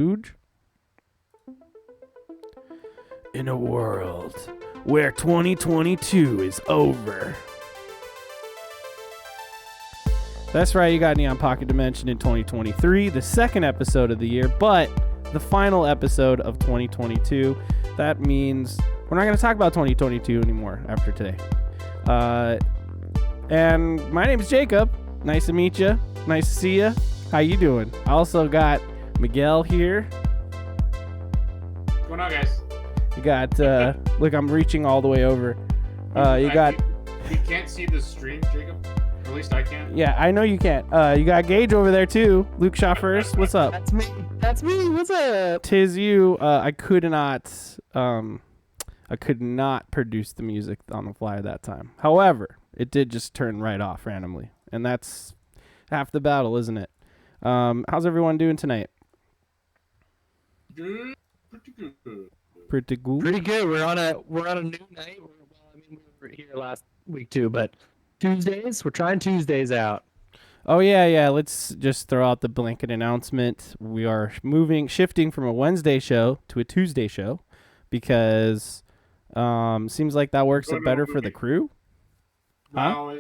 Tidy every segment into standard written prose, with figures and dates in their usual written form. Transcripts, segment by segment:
In a world where 2022 is over. That's right, you got Neon Pocket Dimension in 2023, the second episode of the year, but the final episode of 2022. That means we're not going to talk about 2022 anymore after today. And my name is Jacob. Nice to meet you. Nice to see you. How you doing? I also got Miguel here. What's going on, guys? You got, look, I'm reaching all the way over. You can't see the stream, Jacob? At least I can. Yeah, I know you can't. You got Gage over there, too. Luke shot first. What's up? That's me. What's up? Tis you. I could not produce the music on the fly that time. However, it did just turn right off randomly. And that's half the battle, isn't it? How's everyone doing tonight? Good. Pretty good. Pretty good. Pretty good. We're on a new night. We were here last week too, but Tuesdays. We're trying Tuesdays out. Oh yeah. Let's just throw out the blanket announcement. We are shifting from a Wednesday show to a Tuesday show because seems like that works better for the crew. Huh? No,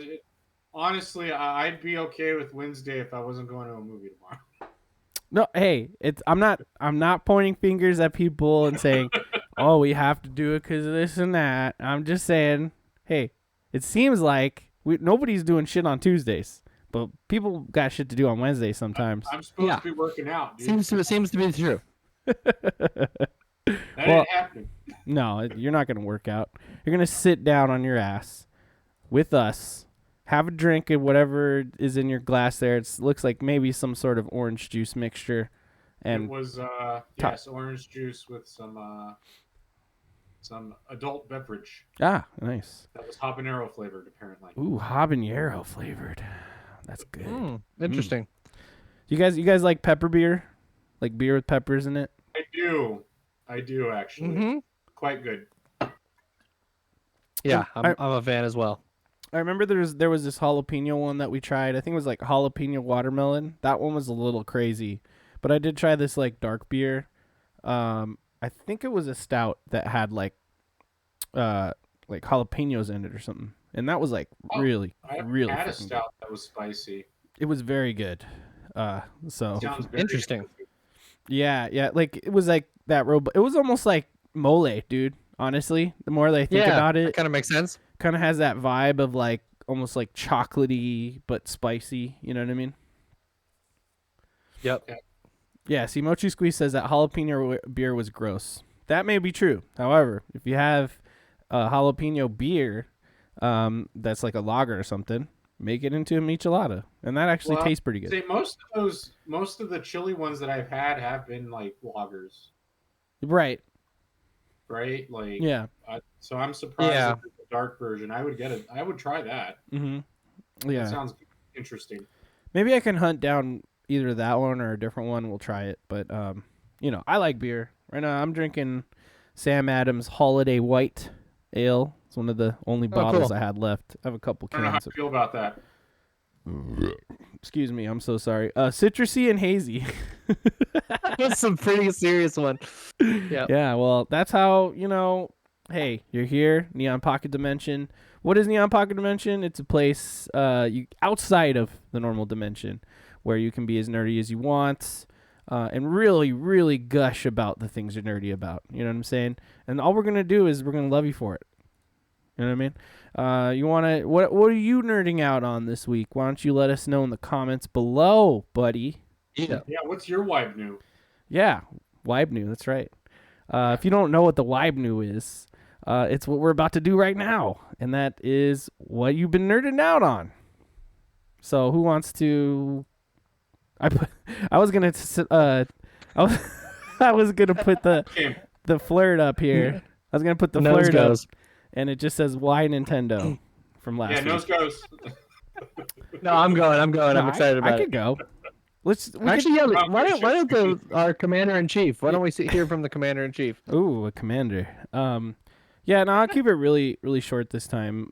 honestly, I'd be okay with Wednesday if I wasn't going to a movie tomorrow. No, hey, I'm not pointing fingers at people and saying, "Oh, we have to do it because of this and that." I'm just saying, hey, it seems like nobody's doing shit on Tuesdays, but people got shit to do on Wednesdays sometimes. I'm supposed to be working out, dude. Seems to be true. That ain't happening. No, you're not gonna work out. You're gonna sit down on your ass with us. Have a drink of whatever is in your glass there. It looks like maybe some sort of orange juice mixture. And it was orange juice with some adult beverage. Ah, nice. That was habanero flavored, apparently. Ooh, habanero flavored. That's good. Interesting. You guys like pepper beer? Like beer with peppers in it? I do actually. Mm-hmm. Quite good. Yeah, I'm a fan as well. I remember there was this jalapeno one that we tried. I think it was like jalapeno watermelon. That one was a little crazy, but I did try this like dark beer. I think it was a stout that had like jalapenos in it or something, and that was like really had a stout good. that was spicy. It was very good. So Sounds very interesting. good. Yeah. Like it was like that it was almost like mole, dude. Honestly, the more that I think about it, kind of makes sense. Kind of has that vibe of like almost like chocolatey but spicy. You know what I mean? Yep. Yeah. See, Mochi Squeeze says that jalapeno beer was gross. That may be true. However, if you have a jalapeno beer, that's like a lager or something, make it into a michelada, and that actually tastes pretty good. See, most of the chili ones that I've had have been like lagers. Right. Like yeah. So I'm surprised at the dark version. I would get it. I would try that. Mm-hmm. Yeah. That sounds interesting. Maybe I can hunt down either that one or a different one. We'll try it. But I like beer. Right now I'm drinking Sam Adams Holiday White Ale. It's one of the only bottles I had left. I have a couple cans. I don't know how I feel about that. Excuse me, I'm so sorry. Citrusy and hazy. That's some pretty serious one. Yeah. Yeah, well, that's how, hey, you're here, Neon Pocket Dimension. What is Neon Pocket Dimension? It's a place outside of the normal dimension where you can be as nerdy as you want and really, really gush about the things you're nerdy about. You know what I'm saying? And all we're going to do is we're going to love you for it. You know what I mean? What are you nerding out on this week? Why don't you let us know in the comments below, buddy? Yeah, what's your WYBNOO? Yeah, WYBNOO, that's right. If you don't know what the WYBNOO is, it's what we're about to do right now, and that is what you've been nerding out on. So who wants to... I was gonna put the flirt up here. I was gonna put the flirt up. And it just says "Why Nintendo" from last week. Yeah, nose goes. No, I'm going. I'm excited about it. I could go. Why don't our commander-in-chief? Why don't we hear from the commander-in-chief? Ooh, a commander. Yeah, no, I'll keep it really, really short this time.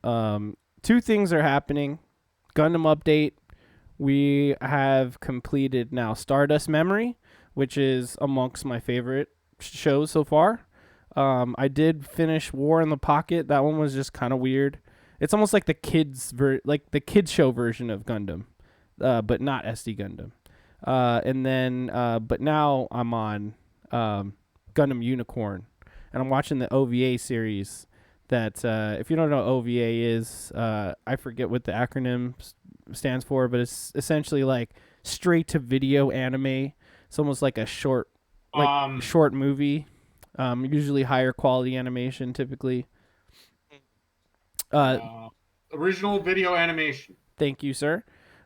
Two things are happening. Gundam update. We have completed now Stardust Memory, which is amongst my favorite shows so far. I did finish War in the Pocket. That one was just kind of weird. It's almost like the like the kids show version of Gundam, but not SD Gundam. And then, but now I'm on Gundam Unicorn, and I'm watching the OVA series. That if you don't know what OVA is, I forget what the acronym stands for, but it's essentially like straight to video anime. It's almost like a short movie. Usually higher quality animation, typically. Original video animation. Thank you, sir.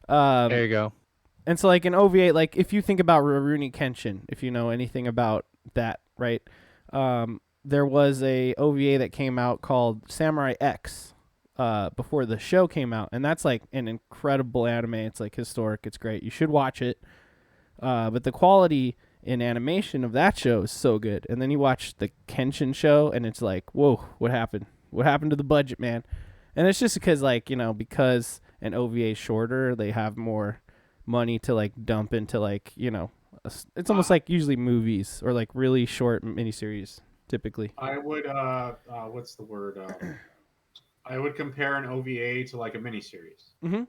There you go. And so, like, an OVA, like, if you think about Rurouni Kenshin, if you know anything about that, right? There was a OVA that came out called Samurai X before the show came out. And that's, like, an incredible anime. It's, like, historic. It's great. You should watch it. But the quality in animation of that show is so good. And then you watch the Kenshin show, and it's like, whoa, what happened? What happened to the budget, man? And it's just because, like, you know, because an OVA is shorter, they have more money to, like, dump into, like, you know, it's almost like usually movies or, like, really short miniseries, typically. I would, what's the word? I would compare an OVA to, like, a miniseries. Mm-hmm.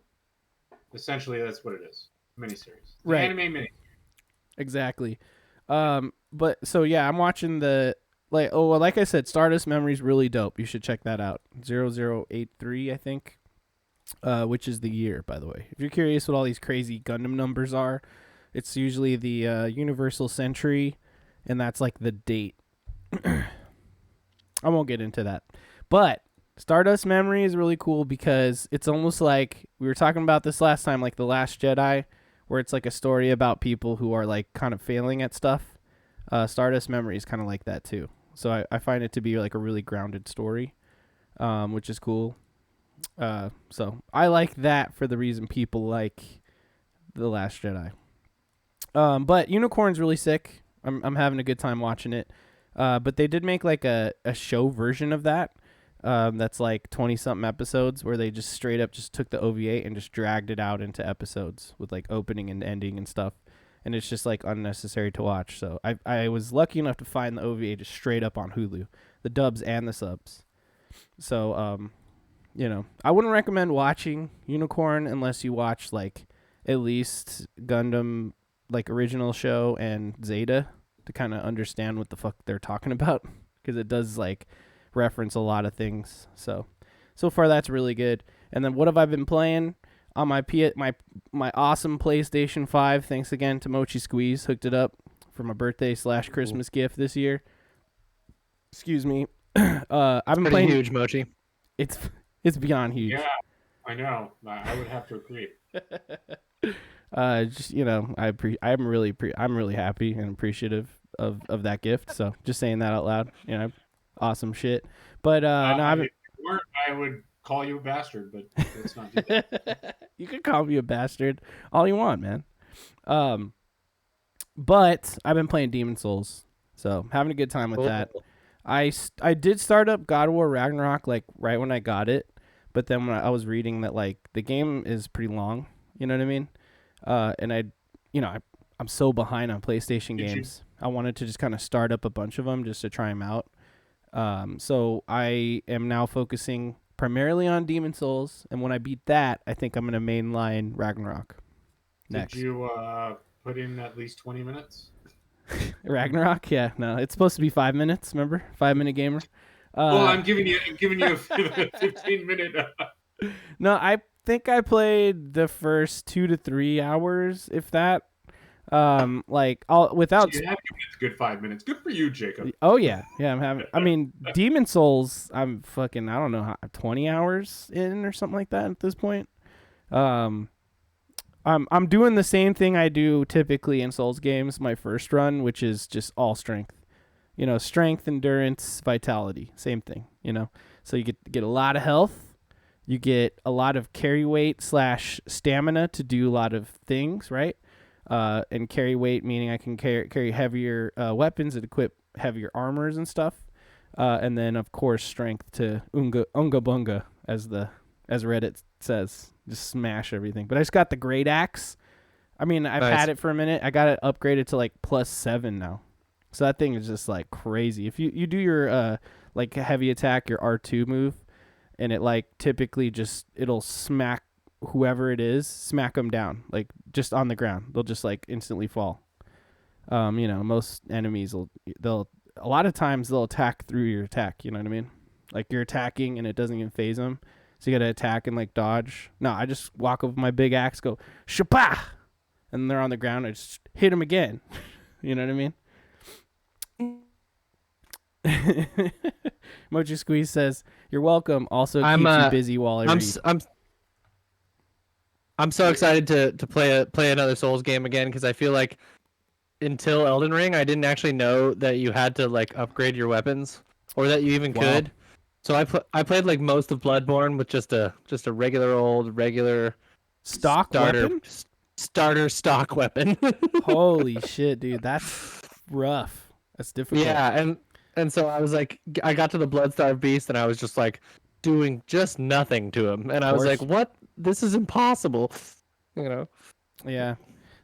Essentially, that's what it is. Miniseries. Right. Anime miniseries. Exactly. But, so, yeah, I'm watching the... like I said, Stardust Memory's really dope. You should check that out. 0083, I think, which is the year, by the way. If you're curious what all these crazy Gundam numbers are, it's usually the Universal Century, and that's like the date. I won't get into that. But Stardust Memory is really cool because it's almost like, we were talking about this last time, like The Last Jedi, where it's like a story about people who are like kind of failing at stuff. Stardust Memory is kind of like that too. So I find it to be like a really grounded story, which is cool. So I like that for the reason people like The Last Jedi. But Unicorn's really sick. I'm having a good time watching it. But they did make like a show version of that. That's like 20-something episodes where they just straight up just took the OVA and just dragged it out into episodes with like opening and ending and stuff. And it's just like unnecessary to watch. So I was lucky enough to find the OVA just straight up on Hulu, the dubs and the subs. So, you know, I wouldn't recommend watching Unicorn unless you watch like at least Gundam, like original show and Zeta to kind of understand what the fuck they're talking about, because it does like reference a lot of things. So far that's really good. And then what have I been playing? On my awesome PlayStation 5, thanks again to Mochi Squeeze, hooked it up for my birthday / Christmas gift this year. Excuse me. I've been playing huge, Mochi. It's beyond huge. Yeah, I know. I would have to agree. Just, you know, I'm really happy and appreciative of that gift. So just saying that out loud, you know, awesome shit. But no, if you weren't, I would call you a bastard, but let's not do that. You can call me a bastard all you want, man. But I've been playing Demon Souls, so having a good time with that. I did start up God of War Ragnarok like right when I got it, but then when I was reading that like the game is pretty long, you know what I mean? And I'm so behind on PlayStation games. I wanted to just kind of start up a bunch of them just to try them out. So I am now focusing primarily on Demon Souls, and when I beat that, I think I'm going to mainline Ragnarok next. Did you put in at least 20 minutes? Ragnarok? Yeah, no, it's supposed to be 5 minutes, remember? 5-minute gamer. Well, I'm giving you a 15-minute. No, I think I played the first 2 to 3 hours, if that. Like all without. So you have given it a good 5 minutes. Good for you, Jacob. Oh yeah, I'm having. I mean, Demon Souls. I'm fucking. I don't know 20 hours in or something like that at this point. I'm doing the same thing I do typically in Souls games. My first run, which is just all strength. You know, strength, endurance, vitality. Same thing. You know, so you get a lot of health. You get a lot of carry weight / stamina to do a lot of things, right? And carry weight, meaning I can carry heavier weapons and equip heavier armors and stuff. And then, of course, strength to unga bunga, as Reddit says. Just smash everything. But I just got the great axe. I mean, I've Nice. had it for a minute. I got it upgraded to like +7 now. So that thing is just like crazy. If you do your like heavy attack, your R2 move, and it like typically just it'll smack whoever it is, smack them down like just on the ground. They'll just like instantly fall. You know, most enemies they'll a lot of times they'll attack through your attack. You know what I mean? Like you're attacking and it doesn't even phase them. So you gotta attack and like dodge. No, I just walk over my big axe, go shapah, and they're on the ground. I just hit them again. You know what I mean? Mochi Squeeze says, "You're welcome." Also keeps you busy while I read. I'm so excited to play another Souls game again because I feel like until Elden Ring, I didn't actually know that you had to like upgrade your weapons or that you even could. So I played like most of Bloodborne with just a regular Stock weapon? Starter stock weapon. Holy shit, dude, that's rough. That's difficult. Yeah, and so I was like, I got to the Bloodstarved Beast and I was just like doing just nothing to him, and I was like, what? This is impossible. You know? Yeah,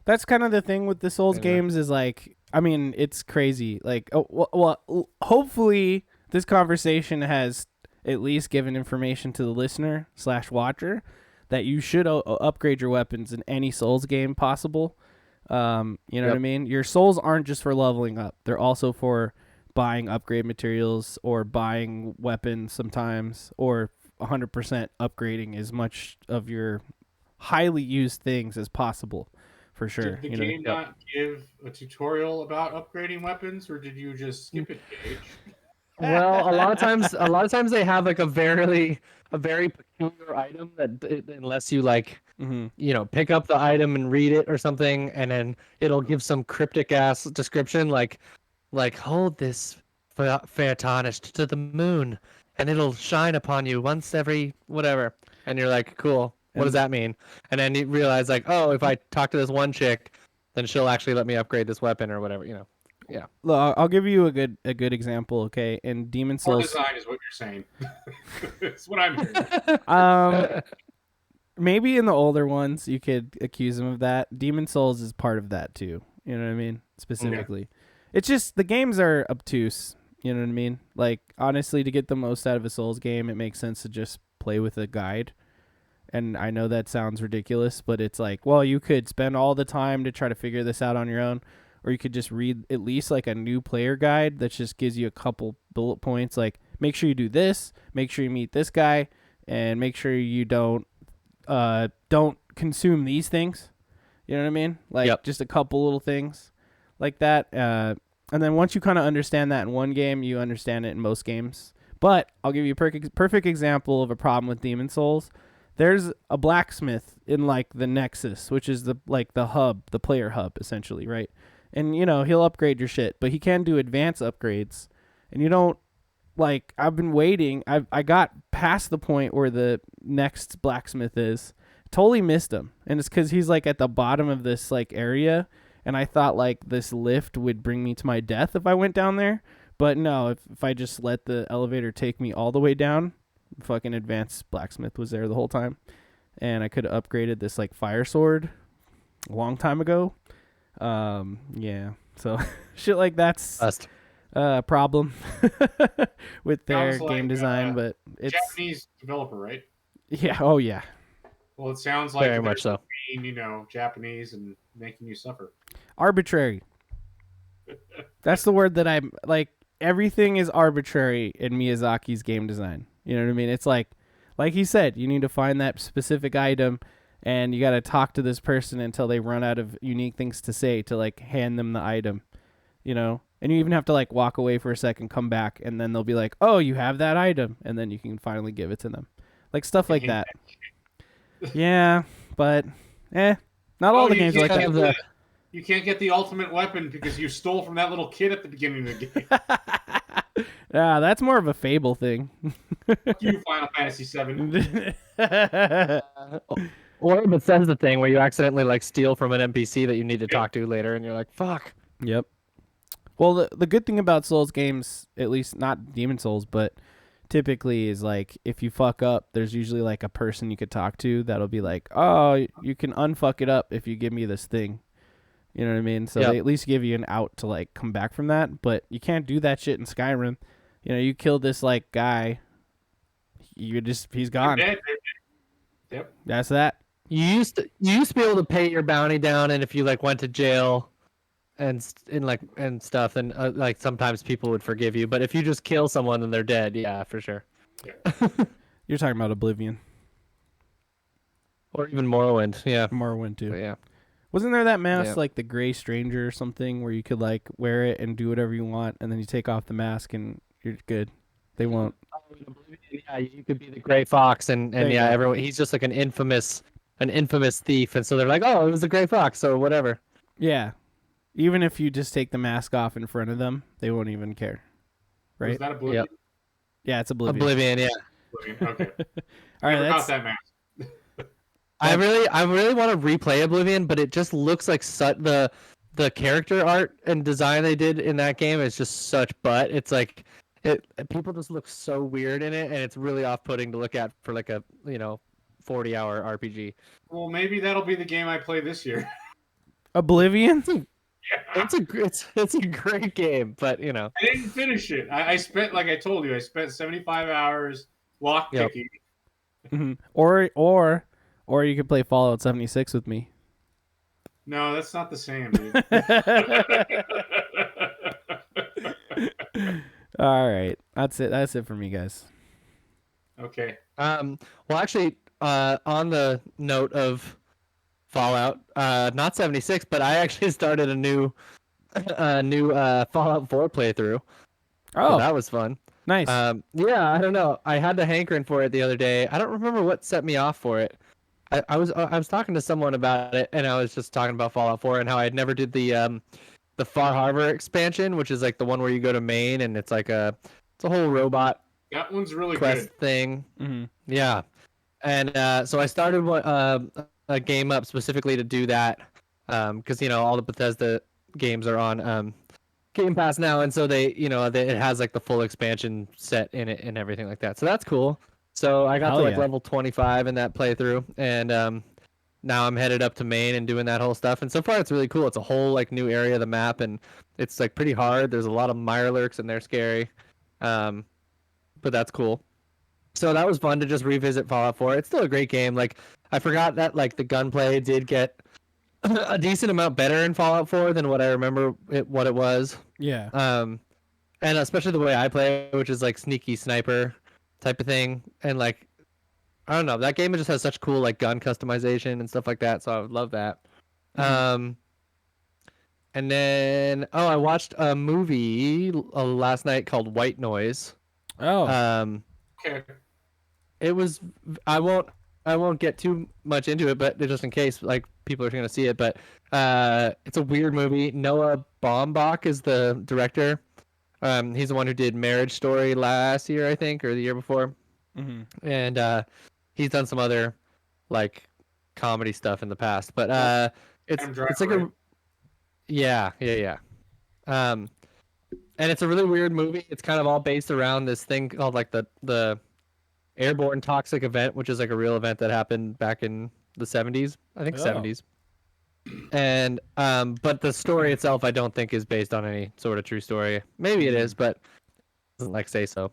that's kind of the thing with the Souls games is like, I mean, it's crazy. Like, well, hopefully this conversation has at least given information to the listener / watcher that you should upgrade your weapons in any Souls game possible. You know what I mean? Your souls aren't just for leveling up. They're also for buying upgrade materials or buying weapons sometimes, or 100% upgrading as much of your highly used things as possible, for sure. Did the game not give a tutorial about upgrading weapons, or did you just skip it, Gage? Well, a lot of times they have like a very peculiar item that unless you like, you know, pick up the item and read it or something, and then it'll give some cryptic ass description like hold this fair tarnished to the moon and it'll shine upon you once every whatever, and you're like, cool, what does that mean? And then you realize like, oh, if I talk to this one chick, then she'll actually let me upgrade this weapon or whatever, you know. Yeah. Look, I'll give you a good example. Okay, in Demon Souls, design is what you're saying. That's what I'm hearing. Maybe in the older ones you could accuse them of that. Demon Souls is part of that too. You know what I mean? Specifically, it's just the games are obtuse. You know what I mean? Like, honestly, to get the most out of a Souls game, it makes sense to just play with a guide. And I know that sounds ridiculous, but it's like, well, you could spend all the time to try to figure this out on your own, or you could just read at least like a new player guide that just gives you a couple bullet points, like make sure you do this, make sure you meet this guy, and make sure you don't consume these things. You know what I mean? Like just a couple little things like that. And then once you kind of understand that in one game, you understand it in most games. But I'll give you a perfect example of a problem with Demon Souls. There's a blacksmith in like the Nexus, which is the hub, the player hub essentially, right? And, you know, he'll upgrade your shit, but he can do advanced upgrades. And you don't, like, I've been waiting. I got past the point where the next blacksmith is. Totally missed him. And it's because he's, like, at the bottom of this, like, area. And I thought, like, this lift would bring me to my death if I went down there. But no, if I just let the elevator take me all the way down, fucking advanced blacksmith was there the whole time. And I could have upgraded this, like, fire sword a long time ago. Yeah, so shit like that's a problem with their game design, but it's Japanese developer, right? Yeah. Oh yeah. Well, it sounds like very much so. Being, you know, Japanese and making you suffer. Arbitrary. That's the word that I'm like. Everything is arbitrary in Miyazaki's game design. You know what I mean? It's like he said, you need to find that specific item. And you got to talk to this person until they run out of unique things to say to, like, hand them the item, you know? And you even have to, like, walk away for a second, come back, and then they'll be like, oh, you have that item. And then you can finally give it to them. Like, stuff like that. Yeah, but, not all the games are like that. You can't get the ultimate weapon because you stole from that little kid at the beginning of the game. Yeah, that's more of a Fable thing. Fuck you, Final Fantasy VII. Or if it says the thing where you accidentally like steal from an NPC that you need to talk to later, and you're like, "Fuck." Yep. Well, the good thing about Souls games, at least not Demon Souls, but typically is like if you fuck up, there's usually like a person you could talk to that'll be like, oh, you can unfuck it up if you give me this thing. You know what I mean? So Yep. they at least give you an out to like come back from that, but you can't do that shit in Skyrim. You know, you killed this like guy, he's gone. Dead. Yep. That's that. You used to be able to pay your bounty down, and if you like went to jail and stuff, and like sometimes people would forgive you. But if you just kill someone and they're dead, yeah, for sure. Yeah. You're talking about Oblivion. Or even Morrowind, yeah. Morrowind too. But yeah. Wasn't there that mask Yeah. like the Gray Stranger or something where you could like wear it and do whatever you want, and then you take off the mask and you're good. They won't. Yeah, you could be the Gray Fox, and There you yeah, go. everyone. He's just like an infamous thief, and so they're like, oh, it was the Gray Fox, so whatever. Yeah. Even if you just take the mask off in front of them, they won't even care. Right? Was that Oblivion? Yep. Yeah, it's Oblivion. Oblivion, yeah. Oblivion. Okay. All right, Never got that's that mask. I really want to replay Oblivion, but it just looks like the character art and design they did in that game is just such butt. It's like people just look so weird in it, and it's really off-putting to look at for like a 40-hour RPG. Well, maybe that'll be the game I play this year. Oblivion. Yeah. It's a great game, but I didn't finish it. I spent, like I told you, I spent 75 hours lockpicking. Mm-hmm. Or you could play Fallout 76 with me. No, that's not the same, dude. All right, that's it. That's it for me, guys. Okay. well, actually, on the note of Fallout, not 76, but I actually started a new Fallout 4 playthrough. Oh, So that was fun. nice. Yeah, I don't know. I had the hankering for it the other day. I don't remember what set me off for it. I was talking to someone about it, and I was just talking about Fallout 4 and how I had never did the Far Harbor expansion, which is like the one where you go to Maine and it's like it's a whole robot That one's really quest good. thing. Mm-hmm. Yeah, and so I started a game up specifically to do that, because all the Bethesda games are on Game Pass now, and so it has like the full expansion set in it and everything like that. So that's cool. So I got Hell to like yeah. level 25 in that playthrough, and now I'm headed up to Maine and doing that whole stuff. And so far, it's really cool. It's a whole like new area of the map, and it's like pretty hard. There's a lot of mirelurks, and they're scary, but that's cool. So that was fun to just revisit Fallout 4. It's still a great game. Like I forgot that like the gunplay did get a decent amount better in Fallout 4 than what I remember what it was. Yeah. And especially the way I play, which is like sneaky sniper type of thing, and like I don't know, that game just has such cool like gun customization and stuff like that. So I would love that. Mhm. And then I watched a movie last night called White Noise. Oh. Okay. It was I won't get too much into it, but just in case like people are going to see it, but it's a weird movie. Noah Baumbach is the director. He's the one who did Marriage Story last year, I think, or the year before. Mm-hmm. And he's done some other like comedy stuff in the past. But it's like a yeah. And it's a really weird movie. It's kind of all based around this thing called like the airborne toxic event, which is like a real event that happened back in the 70s, I think. 70s. And but the story itself I don't think is based on any sort of true story. Maybe it is, but it doesn't like say so.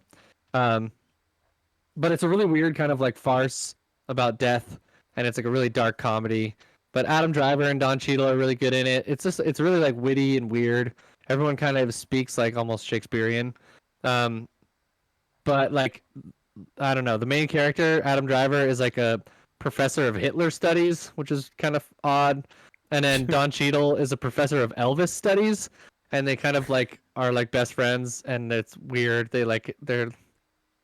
But it's a really weird kind of like farce about death, and it's like a really dark comedy. But Adam Driver and Don Cheadle are really good in it. It's really like witty and weird. Everyone kind of speaks like almost Shakespearean. But like I don't know, the main character, Adam Driver, is like a professor of Hitler studies, which is kind of odd. And then Don Cheadle is a professor of Elvis studies, and they kind of like are like best friends, and it's weird. They're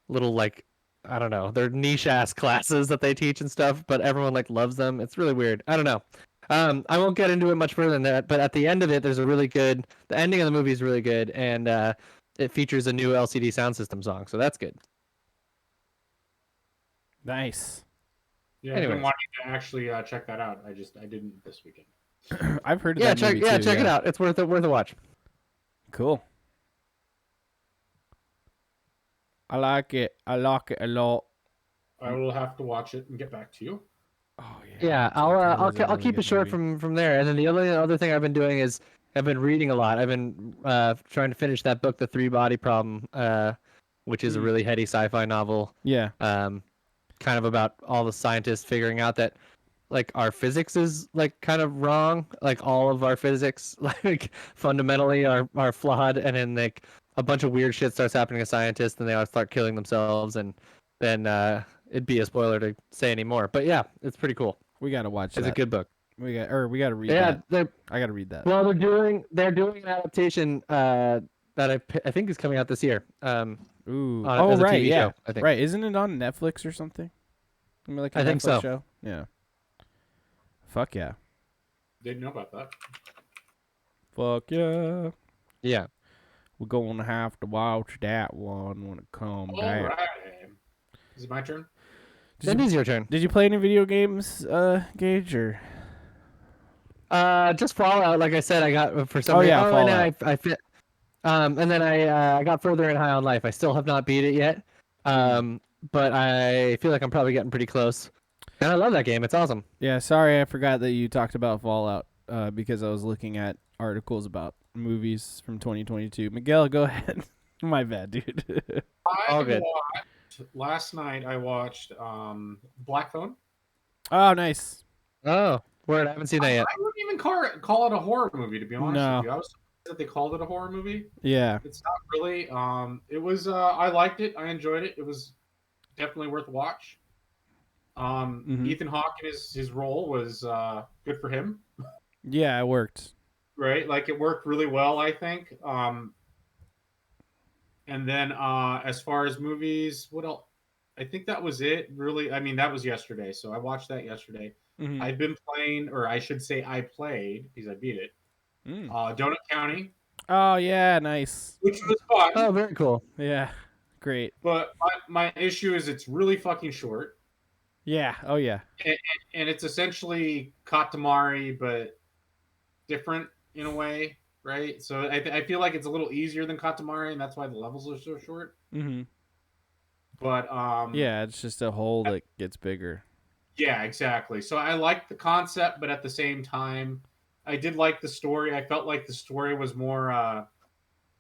little like I don't know, they're niche ass classes that they teach and stuff, but everyone like loves them. It's really weird. I don't know. I won't get into it much further than that, but at the end of it, there's the ending of the movie is really good, and it features a new LCD sound system song, so that's good. Nice. Yeah, I've been wanting to actually check that out. I didn't this weekend. I've heard of that movie too. Check it out. It's worth a watch. Cool. I like it. I like it a lot. I will have to watch it and get back to you. Oh Yeah, it's like, it is a I'll really keep good it short movie. from there. And then the other thing I've been doing is I've been reading a lot. I've been trying to finish that book, The Three Body Problem, which is a really heady sci-fi novel. Yeah. Kind of about all the scientists figuring out that like our physics is like kind of wrong. Like all of our physics, like fundamentally are flawed, and then like a bunch of weird shit starts happening to scientists, and they all start killing themselves, and then it'd be a spoiler to say any more. But yeah, it's pretty cool. We gotta watch It's a that. good book. We gotta read Yeah, that. I gotta read that. well, they're doing an adaptation that I think is coming out this year. Ooh. As a Right. TV Yeah. show, I think. Right. Isn't it on Netflix or something? I mean, like a I think Netflix so. show. Yeah. Fuck yeah. Didn't know about that. Fuck yeah. Yeah. We're gonna have to watch that one when it comes All out. right. Is it my turn? It is your turn. Did you play any video games, Gage, or? Just Fallout. Like I said, I got for some Oh, reason. yeah, And then Fallout. I fit. And then I got further in High on Life. I still have not beat it yet. But I feel like I'm probably getting pretty close. And I love that game. It's awesome. Yeah, sorry, I forgot that you talked about Fallout because I was looking at articles about movies from 2022. Miguel, go ahead. My bad, dude. All good. Last night I watched Black Phone. Oh, nice. Oh, word. I haven't seen that yet. I wouldn't even call it a horror movie, to be honest No. with you. I was surprised that they called it a horror movie. Yeah. It's not really. It was. I liked it. I enjoyed it. It was definitely worth a watch. Ethan Hawke in his role was good for him. Yeah, it worked. Right, like it worked really well, I think. And then as far as movies, what else? I think that was it. Really, I mean, that was yesterday, so I watched that yesterday. I've been playing, or I should say, I played because I beat it. Donut County. Oh yeah, nice. Which was fun. Oh, very cool. Yeah, great. But my issue is it's really fucking short. Yeah. Oh yeah. And it's essentially Katamari, but different in a way, right? So I feel like it's a little easier than Katamari, and that's why the levels are so short. But yeah, it's just a hole that gets bigger. Yeah, exactly. So I liked the concept, but at the same time, I did like the story. I felt like the story was more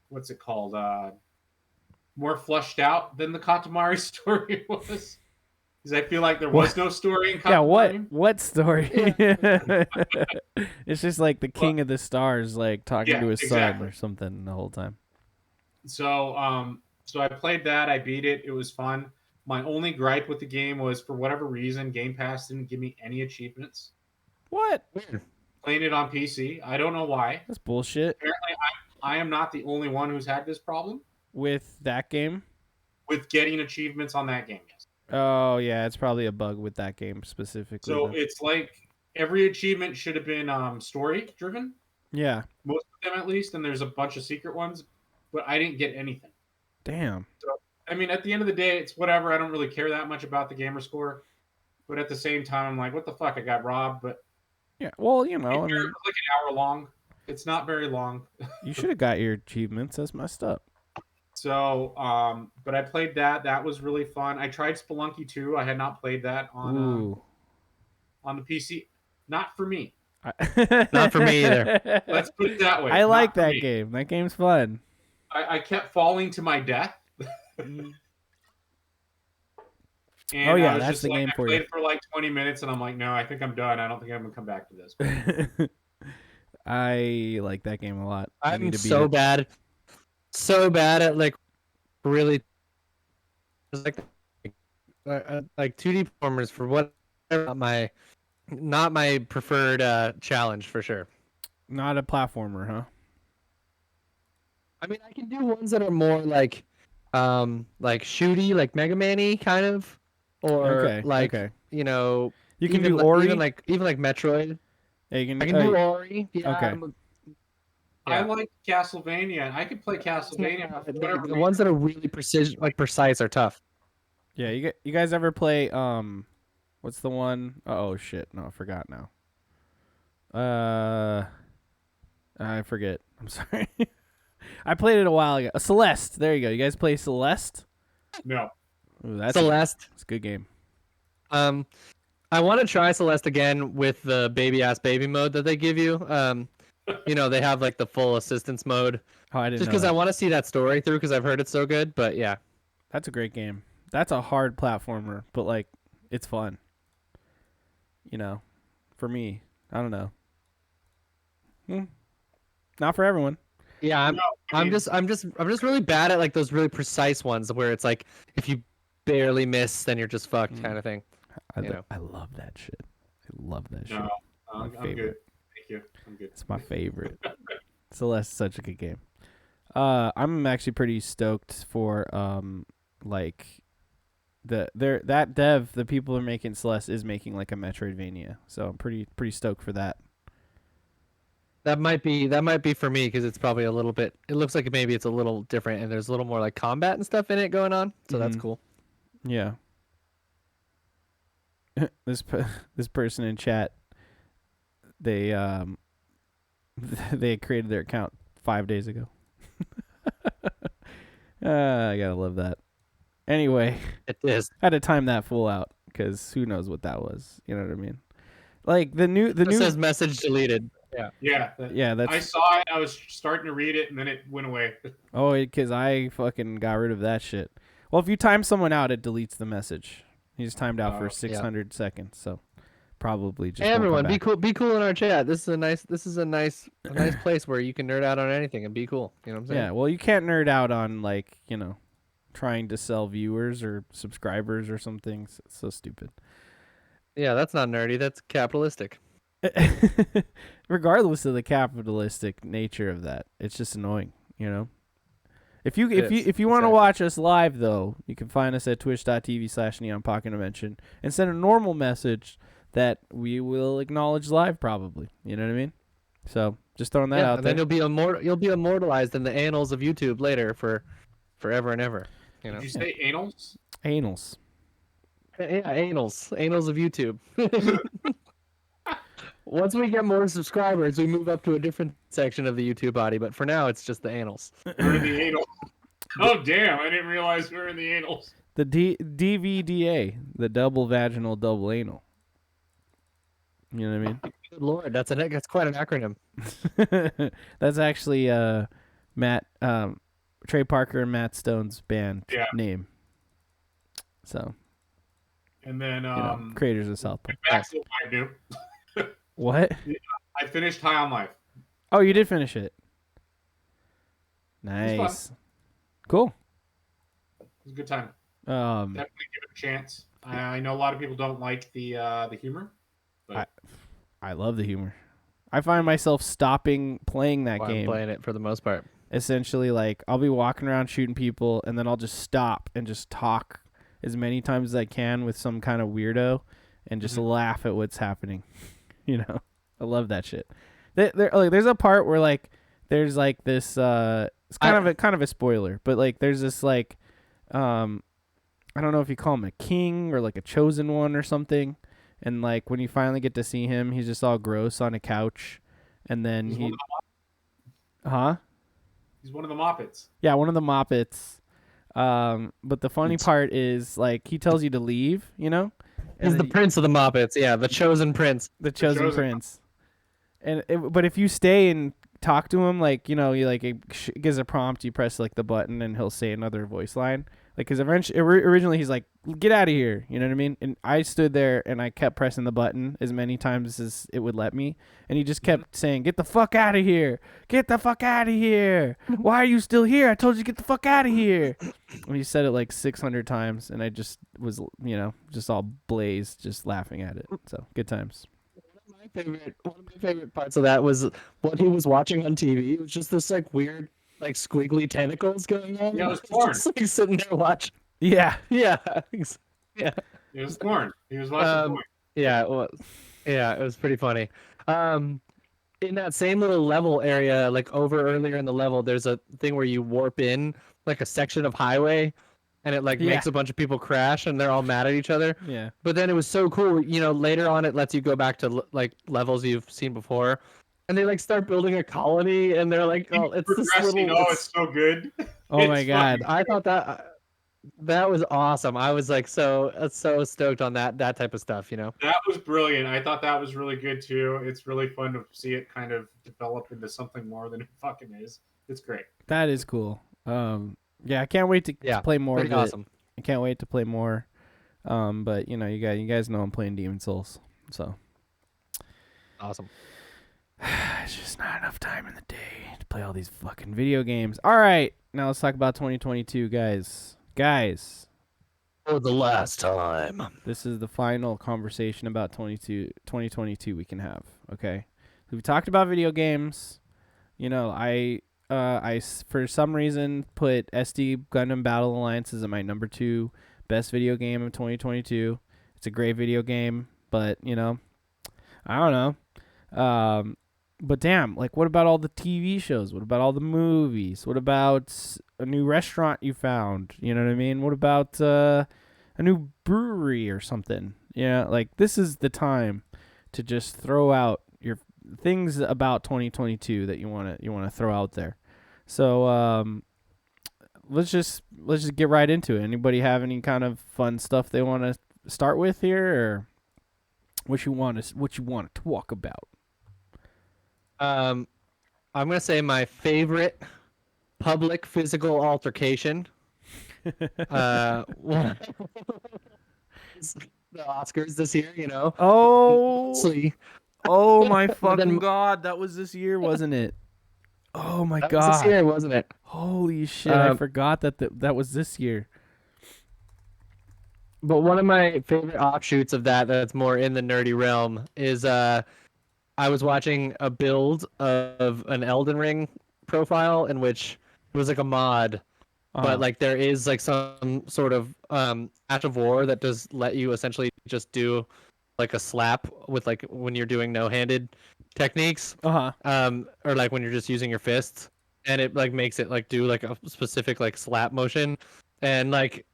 what's it called? More fleshed out than the Katamari story was. Because I feel like there was no story in Katamari. Yeah, what story? It's just like the king of the stars, like talking to his son or something the whole time. So, so I played that. I beat it. It was fun. My only gripe with the game was, for whatever reason, Game Pass didn't give me any achievements. What? Playing it on PC. I don't know why. That's bullshit. Apparently, I am not the only one who's had this problem. With that game? With getting achievements on that game, yes. Oh, yeah, it's probably a bug with that game specifically. So it's like every achievement should have been story-driven. Yeah. Most of them, at least, and there's a bunch of secret ones, but I didn't get anything. Damn. So, I mean, at the end of the day, it's whatever. I don't really care that much about the gamer score. But at the same time, I'm like, what the fuck? I got robbed. But yeah, well, you know, I mean, it was like an hour long. It's not very long. You should have got your achievements. That's messed up. So, but I played that. That was really fun. I tried Spelunky 2. I had not played that on the PC. Not for me. Not for me either. Let's put it that way. I like that game. That game's fun. I kept falling to my death. And oh yeah, that's the game for you. I played for like 20 minutes, and I'm like, no, I think I'm done. I don't think I'm gonna come back to this. I like that game a lot. I'm so bad at like really like 2D performers for whatever. Not my preferred challenge for sure. Not a platformer, huh? I mean, I can do ones that are more like shooty, like Mega Man-y kind of. Or you know, you can do Ori, even like Metroid. Yeah, I can do Ori. Yeah, okay. I like Castlevania. I could play Castlevania. The ones that are really precise are tough. Yeah, you guys ever play what's the one? Oh shit, no, I forgot now. I forget. I'm sorry. I played it a while ago. Celeste. There you go. You guys play Celeste? No. Ooh, that's Celeste. it's a good game. I want to try Celeste again with the baby mode that they give you. They have like the full assistance mode. Oh, I didn't Just know because I that. want to see that story through because I've heard it's so good. But yeah, That's a great game. That's a hard platformer, but like it's fun. For me, I don't know. Not for everyone. yeah. No, I'm just really bad at like those really precise ones where it's like if you barely miss, then you're just fucked kind of thing. I love that shit. I love that shit. No, My I'm good. favorite. Thank you. I'm good. It's my favorite. Celeste's such a good game. I'm actually pretty stoked for like the people who are making Celeste is making like a Metroidvania. So I'm pretty stoked for that. That might be for me because it's probably a little bit. It looks like maybe it's a little different and there's a little more like combat and stuff in it going on. So that's cool. Yeah. this person in chat, they they created their account 5 days ago. I gotta love that. Anyway, It is. had to time that fool out because who knows what that was. You know what I mean? Like the new It says message deleted. Yeah. yeah. That's I saw it. I was starting to read it, and then it went away. because I fucking got rid of that shit. Well, if you time someone out, it deletes the message. He's timed out for 600 seconds, so probably just. Hey won't come everyone, be back. cool. Be cool in our chat. This is a nice place where you can nerd out on anything and be cool. You know what I'm saying? Yeah, well, you can't nerd out on like trying to sell viewers or subscribers or something. It's so stupid. Yeah, that's not nerdy. That's capitalistic. Regardless of the capitalistic nature of that, it's just annoying. If you want to exactly. watch us live though, you can find us at twitch.tv/neonpocketdimension and send a normal message that we will acknowledge live probably. You know what I mean? So just throwing that out and there. then you'll be immortalized in the annals of YouTube later for forever and ever. Did you say anals? Anals. Yeah, annals of YouTube. Once we get more subscribers, we move up to a different section of the YouTube body. But for now, it's just the annals. We're in the anal. Oh damn! I didn't realize we were in the anals. The DVDA, the double vaginal, double anal. You know what I mean? Good Lord, that's quite an acronym. That's actually Matt Trey Parker and Matt Stone's band name. So. And then creators of South Park. Back to what I do. What? I finished High on Life. Oh, you did finish it. It was Nice. Cool. It was a good time. Definitely give it a chance. I know a lot of people don't like the humor, but I love the humor. I find myself stopping playing that game. I'm playing it for the most part. Essentially, like I'll be walking around shooting people, and then I'll just stop and just talk as many times as I can with some kind of weirdo, and just laugh at what's happening. I love that shit. There's a part where like there's like this. It's kind of a spoiler, but like there's this like, I don't know if you call him a king or like a chosen one or something. And like when you finally get to see him, he's just all gross on a couch, and then he's He's one of the Moppets. Yeah, one of the Moppets. But the funny part is like he tells you to leave, He's the prince of the Moppets, yeah, the chosen prince. The chosen prince. But if you stay and talk to him, like it gives a prompt, you press like the button, and he'll say another voice line. Like, because originally he's like, "Get out of here," you know what I mean? And I stood there and I kept pressing the button as many times as it would let me, and he just kept saying, "Get the fuck out of here! Get the fuck out of here! Why are you still here? I told you to get the fuck out of here!" And he said it like 600 times, and I just was, just all blazed, just laughing at it. So good times. One of my favorite parts of that was what he was watching on TV. It was just this like weird, like squiggly tentacles going on. Yeah, it was porn. Just like sitting there watching. Yeah. Yeah. It was porn. He was watching porn. Yeah, it was. Yeah, it was pretty funny. In that same little level area, like over earlier in the level, there's a thing where you warp in like a section of highway, and it like makes a bunch of people crash, and they're all mad at each other. Yeah. But then it was so cool. Later on, it lets you go back to like levels you've seen before, and they like start building a colony, and they're like, "Oh, it's this little." It's so good. Oh my god! I thought that. That was awesome. I was like so stoked on that type of stuff, you know. That was brilliant. I thought that was really good too. It's really fun to see it kind of develop into something more than it fucking is. It's great. That is cool. Yeah, I can't wait to Yeah, play more pretty of it. awesome. I can't wait to play more. But you know, you guys know I'm playing Demon Souls, so Awesome. it's just not enough time in the day to play all these fucking video games. All right, now let's talk about 2022, guys. Guys, For the last time. this is the final conversation about 2022 we can have. Okay, we talked about video games. You know, for some reason put SD Gundam Battle Alliance as my number 2 best video game of 2022. It's a great video game, but you know, I don't know. But damn, like, what about all the TV shows? What about all the movies? What about a new restaurant you found? You know what I mean? What about a new brewery or something? Yeah, like, this is the time to just throw out your things about 2022 that you want to throw out there. So let's just get right into it. Anybody have any kind of fun stuff they want to start with here, or what you want to talk about? I'm gonna say my favorite public physical altercation. Was the Oscars this year, you know. Oh, Mostly, oh my But fucking then- god, that was this year, wasn't it? Oh my that was this god. year, wasn't it? Holy shit, I Um, forgot that was this year. But one of my favorite offshoots of that's more in the nerdy realm is I was watching a build of an Elden Ring profile in which it was like a mod, but like there is like some sort of act of war that does let you essentially just do like a slap with like when you're doing no-handed techniques, or like when you're just using your fists, and it like makes it like do like a specific like slap motion, and like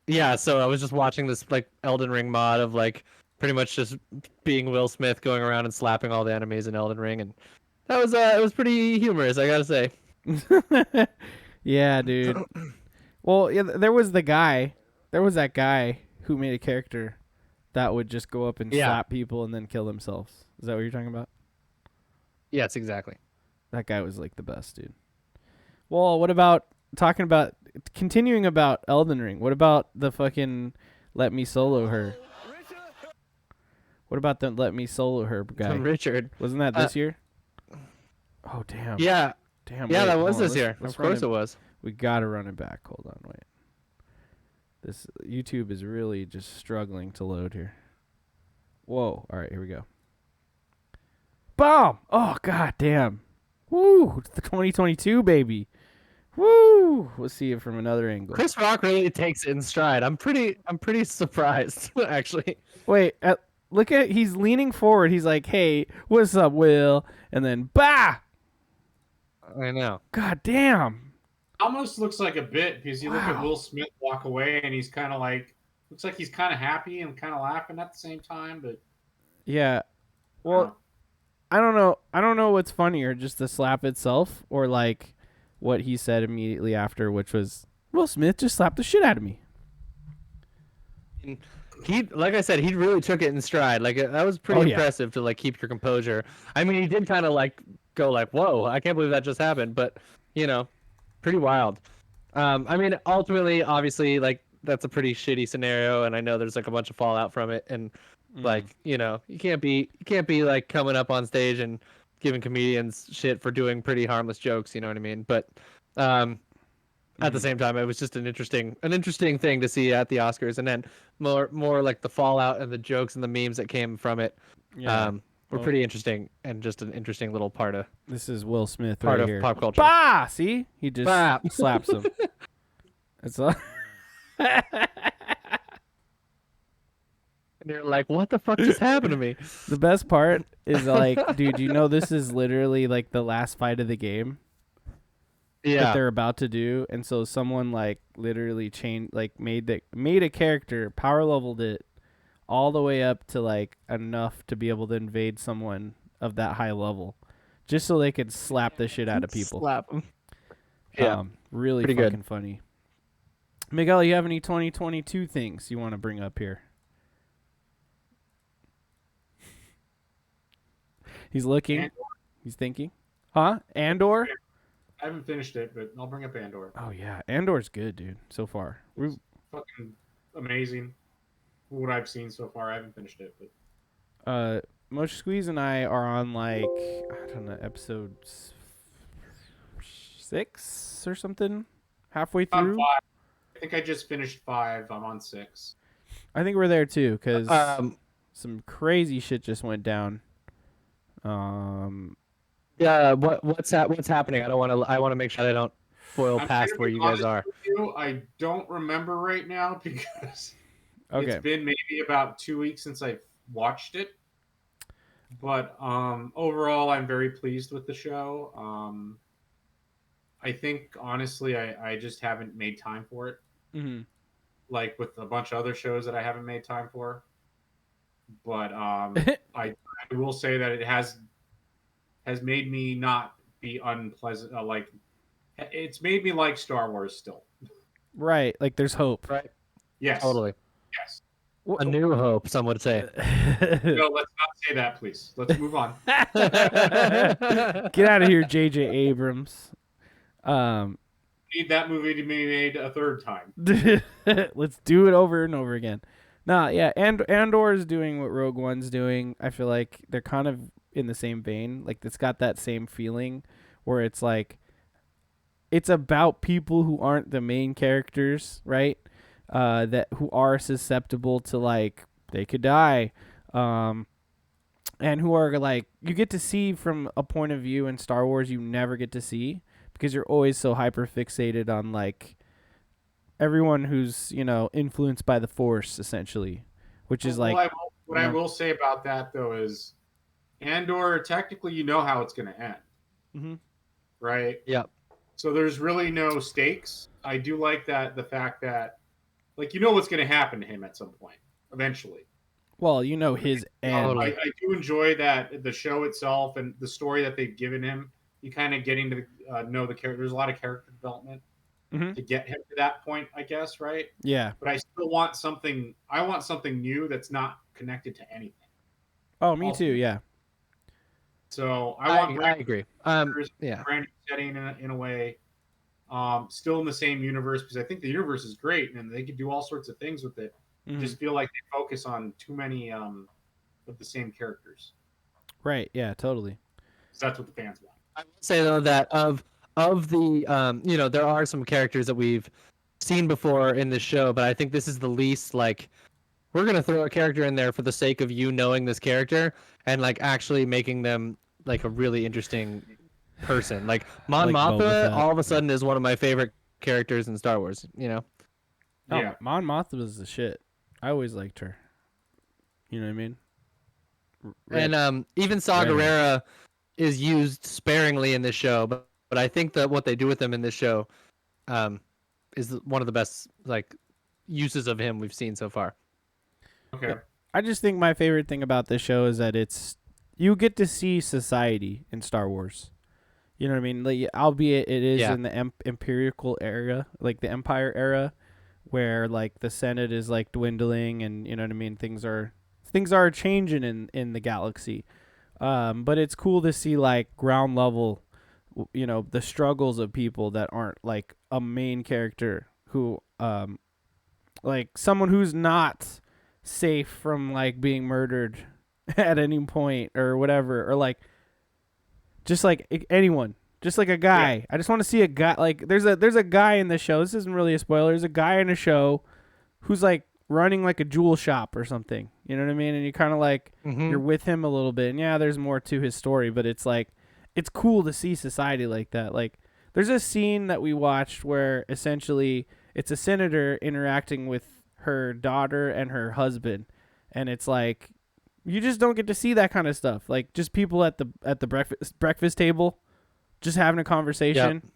yeah, so I was just watching this like Elden Ring mod of like pretty much just being Will Smith going around and slapping all the enemies in Elden Ring, and that was it was pretty humorous, I gotta say. Yeah, dude. Well, yeah, there was that guy who made a character that would just go up and Yeah. slap people and then kill themselves. Is that what you're talking about? Yes, exactly. That guy was like the best, dude. Well, what about continuing about Elden Ring? What about the fucking Let Me Solo Her? What about the Let Me Solo Her guy? Richard. Wasn't that this year? Oh, damn. Yeah. Damn. Yeah, wait, that hold was on. this year. Let's Of run course it was. We gotta run it back. Hold on, wait. This YouTube is really just struggling to load here. Whoa! All right, here we go. Boom! Oh god damn! Woo! It's the 2022 baby. Woo! We'll see it from another angle. Chris Rock really takes it in stride. I'm pretty surprised actually. Wait, look at he's leaning forward. He's like, "Hey, what's up, Will?" And then, bah! I know. God damn! Almost looks like a bit because you look at Wow. Will Smith walk away and he's kind of like looks like he's kind of happy and kind of laughing at the same time, but Yeah. Well, I don't know. I don't know what's funnier, just the slap itself, or like what he said immediately after, which was, "Will Smith just slapped the shit out of me." He, like I said, he really took it in stride. Like that was pretty Oh, yeah. impressive to like keep your composure. I mean, he did kind of like go like, "Whoa, I can't believe that just happened," but you know, pretty wild. I mean, ultimately, obviously, like that's a pretty shitty scenario, and I know there's like a bunch of fallout from it, and like you know, you can't be like coming up on stage and giving comedians shit for doing pretty harmless jokes. You know what I mean? But at the same time, it was just an interesting thing to see at the Oscars, and then more like the fallout and the jokes and the memes that came from it. Yeah. Were pretty interesting, and just an interesting little part of This is Will Smith part right of here. pop culture. Bah! See, he just Bah! slaps him. It's all. And you're like, what the fuck just happened to me? The best part is like, dude, you know this is literally like the last fight of the game that Yeah. they're about to do, and so someone like literally made a character, power leveled it all the way up to like enough to be able to invade someone of that high level, just so they could slap the shit out of people. Slap 'em. Yeah. Really Pretty fucking good. funny. Miguel, you have any 2022 things you want to bring up here? He's looking. Andor. He's thinking. Huh? Andor? I haven't finished it, but I'll bring up Andor. Oh, yeah. Andor's good, dude, so far. It's fucking amazing. What I've seen so far, I haven't finished it, but Moshe Squeeze and I are on, like, I don't know, episode 6 or something? Halfway I'm through? 5. I think I just finished 5. I'm on 6. I think we're there, too, because some crazy shit just went down. Yeah, what's happening? I want to make sure I don't spoil I'm past where you guys are. I don't remember right now because Okay. it's been maybe about 2 weeks since I watched it. But overall, I'm very pleased with the show. I think honestly, I just haven't made time for it. Mm-hmm. Like with a bunch of other shows that I haven't made time for. But I will say that it has made me not be unpleasant. Like it's made me like Star Wars still. Right, like there's hope. Right. Yes. Totally. Yes. A new hope, some would say. No, let's not say that, please. Let's move on. Get out of here, J.J. Abrams. Need that movie to be made a third time. Let's do it over and over again. Nah, yeah, Andor is doing what Rogue One's doing. I feel like they're kind of in the same vein. Like it's got that same feeling where it's like it's about people who aren't the main characters, right? That who are susceptible to like they could die, and who are like you get to see from a point of view in Star Wars you never get to see because you're always so hyper fixated on like everyone who's influenced by the Force essentially, which is like what I will say about that though is Andor technically you know how it's going to end, mm-hmm. right? Yep. So there's really no stakes. I do like that the fact that like you know what's going to happen to him at some point eventually. Well, his end. I do enjoy that the show itself and the story that they've given him. You kind of getting to know the character. There's a lot of character development to get him to that point, I guess, right? Yeah. But I still want something. I want something new that's not connected to anything. Oh, me too. Yeah. So I agree. Brand new setting in a way. Still in the same universe because I think the universe is great and they could do all sorts of things with it. Just feel like they focus on too many of the same characters. Right. Yeah. Totally. So that's what the fans want. I would say though that of the there are some characters that we've seen before in this show, but I think this is the least like we're gonna throw a character in there for the sake of you knowing this character and like actually making them like a really interesting person. Like Mon Mothma all of a sudden is one of my favorite characters in Star Wars. Yeah, Mon Mothma was the shit. I always liked her. You know what I mean? And even Saw Gerrera is used sparingly in this show, but I think that what they do with him in this show is one of the best like uses of him we've seen so far. Okay. I just think my favorite thing about this show is that you get to see society in Star Wars. You know what I mean? Like, albeit it is in the empirical era, like the Empire era, where like the Senate is like dwindling, and you know what I mean. Things are changing in the galaxy, but it's cool to see like ground level, the struggles of people that aren't like a main character who, like someone who's not safe from like being murdered at any point or whatever, or like just like anyone, just like a guy. Yeah. I just want to see a guy. Like there's a guy in the show. This isn't really a spoiler. There's a guy in a show who's like running like a jewel shop or something. You know what I mean? And you kind of like you're with him a little bit. And yeah, there's more to his story, but it's like it's cool to see society like that. Like there's a scene that we watched where essentially it's a senator interacting with her daughter and her husband, and it's like you just don't get to see that kind of stuff. Like just people at the breakfast table just having a conversation. Yep.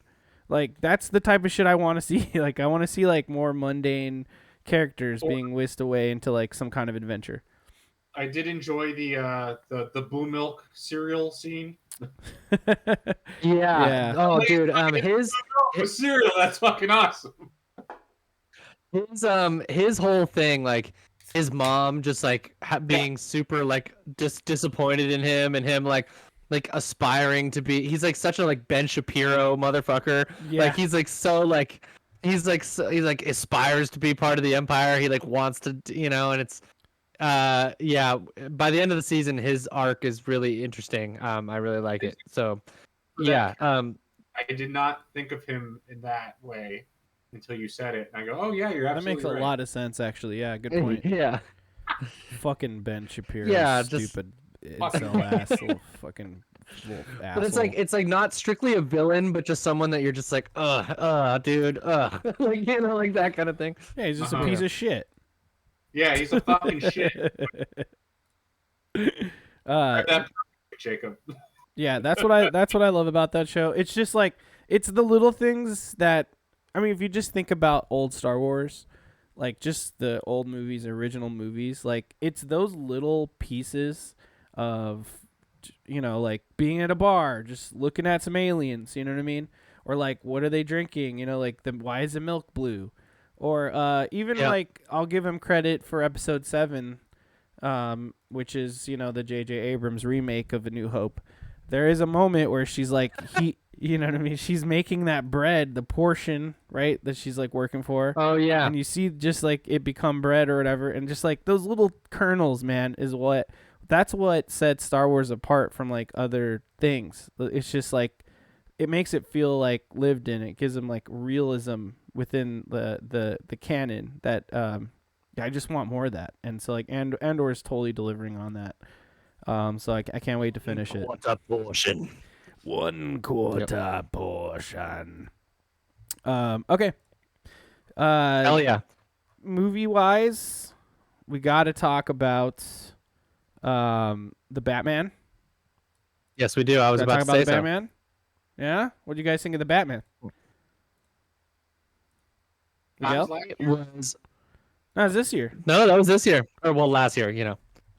Like that's the type of shit I want to see. Like I want to see like more mundane characters being whisked away into like some kind of adventure. I did enjoy the Blue Milk cereal scene. Yeah. Oh, dude. His cereal. That's fucking awesome. his whole thing, like his mom just like being super like just disappointed in him, and him like aspiring to be. He's like such a like Ben Shapiro motherfucker. Yeah. Like he's like so like he like aspires to be part of the empire. He like wants to, and it's yeah. By the end of the season, his arc is really interesting. I really like it. So yeah. I did not think of him in that way until you said it. And I go, oh yeah, you're That absolutely makes a right. lot of sense, actually. Yeah, good point. Yeah. Fucking Ben Shapiro. Yeah, just- stupid incel ass little fucking little asshole. But it's like not strictly a villain, but just someone that you're just like, dude, like like that kind of thing. Yeah, he's just a piece of shit. Yeah, he's a fucking shit. Jacob. Yeah, that's what I love about that show. It's just like it's the little things that, I mean, if you just think about old Star Wars, like just the old movies, original movies, like it's those little pieces of, like being at a bar, just looking at some aliens, you know what I mean? Or like, what are they drinking? Like why is the milk blue? Or even like, I'll give him credit for episode 7, which is, the J.J. Abrams remake of A New Hope. There is a moment where she's like, you know what I mean? She's making that bread, the portion, right, that she's like working for. Oh yeah. And you see just like it become bread or whatever, and just like those little kernels, man, that's what sets Star Wars apart from like other things. It's just like it makes it feel like lived in. It gives them like realism within the canon that I just want more of that. And so like Andor is totally delivering on that. So I can't wait to finish it. Quarter portion. 1/4 portion. Okay. Hell yeah. Movie wise, we got to talk about the Batman. Yes, we do. I was Gotta about talk to about say the so. Batman. Yeah, what do you guys think of the Batman? Miguel? It was No, it's this year. no, that was this year, or well, last year. Isn't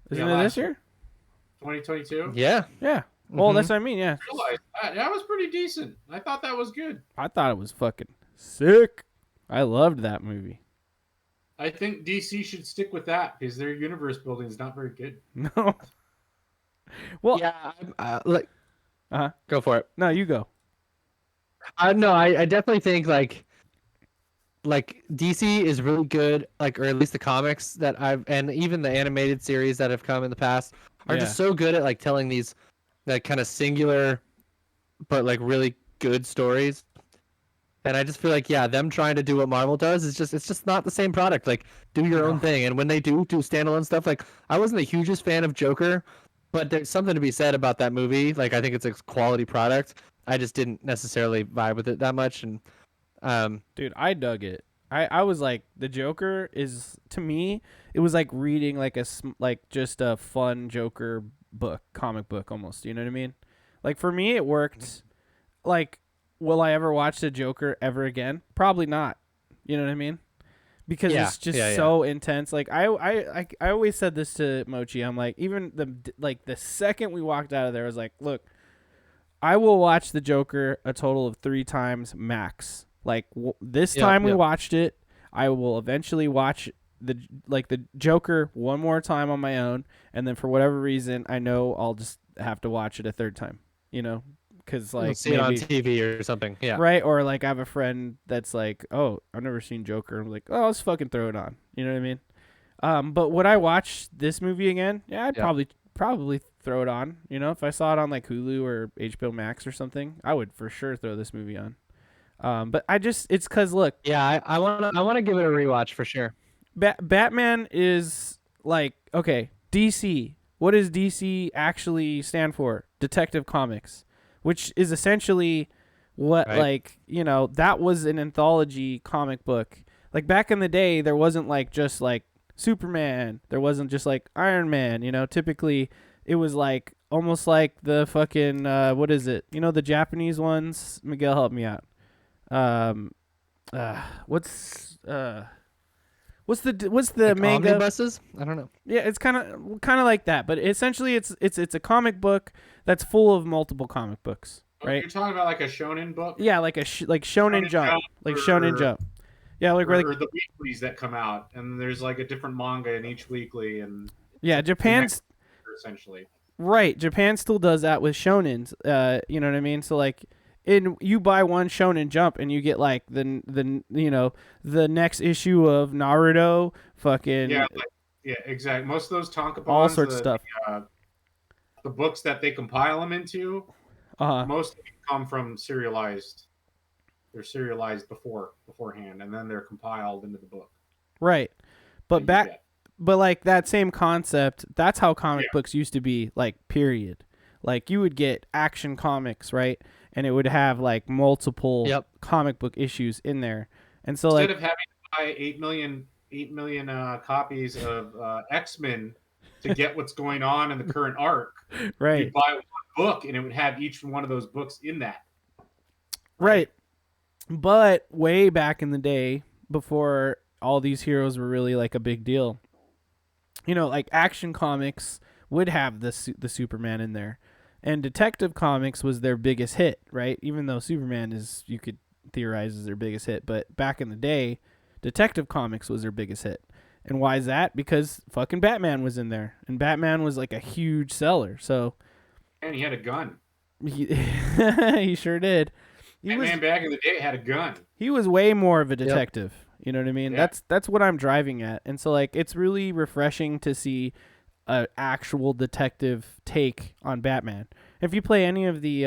Yeah, it this year? 2022. Yeah. Yeah. Well, Mhm. that's what I mean. Yeah. I realized that was pretty decent. I thought that was good. I thought it was fucking sick. I loved that movie. I think DC should stick with that because their universe building is not very good. No. Well, Yeah. Like. Go for it. no, you go. No, I definitely think like DC is really good, like, or at least the comics that and even the animated series that have come in the past are just so good at like telling these that kind of singular but like really good stories. And I just feel like them trying to do what Marvel does is it's just not the same product. Like, do your own thing. And when they do standalone stuff, like I wasn't the hugest fan of Joker, but there's something to be said about that movie. Like, I think it's a quality product. I just didn't necessarily vibe with it that much. And dude, I dug it. I was like, the Joker is, to me, it was like reading like just a fun Joker book, comic book almost. You know what I mean? Like, for me, it worked. Like, will I ever watch the Joker ever again? Probably not. You know what I mean? Because it's just so intense. Like, I always said this to Mochi. I'm like, even the second we walked out of there, I was like, look, I will watch the Joker a total of 3 times max. Like, this time we watched it, I will eventually watch the Joker one more time on my own, and then for whatever reason, I know I'll just have to watch it a 3rd time. Because like see it on TV or something. Yeah. Right. Or like I have a friend that's like, oh, I've never seen Joker. I'm like, oh, let's fucking throw it on. You know what I mean? But would I watch this movie again? Yeah, I'd probably throw it on. If I saw it on like Hulu or HBO Max or something, I would for sure throw this movie on. But it's because look. Yeah, I wanna give it a rewatch for sure. Batman is like, okay, DC. What does DC actually stand for? Detective Comics, which is essentially what that was an anthology comic book. Like back in the day, there wasn't like just like Superman. There wasn't just like Iron Man. Typically it was like almost like the fucking what is it? The Japanese ones. Miguel, help me out. What's the like manga? Omnibuses? I don't know. Yeah, it's kind of like that, but essentially it's a comic book that's full of multiple comic books, right? You're talking about like a shonen book? Yeah, like like Shonen Jump, like Shonen Jump. Yeah, like where or the weeklies that come out, and there's like a different manga in each weekly, and yeah, the next Japan's essentially. right. Japan still does that with shonens. You know what I mean? So like, you buy one Shonen Jump and you get like the next issue of Naruto, fucking Yeah, exactly. Most of those all tankobons, sorts of stuff. the books that they compile them into, Uh huh. most of them come from serialized. They're serialized beforehand, and then they're compiled into the book Right. that But you back, get. but like that same concept, that's how comic Yeah, books used to be, like, period. Like you would get Action Comics, right? And it would have like multiple Yep. comic book issues in there. And so instead like of having to buy 8 million copies of X-Men to get what's going on in the current arc, right. you'd buy one book, and it would have each one of those books in that. Right. But way back in the day, before all these heroes were really like a big deal, like Action Comics would have the Superman in there, and Detective Comics was their biggest hit, right? Even though Superman is, you could theorize, is their biggest hit, but back in the day, Detective Comics was their biggest hit. And why is that? Because fucking Batman was in there, and Batman was like a huge seller. So And he had a gun. he, he sure did. Batman back in the day had a gun. He was way more of a detective. You know what I mean? Yeah. That's what I'm driving at. And so like it's really refreshing to see an actual detective take on Batman. If you play any of the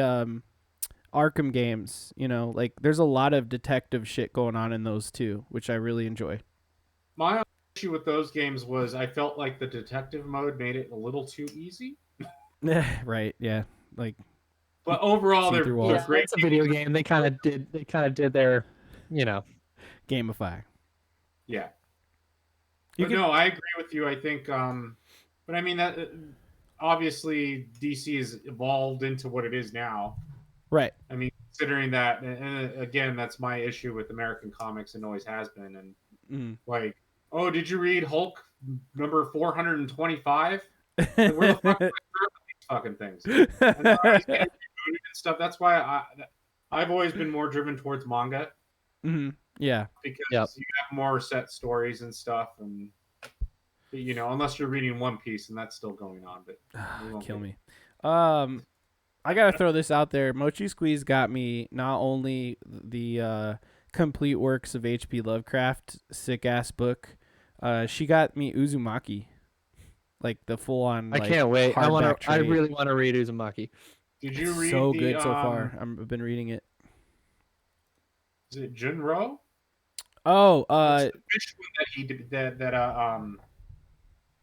Arkham games, like there's a lot of detective shit going on in those too, which I really enjoy. My issue with those games was I felt like the detective mode made it a little too easy. Right, yeah. Like But overall, see they're, through they're walls. great. It's a video game. They kind of did their, you know. Gamify. Yeah. You But could, no, I agree with you. I think, but I mean that obviously DC has evolved into what it is now. right. I mean, considering that, and again, that's my issue with American comics and always has been. And like, oh, did you read Hulk number 425? Like, where the fuck are these fucking things? And they're always getting rebooted and stuff. That's why I've always been more driven towards manga Yeah. because Yep. you have more set stories and stuff, and unless you're reading One Piece, and that's still going on. But Kill me. I gotta throw this out there. Mochi Squeeze got me not only the complete works of H.P. Lovecraft, sick ass book. She got me Uzumaki, like the full on. I can't wait. I trade. really want to read Uzumaki. Did you It's read so the, good so far. I've been reading it. Is it Junro? Oh, It's the fish one that he did that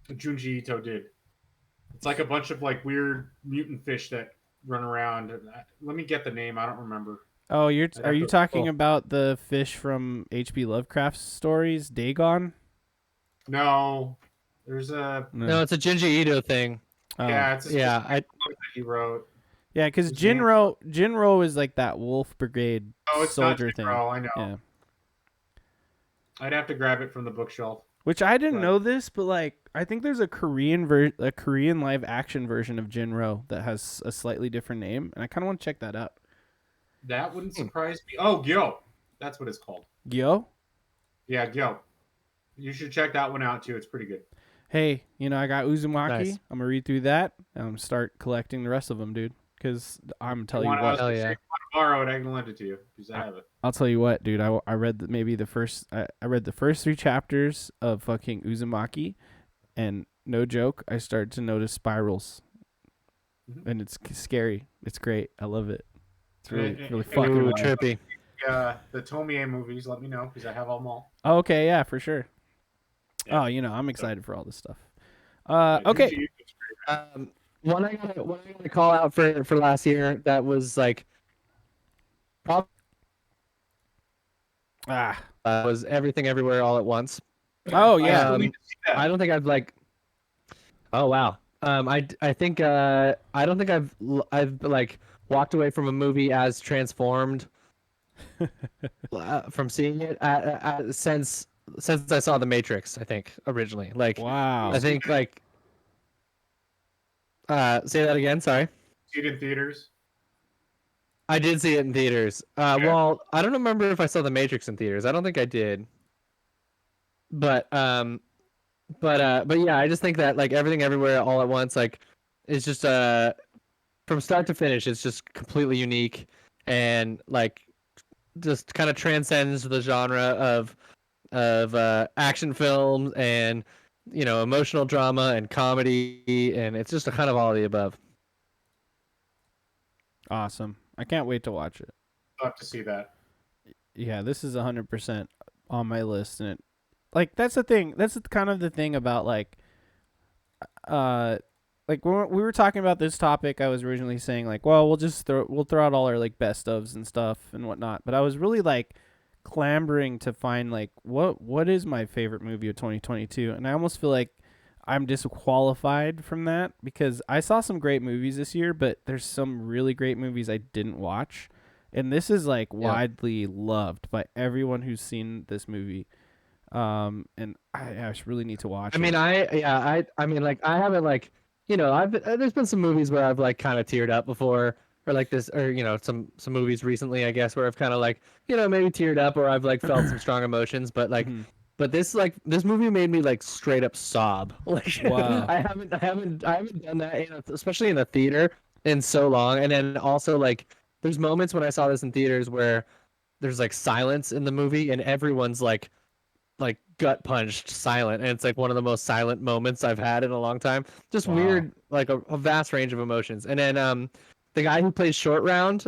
Junji Ito did. It's like a bunch of like weird mutant fish that run around. Let me get the name. I don't remember. are you talking Oh. about the fish from H.P. Lovecraft stories, Dagon? No, there's a No, it's a Junji Ito thing. Oh. yeah, it's a Yeah, specific book that he wrote. Yeah, because His name- Jinro is like that Wolf Brigade Oh, it's soldier not thing. Junro, I know. Yeah. I'd have to grab it from the bookshelf. Which I didn't Right. know this, but like I think there's a Korean live action version of Jinro that has a slightly different name, and I kind of want to check that out. That wouldn't surprise me. Oh, Gyo. That's what it's called. Gyo? Yeah, Gyo. You should check that one out too. It's pretty good. Hey, I got Uzumaki. Nice. I'm gonna read through that. And I'm gonna start collecting the rest of them, dude. Because I'm telling you Want what, us Hell to yeah. say you want to borrow it, I can lend it to you because I have it. I'll tell you what, dude. I read maybe the first. I read the first 3 chapters of fucking Uzumaki, and no joke, I started to notice spirals, and it's scary. It's great. I love it. It's really fucking. Ooh, wild. trippy. The Tomie movies, let me know because I have them all. Oh, okay, yeah, for sure. Yeah. Oh, I'm excited for all this stuff. Yeah, Okay. Junji Ito's great. One I gotta call out for last year that was like probably was Everything Everywhere All at Once. Oh yeah. I need to see that. I don't think I've like. Oh wow. I think I don't think I've like walked away from a movie as transformed from seeing it since I saw The Matrix. I think originally like Wow. I think like say that again. Sorry. See it in theaters. I did see it in theaters. Well, I don't remember if I saw The Matrix in theaters. I don't think I did. but yeah, I just think that like Everything Everywhere All at Once like is just from start to finish, it's just completely unique and like just kind of transcends the genre of action films and emotional drama and comedy, and it's just a kind of all of the above. Awesome. I can't wait to watch it. I'll have to see that. Yeah, this is 100% on my list, and like that's the thing. That's kind of the thing about uh like when we were talking about this topic, I was originally saying like, well, we'll throw out all our like best ofs and stuff and whatnot. But I was really like clambering to find like what is my favorite movie of 2022, and I almost feel like I'm disqualified from that because I saw some great movies this year, but there's some really great movies I didn't watch, and this is like widely loved by everyone who's seen this movie. And I just really need to watch I mean, it. I mean, like I haven't like I've there's been some movies where I've like kind of teared up before, or like this, or some movies recently, I guess, where I've kind of like maybe teared up, or I've like felt some strong emotions, but like. Mhm. But this movie made me like straight up sob. Like Wow. I haven't done that especially in a theater in so long. And then also like there's moments when I saw this in theaters where there's like silence in the movie and everyone's like gut punched silent, and it's like one of the most silent moments I've had in a long time. Just Wow. weird, like a vast range of emotions. And then the guy who plays Short Round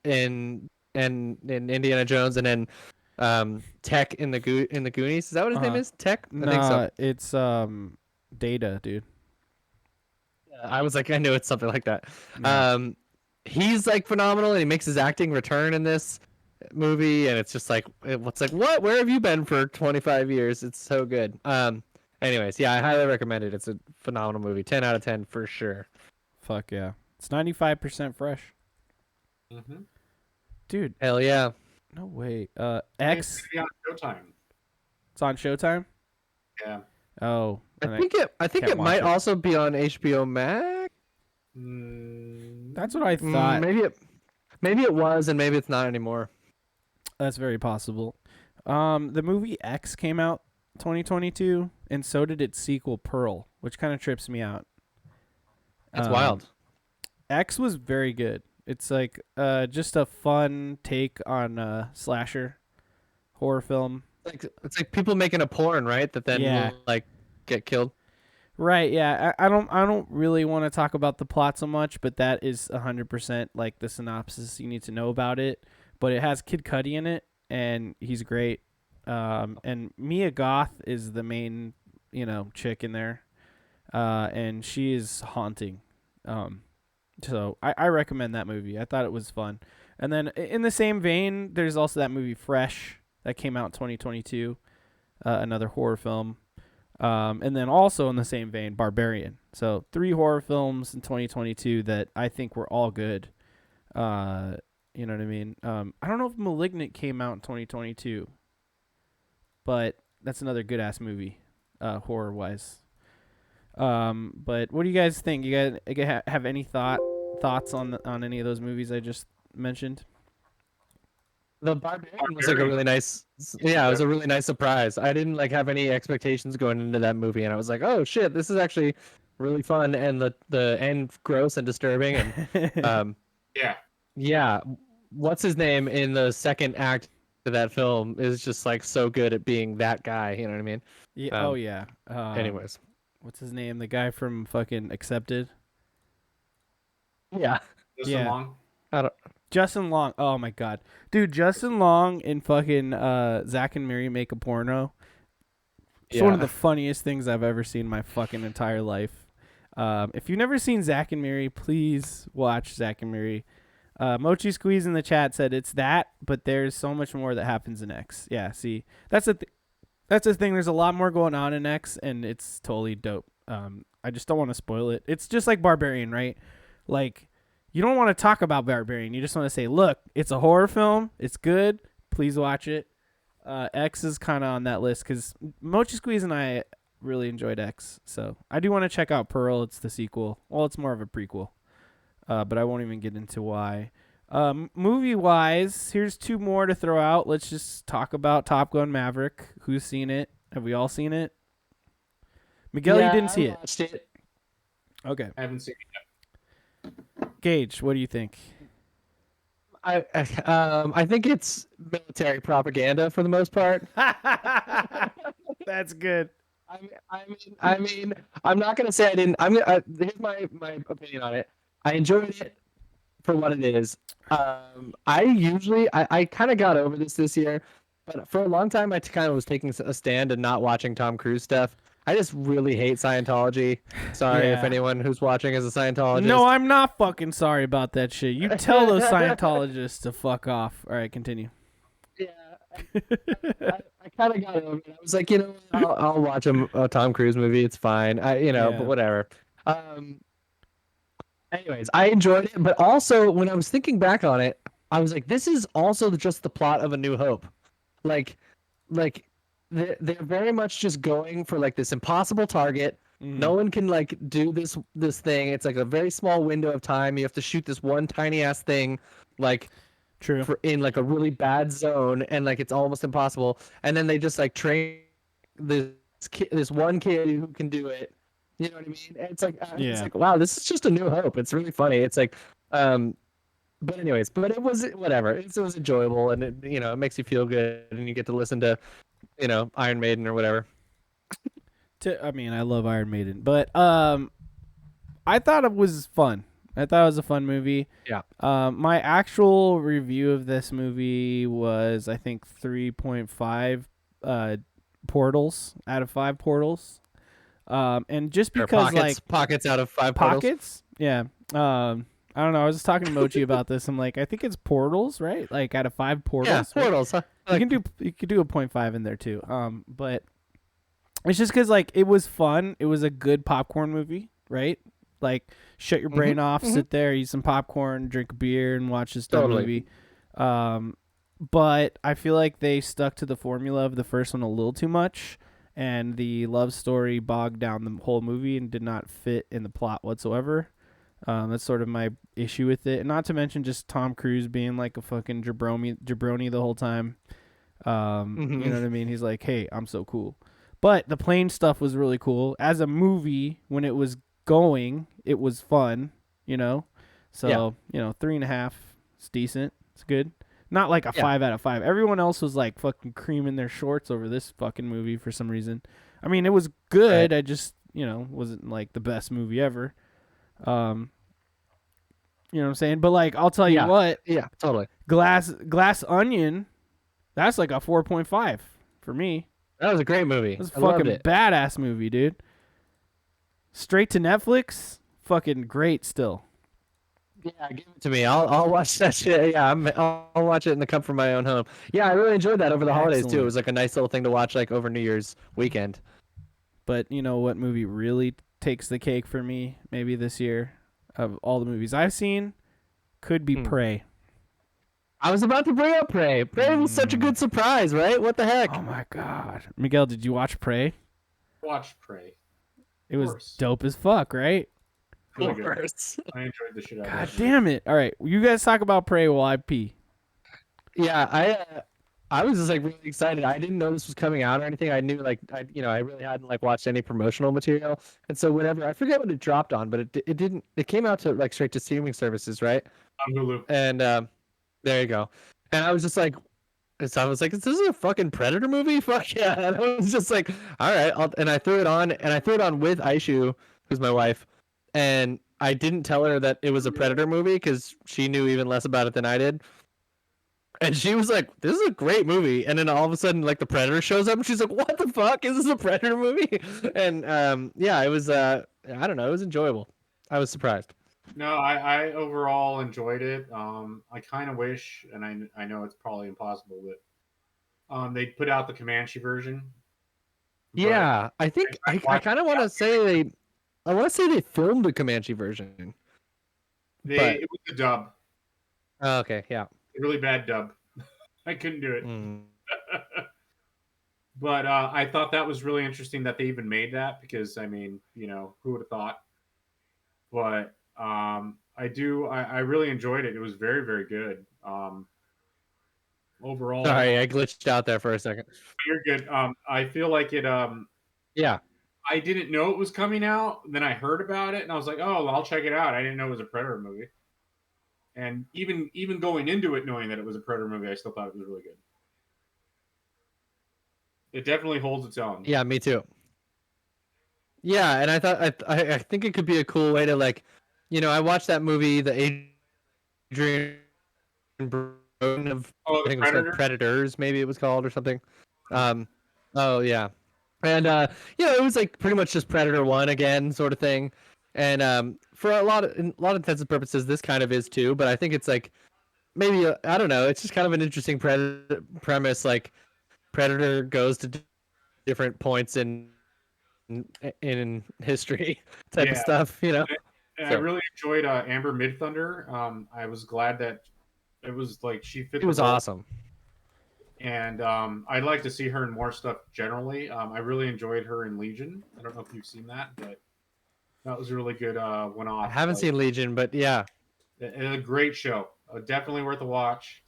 in Indiana Jones, and then Tech in the Goonies. Is that what his name is? Tech? I think so. Nah, it's Data, dude. I was like, I knew it's something like that. No. He's like phenomenal, and he makes his acting return in this movie, and it's just like, what's like, what? Where have you been for 25 years? It's so good. Anyways, yeah, I highly recommend it. It's a phenomenal movie. 10 out of 10 for sure. Fuck yeah. It's 95% fresh. Mm-hmm. Dude, Hell yeah. no way. It's X, gonna be on Showtime. it's on Showtime? Yeah. Oh. I and think can't it watch might it. also be on HBO Max. That's what I thought. Maybe it was, and maybe it's not anymore. That's very possible. The movie X came out 2022, and so did its sequel Pearl, which kind of trips me out. That's wild. X was very good. It's like just a fun take on slasher horror film. It's like people making a porn, right? That then will like get killed. Right, yeah. I don't really want to talk about the plot so much, but that is 100% like the synopsis you need to know about it. But it has Kid Cudi in it, and he's great. And Mia Goth is the main, chick in there. And she is haunting. So I recommend that movie. I thought it was fun. And then in the same vein, there's also that movie Fresh that came out in 2022, another horror film. And then also in the same vein, Barbarian. So 3 horror films in 2022 that I think were all good. You know what I mean? I don't know if Malignant came out in 2022, but that's another good ass movie, horror wise. But what do you guys think? You guys have any thoughts on any of those movies I just mentioned? The Barbarian was like a really nice, yeah, it was a really nice surprise. I didn't like have any expectations going into that movie, and I was like, oh shit, this is actually really fun, and the end gross and disturbing, and yeah, what's his name in the second act of that film is just like so good at being that guy. You know what I mean? Yeah. Oh yeah. Anyways, what's his name? The guy from fucking Accepted. Yeah. Justin Long. Justin Long. Oh my god, dude, Justin Long and fucking Zach and Miri Make a Porno. It's one of the funniest things I've ever seen in my fucking entire life. If you've never seen Zach and Miri, please watch Zach and Miri. Mochi Squeeze in the chat said it's that, but there's so much more that happens in X. Yeah, see, that's the thing. There's a lot more going on in X, and it's totally dope. I just don't want to spoil it. It's just like Barbarian, right? Like, you don't want to talk about Barbarian. You just want to say, look, it's a horror film. It's good. Please watch it. X is kind of on that list because Mochi Squeeze and I really enjoyed X. So I do want to check out Pearl. It's the sequel. Well, it's more of a prequel. But I won't even get into why. Movie-wise, here's 2 more to throw out. Let's just talk about Top Gun Maverick. Who's seen it? Have we all seen it? Miguel, you didn't see it. Watched it. Okay. I haven't seen Gage, what do you think? I think it's military propaganda for the most part. That's good. I'm not gonna say I didn't. Here's my opinion on it. I enjoyed it for what it is. I kind of got over this year, but for a long time I kind of was taking a stand and not watching Tom Cruise stuff. I just really hate Scientology. Sorry if Yeah. anyone who's watching is a Scientologist. No, I'm not fucking sorry about that shit. You tell those Scientologists to fuck off. All right, continue. Yeah, I kind of got over it. I was like, I'll watch a Tom Cruise movie. It's fine. Yeah. But whatever. Anyways, I enjoyed it, but also when I was thinking back on it, I was like, this is also just the plot of A New Hope. Like, they're very much just going for like this impossible target. No one can like do this thing. It's like a very small window of time. You have to shoot this one tiny ass thing, like True. in like a really bad zone, and like it's almost impossible. And then they just like train this one kid who can do it. You know what I mean? And it's like wow, this is just A New Hope. It's really funny. It's like, but anyways, but it was whatever. It was enjoyable, and it makes you feel good, and you get to listen to, Iron Maiden or whatever. I love Iron Maiden, but I thought it was fun. I thought it was a fun movie. Yeah. My actual review of this movie was, I think, 3.5 portals out of 5 portals. And just because pockets out of 5 pockets, yeah. I don't know. I was just talking to Mochi about this. I'm like, I think it's portals, right? Like out of 5 portals. Yeah, portals. Huh? You could do a 0.5 in there too. But it's just because like it was fun. It was a good popcorn movie, right? Like shut your brain off, sit there, eat some popcorn, drink a beer, and watch this dumb movie. But I feel like they stuck to the formula of the first one a little too much, and the love story bogged down the whole movie and did not fit in the plot whatsoever. That's sort of my issue with it. And not to mention just Tom Cruise being like a fucking jabroni the whole time. You know what I mean? He's like, hey, I'm so cool. But the plane stuff was really cool. As a movie, when it was going, it was fun, So, 3.5, it's decent. It's good. Not like a 5 out of 5. Everyone else was like fucking creaming their shorts over this fucking movie for some reason. I mean, it was good. Right. I just, wasn't like the best movie ever. You know what I'm saying? But like, I'll tell you what. Yeah, totally. Glass Onion, that's like a 4.5 for me. That was a great movie. It was a fucking badass movie, dude. Straight to Netflix, fucking great still. Yeah, give it to me. I'll watch that shit. Yeah, I'll watch it in the comfort of my own home. Yeah, I really enjoyed that over the holidays too. It was like a nice little thing to watch like over New Year's weekend. But you know what movie really takes the cake for me maybe this year of all the movies I've seen could be Prey. I was about to bring up Prey. Prey was such a good surprise, right? What the heck? Oh my god. Miguel, did you watch Prey? Watched Prey. It was dope as fuck, right? Really good. I enjoyed the shit out of it. God damn it. All right. You guys talk about Prey while I pee. Yeah, I was just like really excited. I didn't know this was coming out or anything. I knew like I really hadn't like watched any promotional material. And so whenever I forget what it dropped on, but it didn't it came out to like straight to streaming services, right? On Hulu. And there you go. And I was just like, is this a fucking Predator movie? Fuck yeah. And I was just like, all right. And I threw it on, with Aishu, who's my wife. And I didn't tell her that it was a Predator movie because she knew even less about it than I did. And she was like, this is a great movie. And then all of a sudden, like, the Predator shows up and she's like, what the fuck? Is this a Predator movie? And it was, I don't know. It was enjoyable. I was surprised. No, I overall enjoyed it. I kind of wish, and I know it's probably impossible, but they put out the Comanche version. Yeah, I think I kind of want to say they filmed the Comanche version. It was the dub. Oh, okay, yeah. Really bad dub. I couldn't do it. But I thought that was really interesting that they even made that because, I mean, who would have thought? But I really enjoyed it. It was very, very good. overall. Sorry, I glitched out there for a second. You're good. I feel like it. Yeah. I didn't know it was coming out. Then I heard about it, and I was like, "Oh, well, I'll check it out." I didn't know it was a Predator movie, and even going into it knowing that it was a Predator movie, I still thought it was really good. It definitely holds its own. Yeah, me too. Yeah, and I thought I think it could be a cool way to like, I watched that movie, the Adrian Brody of Oh, I the think it was called Predator. Predators, maybe it was called or something. Oh yeah, and it was like pretty much just Predator 1 again, sort of thing. And for in a lot of intents and purposes, this kind of is too. But I think it's like maybe I don't know. It's just kind of an interesting premise. Like Predator goes to different points in history type of Yeah. stuff, And I So really enjoyed Amber Midthunder. I was glad that it was like she fit it the was role. awesome. And I'd like to see her in more stuff generally. I really enjoyed her in Legion. I don't know if you've seen that, but that was a really good one-off. I haven't seen Legion, but yeah, a great show. Definitely worth a watch.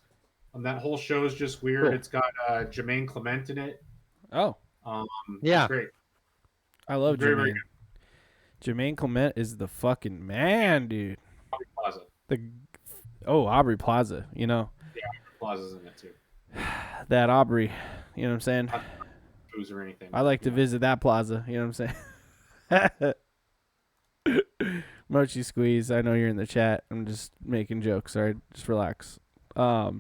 That whole show is just weird. Cool. It's got Jermaine Clement in it. Oh, yeah, it's great. I love Very, Jermaine. very Jermaine Clement is the fucking man, dude. Aubrey Plaza. Aubrey Plaza. Yeah, Aubrey Plaza's in it too. That Aubrey. You know what I'm saying? Not booze or anything. I like to visit that plaza. You know what I'm saying? Mochi Squeeze, I know you're in the chat. I'm just making jokes. All right, just relax. Just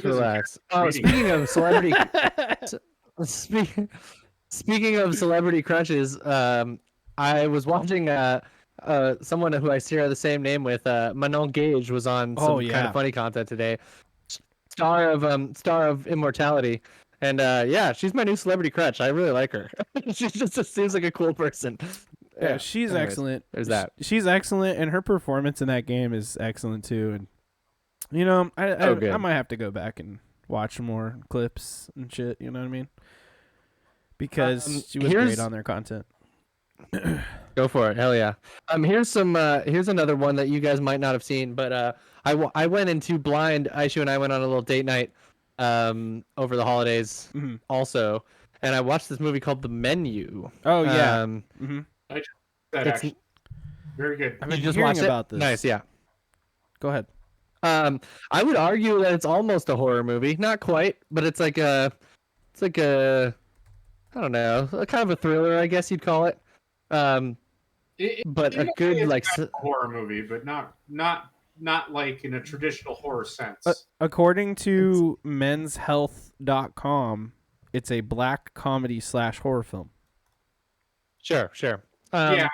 relax. Oh, speaking of celebrity, speaking of celebrity crushes, I was watching someone who I share the same name with. Manon Gage was on some kind of funny content today. Star of Immortality, and yeah, she's my new celebrity crush. I really like her. She just seems like a cool person. Yeah, she's excellent. There's that. She's excellent, and her performance in that game is excellent too. And I might have to go back and watch more clips and shit. You know what I mean? Because she was great on their content. Go for it, hell yeah. Here's another one that you guys might not have seen, but I went into blind. Aishu and I went on a little date night over the holidays also, and I watched this movie called The Menu. Oh yeah. Actually, very good. I've been just hearing watched about this. Nice, yeah. Go ahead. I would argue that it's almost a horror movie, not quite, but it's like a I don't know, kind of a thriller, I guess you'd call it. But a good like a horror movie, but not like in a traditional horror sense. According to menshealth.com, it's a black comedy / horror film. Sure. Yeah.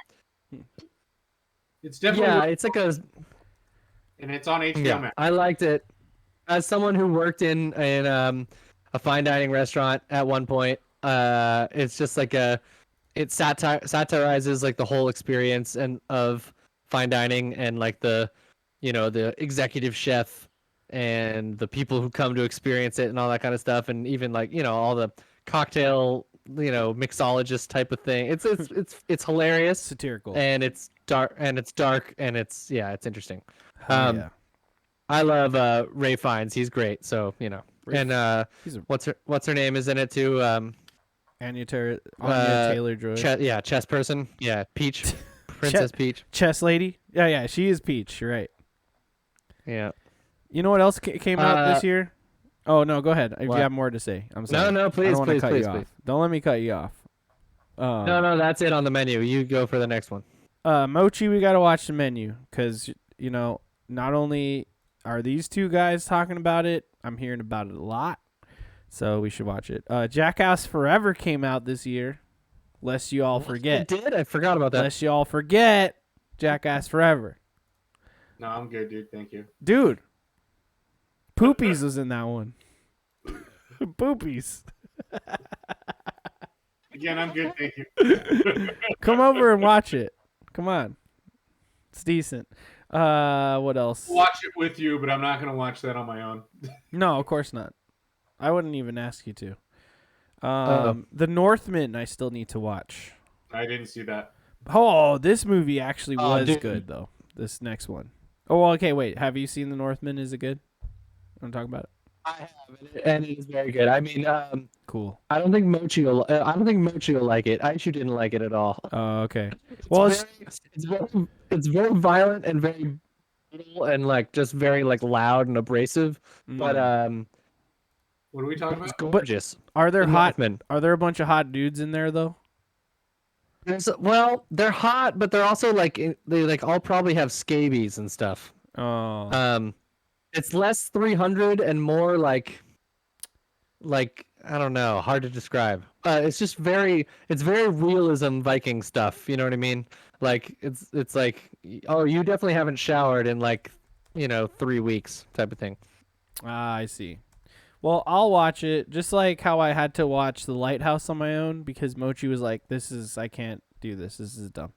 It's definitely it's like a and it's on HBO yeah, Max. I liked it. As someone who worked in a fine dining restaurant at one point, it's just like it satirizes like the whole experience and of fine dining and like the executive chef and the people who come to experience it and all that kind of stuff, and even like all the cocktail mixologist type of thing. It's hilarious, satirical, and it's dark and it's interesting. Yeah. I love Ray Fiennes. He's great. So and what's her name is in it too. Anya Taylor-Joy. Chess person. Yeah, Peach. Princess Peach. Chess lady. Yeah, she is Peach. You're right. Yeah. You know what else came out this year? Oh, no, go ahead. If you have more to say. I'm sorry. No, please. Don't let me cut you off. No, that's it on the menu. You go for the next one. Mochi, we got to watch The Menu because, not only are these two guys talking about it, I'm hearing about it a lot. So we should watch it. Jackass Forever came out this year. Lest you all forget. It did? I forgot about that. Lest you all forget Jackass Forever. No, I'm good, dude. Thank you. Dude. Poopies was in that one. Poopies. Again, I'm good. Thank you. Come over and watch it. Come on. It's decent. What else? Watch it with you, but I'm not going to watch that on my own. No, of course not. I wouldn't even ask you to. The Northman I still need to watch. I didn't see that. Oh, this movie actually was good, though. This next one. Oh, okay, wait. Have you seen The Northman? Is it good? Want to talk about it? I have, and it is very good. I mean, Cool. I don't think I don't think Mochi will like it. I actually didn't like it at all. Oh, okay. It's Well, very, it's very violent and very brutal and like just very like loud and abrasive. But What are we talking it's about? gorgeous. are there The hot? Northman. Are there a bunch of hot dudes in there though? Well, they're hot, but they're also like they like all probably have scabies and stuff. Oh, It's less 300 and more like I don't know, hard to describe. It's just it's very realism Viking stuff. You know what I mean? Like it's like, oh, you definitely haven't showered in like 3 weeks type of thing. I see. Well, I'll watch it just like how I had to watch The Lighthouse on my own because Mochi was like, I can't do this. This is dumb."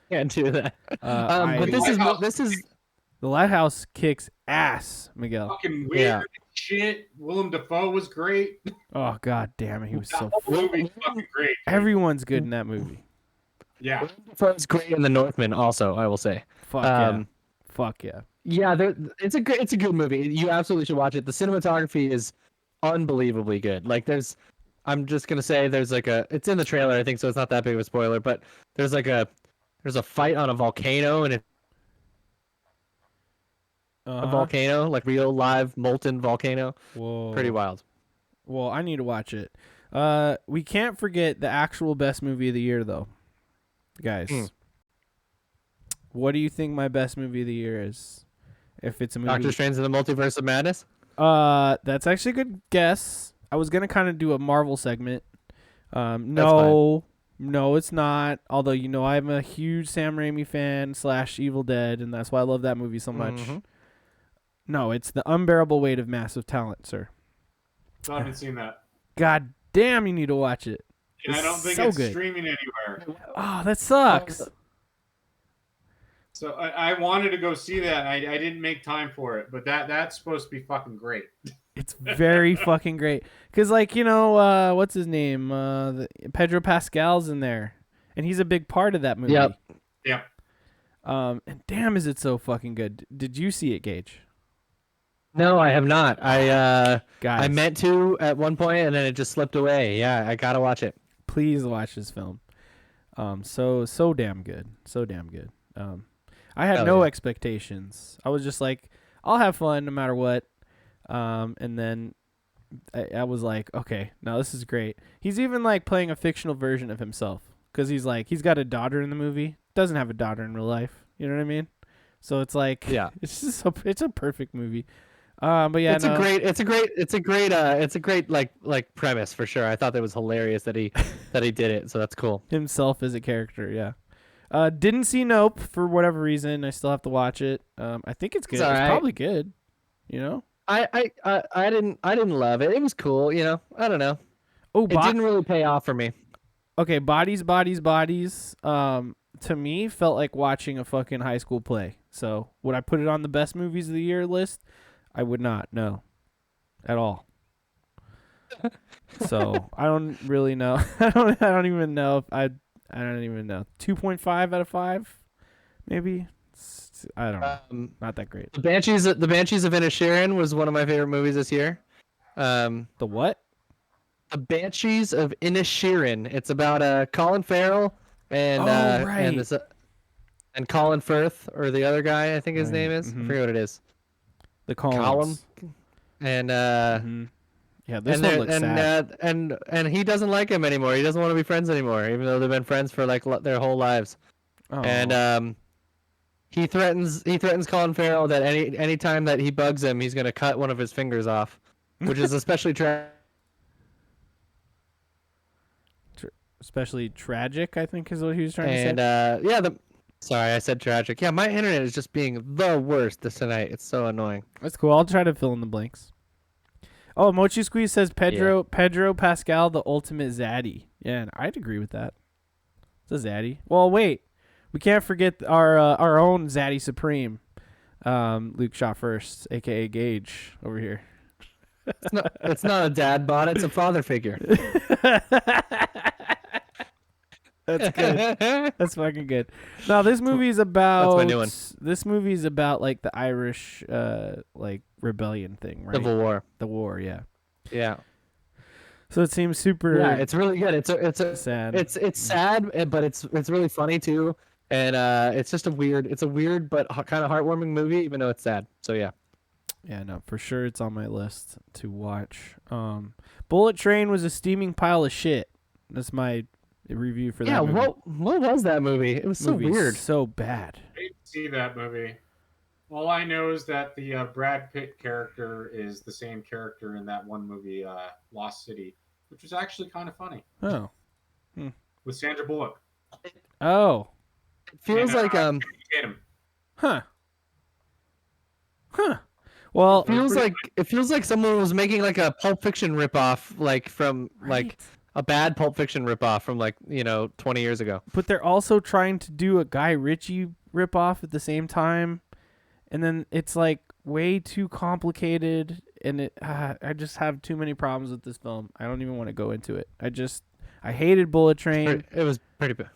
Can't do that. I But this is The Lighthouse kicks ass, Miguel. Fucking weird shit. Willem Dafoe was great. Oh god damn it, he was That so. whole movie's fucking great. Dude. Everyone's good in that movie. Yeah. Dafoe's great in The Northman. Also, I will say. Fuck yeah. Fuck yeah. Yeah, it's a good movie. You absolutely should watch it. The cinematography is unbelievably good. Like I'm just gonna say there's like it's in the trailer I think, so it's not that big of a spoiler, but there's a fight on a volcano and it's a volcano, like real live molten volcano. Whoa. Pretty wild. Well, I need to watch it. We can't forget the actual best movie of the year though. Guys. What do you think my best movie of the year is? If it's a movie Doctor Strange in the Multiverse of Madness? That's actually a good guess. I was gonna kind of do a Marvel segment. No, it's not. Although I'm a huge Sam Raimi fan / Evil Dead, and that's why I love that movie so much. Mm-hmm. No, it's The Unbearable Weight of Massive Talent, sir. I haven't seen that. God damn, you need to watch it. And I don't think so it's good. streaming anywhere. Oh, that sucks. So I wanted to go see that. I didn't make time for it, but that's supposed to be fucking great. It's very fucking great. Cause what's his name? Pedro Pascal's in there, and he's a big part of that movie. Yep. And damn, is it so fucking good? Did you see it, Gage? No, I have not. I Guys, meant to at one point and then it just slipped away. Yeah, I gotta watch it. please watch this film. So damn good. So damn good. I had no expectations. I was just like, I'll have fun no matter what. And then I was like, okay, now this is great. He's even like playing a fictional version of himself because he's got a daughter in the movie. Doesn't have a daughter in real life. You know what I mean? So it's like, it's just it's a perfect movie. But yeah, it's a great like premise for sure. I thought that was hilarious that he did it. So that's cool. Himself as a character, yeah. Didn't see Nope for whatever reason. I still have to watch it. I think it's good. It's probably good. I didn't love it. It was cool. I don't know. Oh, it didn't really pay off for me. Okay, Bodies. To me, felt like watching a fucking high school play. So would I put it on the best movies of the year list? I would not. No, at all. So I don't really know. I don't even know if I don't even know. 2.5 out of 5, maybe. I don't know. Not that great. The Banshees of Inisherin was one of my favorite movies this year. The what? The Banshees of Inisherin. It's about Colin Farrell and and Colin Firth, or the other guy, I think his name is. I forget what it is. The Collins. And yeah, this one looks sad. And he doesn't like him anymore. He doesn't want to be friends anymore, even though they've been friends for like their whole lives. Oh. And he threatens Colin Farrell that any time that he bugs him, he's gonna cut one of his fingers off, which is especially especially tragic, I think is what he was trying to say. And sorry, I said tragic. Yeah, my internet is just being the worst tonight. It's so annoying. That's cool. I'll try to fill in the blanks. Oh, Mochi Squeeze says Pedro Pascal, the ultimate zaddy. Yeah, and I'd agree with that. It's a zaddy. Well, wait. We can't forget our own zaddy supreme, Luke Shot First, a.k.a. Gage, over here. It's not a dad bod. It's a father figure. That's good. That's fucking good. No, this movie's about. my new one. This movie's about like the Irish, like rebellion thing, right? Civil War. The war, yeah. Yeah. So it seems super. Yeah, it's really good. It's sad. It's sad, but it's really funny too. And it's just a weird but kind of heartwarming movie, even though it's sad. So yeah. Yeah, no, for sure it's on my list to watch. Bullet Train was a steaming pile of shit. That's my review for that movie. Yeah, what was that movie? It was so weird. So bad. I didn't see that movie. All I know is that the Brad Pitt character is the same character in that one movie, Lost City, which was actually kind of funny. Oh. With Sandra Bullock. Oh. It feels like Get him. Huh. Well, it feels like someone was making like a Pulp Fiction ripoff, like from like a bad Pulp Fiction ripoff from 20 years ago. But they're also trying to do a Guy Ritchie ripoff at the same time, and then it's like way too complicated, and I just have too many problems with this film. I don't even want to go into it. I hated Bullet Train. It was pretty bad.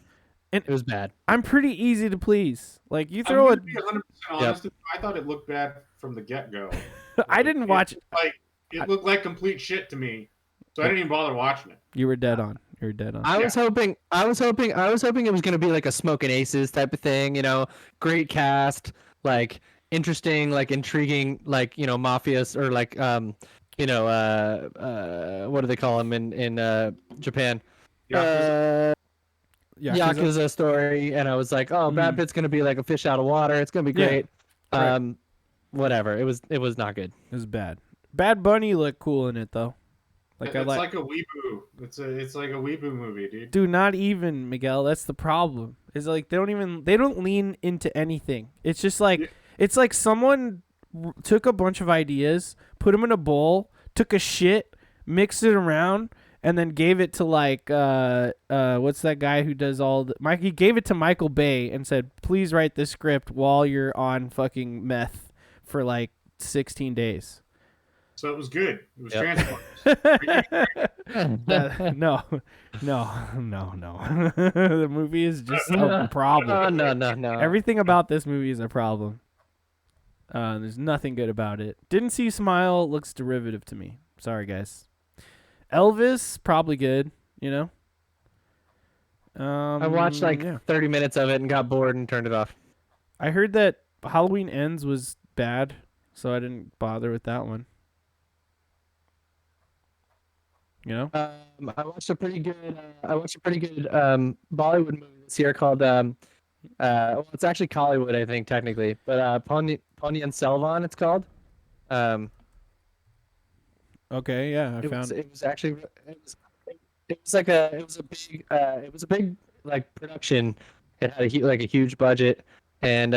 It was bad. I'm pretty easy to please. Like you throw I'm gonna be 100% honest. Yep. I thought it looked bad from the get-go. I didn't watch it. It looked like complete shit to me, so I didn't even bother watching it. You were dead on. I was hoping it was gonna be like a Smoking Aces type of thing. Great cast, like interesting, like intriguing, like mafias or like what do they call them in Japan? Yakuza story, and I was like, oh, Brad Pitt's gonna be like a fish out of water. It's gonna be great. Yeah. Whatever. It was not good. It was bad. Bad Bunny looked cool in it though. It's like a weeboo. It's like a weeboo movie, dude. Dude, not even, Miguel. That's the problem. It's like they don't lean into anything. It's just like it's like someone took a bunch of ideas, put them in a bowl, took a shit, mixed it around, and then gave it to like what's that guy who does all the he gave it to Michael Bay and said, please write this script while you're on fucking meth for like 16 days. So it was good. It was Transformers. No. The movie is just a problem. No. Everything about this movie is a problem. There's nothing good about it. Didn't See Smile looks derivative to me. Sorry, guys. Elvis, probably good, I watched 30 minutes of it and got bored and turned it off. I heard that Halloween Ends was bad, so I didn't bother with that one. I watched a pretty good Bollywood movie this year called it's actually Collywood, I think, technically, but Ponniyin Selvan it's called. Okay, yeah, it was a big like production. It had a huge budget, and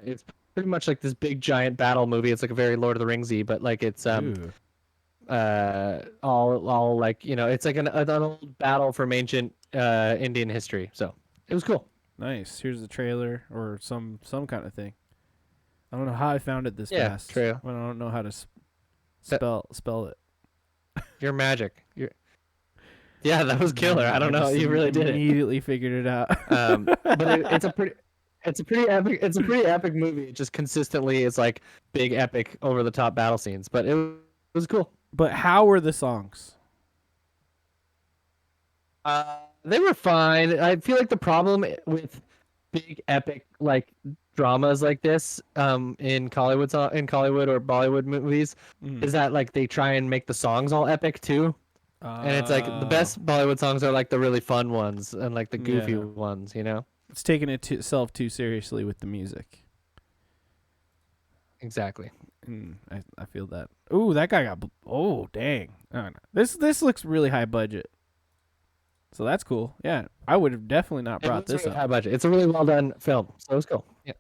it's pretty much like this big giant battle movie. It's like a very Lord of the Ringsy, but like it's all like it's like an old battle from ancient Indian history. So it was cool. Nice. Here's the trailer or some kind of thing. I don't know how I found it this fast. True. I don't know how to spell it. You're magic. Yeah, that was killer. I don't know. You really did it. Immediately figured it out. But it's a pretty epic movie. It just consistently is like big epic over the top battle scenes, but it was cool. But how were the songs? They were fine. I feel like the problem with big epic like dramas like this in Collywood or Bollywood movies is that like they try and make the songs all epic too. And it's like the best Bollywood songs are like the really fun ones and like the goofy ones, It's taking itself too seriously with the music. Exactly. I feel that. Ooh, that guy got. Oh, dang. Oh, no. This looks really high budget. So that's cool. Yeah, I would have definitely not brought this up. High budget. It's a really well done film, so it's cool. Yeah.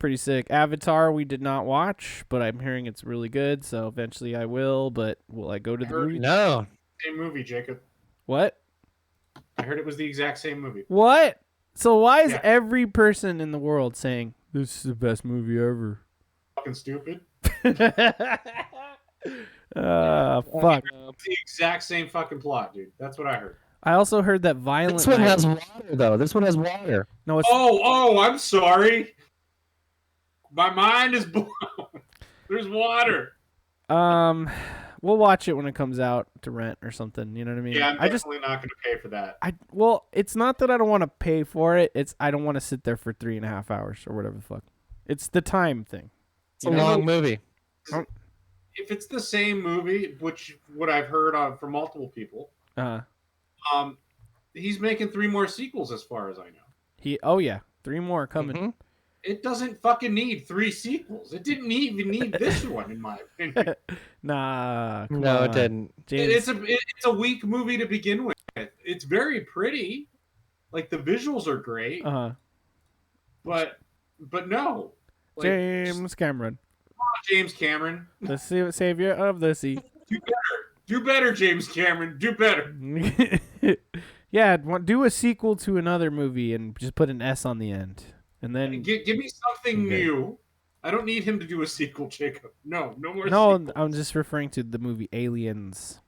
Pretty sick. Avatar we did not watch, but I'm hearing it's really good. So eventually I will. But will I go to the movie? No. Same movie, Jacob. What? I heard it was the exact same movie. What? So why is every person in the world saying this is the best movie ever? Fucking stupid. Fuck. It's the exact same fucking plot, dude. That's what I heard. I also heard that Violent This one Night. has water though. This one has water. No, it's Oh, I'm sorry. My mind is blown. There's water. we'll watch it when it comes out to rent or something. You know what I mean? Yeah, I'm I just definitely not going to pay for that. well, it's not that I don't want to pay for it. It's I don't want to sit there for 3.5 hours or whatever the fuck. It's the time thing. It's a long movie. If it's the same movie, which what I've heard of from multiple people, he's making 3 more sequels as far as I know. Oh yeah, 3 more coming. Mm-hmm. It doesn't fucking need 3 sequels. It didn't even need this one, in my opinion. Nah, come No, on. it didn't. James, It's a weak movie to begin with. It's very pretty, like the visuals are great, but no, like, James Cameron, James Cameron, the savior of the sea. do better, James Cameron, do better. Yeah, do a sequel to another movie and just put an S on the end, and then Give me something new. I don't need him to do a sequel, Jacob. No more. No, sequels. I'm just referring to the movie Aliens.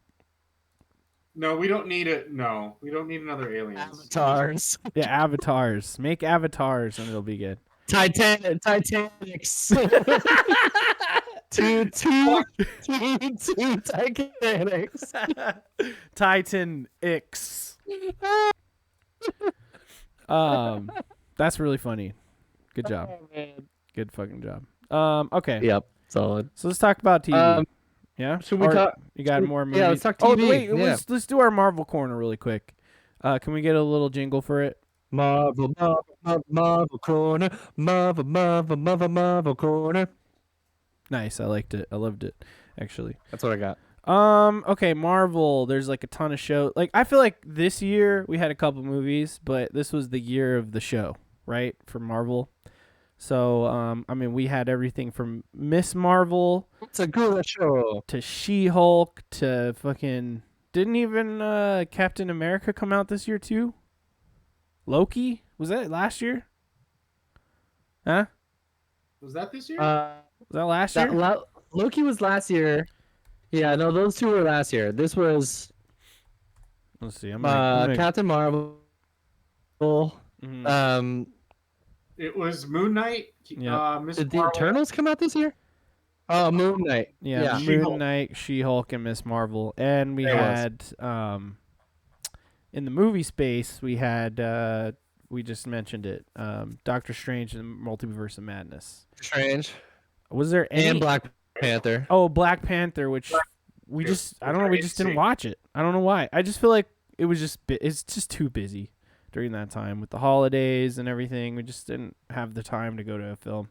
No, we don't need it. No, we don't need another Aliens. Avatars. Yeah, avatars. Make avatars and it'll be good. Titanics. two Titanics. Titan X. That's really funny. Good job. Oh, man. Good fucking job. Okay. Yep. Solid. So let's talk about TV. Yeah. Should we talk? You got more movies? Yeah, let's talk Oh TV. wait, Yeah. let's do our Marvel corner really quick. Can we get a little jingle for it? Marvel corner. Marvel corner. Nice. I liked it. I loved it. Actually. That's what I got. Okay, Marvel, there's like a ton of shows. Like I feel like this year we had a couple movies, but this was the year of the show, right? For Marvel. So, I mean, we had everything from Miss Marvel It's a good show. to She-Hulk to fucking didn't even Captain America come out this year too? Loki? Was that last year? Huh? Was that this year? Was that last year? Loki was last year. Yeah, no, those two were last year. This was Let's see. I'm gonna Captain Marvel. Mhm. It was Moon Knight. Yeah. Miss Did the Marvel. Eternals come out this year? Oh, Moon Knight. Yeah, Moon She-Hulk. Knight, She-Hulk, and Miss Marvel, and we There had in the movie space we had we just mentioned it, Doctor Strange and Multiverse of Madness. Strange. Was there any? And Black Panther. Oh, Black Panther, which we just I don't know, we just didn't watch it. I don't know why. I just feel like it was just it's just too busy during that time with the holidays and everything. We just didn't have the time to go to a film.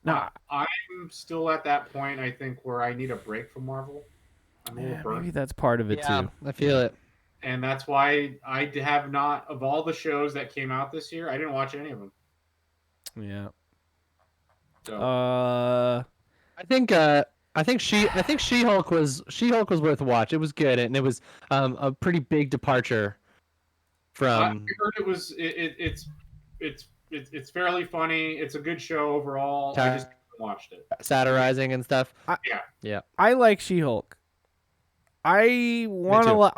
No, I'm still at that point, I think, where I need a break from Marvel. I'm a little burnt. maybe that's part of it too. I feel it. And that's why I have not, of all the shows that came out this year, I didn't watch any of them. Yeah. So, I think She-Hulk was worth a watch. It was good, and it was a pretty big departure I from. heard it was it's fairly funny. It's a good show overall. I just haven't watched it. Satirizing and stuff. I like She-Hulk. I want to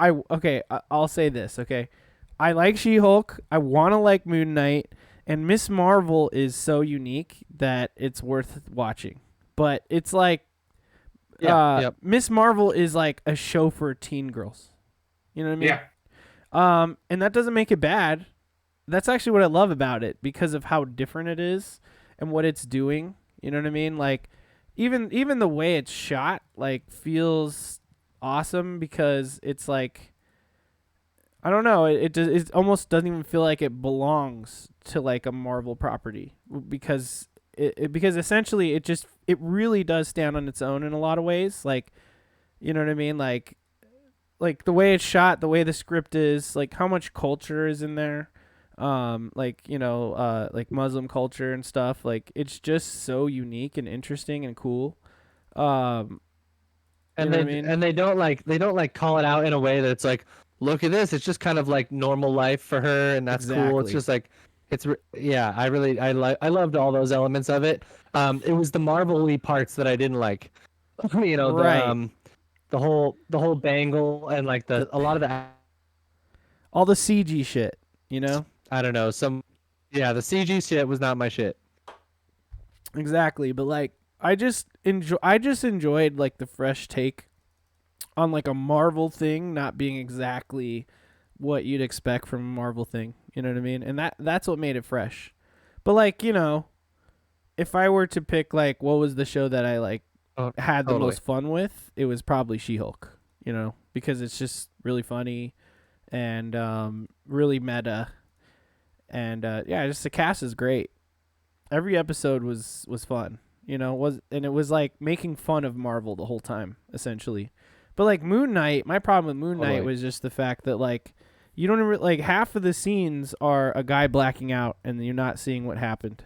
I'll say this, okay? I like She-Hulk. I want to like Moon Knight, and Miss Marvel is so unique that it's worth watching. But it's like Miss Marvel is like a show for teen girls. You know what I mean? Yeah. And that doesn't make it bad. That's actually what I love about it because of how different it is and what it's doing. You know what I mean? Like even the way it's shot like feels awesome because it's like I don't know, it almost doesn't even feel like it belongs to like a Marvel property because because essentially it really does stand on its own in a lot of ways. Like, you know what I mean? Like the way it's shot, the way the script is, like how much culture is in there. Like, you know, like Muslim culture and stuff. Like it's just so unique and interesting and cool. And they don't like call it out in a way that's like, look at this. It's just kind of like normal life for her, and that's cool. It's just like, I loved all those elements of it. It was the Marvel-y parts that I didn't like. You know, right. the whole bangle and like a lot of the all the CG shit, you know? I don't know. The CG shit was not my shit. Exactly, but like I just enjoyed like the fresh take on like a Marvel thing not being exactly what you'd expect from a Marvel thing. You know what I mean? And that's what made it fresh. But like, you know, if I were to pick like what was the show that I like had the Totally. most fun with, it was probably She-Hulk, you know, because it's just really funny and really meta. And yeah, just the cast is great. Every episode was fun, you know, it was like making fun of Marvel the whole time essentially. But like Moon Knight, my problem with Moon Knight was just the fact that like you don't even, like half of the scenes are a guy blacking out and you're not seeing what happened.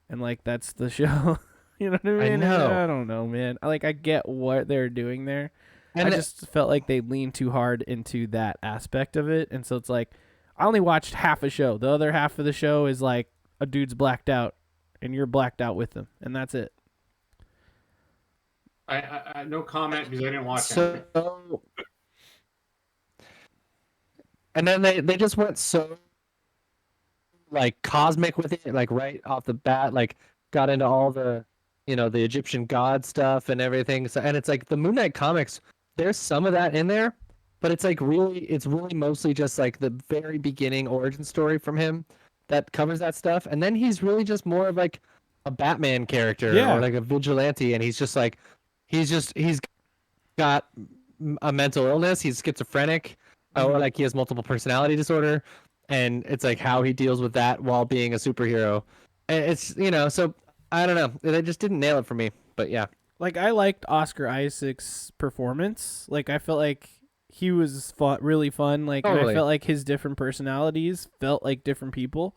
And like that's the show. You know what I mean? I know. I don't know, man. I get what they're doing there. And I just felt like they leaned too hard into that aspect of it, and so it's like I only watched half a show. The other half of the show is like a dude's blacked out, and you're blacked out with them, and that's it. I no comment because I didn't watch so, anything. And then they just went so like cosmic with it, like right off the bat, like got into all the, you know, the Egyptian god stuff and everything. So, and it's like the Moon Knight comics, there's some of that in there, but it's like it's really mostly just like the very beginning origin story from him that covers that stuff. And then he's really just more of like a Batman character or like a vigilante. And he's just like, he's got a mental illness. He's schizophrenic, or like he has multiple personality disorder. And it's like how he deals with that while being a superhero. And it's, you know, so I don't know. They just didn't nail it for me, but yeah. Like I liked Oscar Isaac's performance. Like I felt like he was really fun. Like and I felt like his different personalities felt like different people.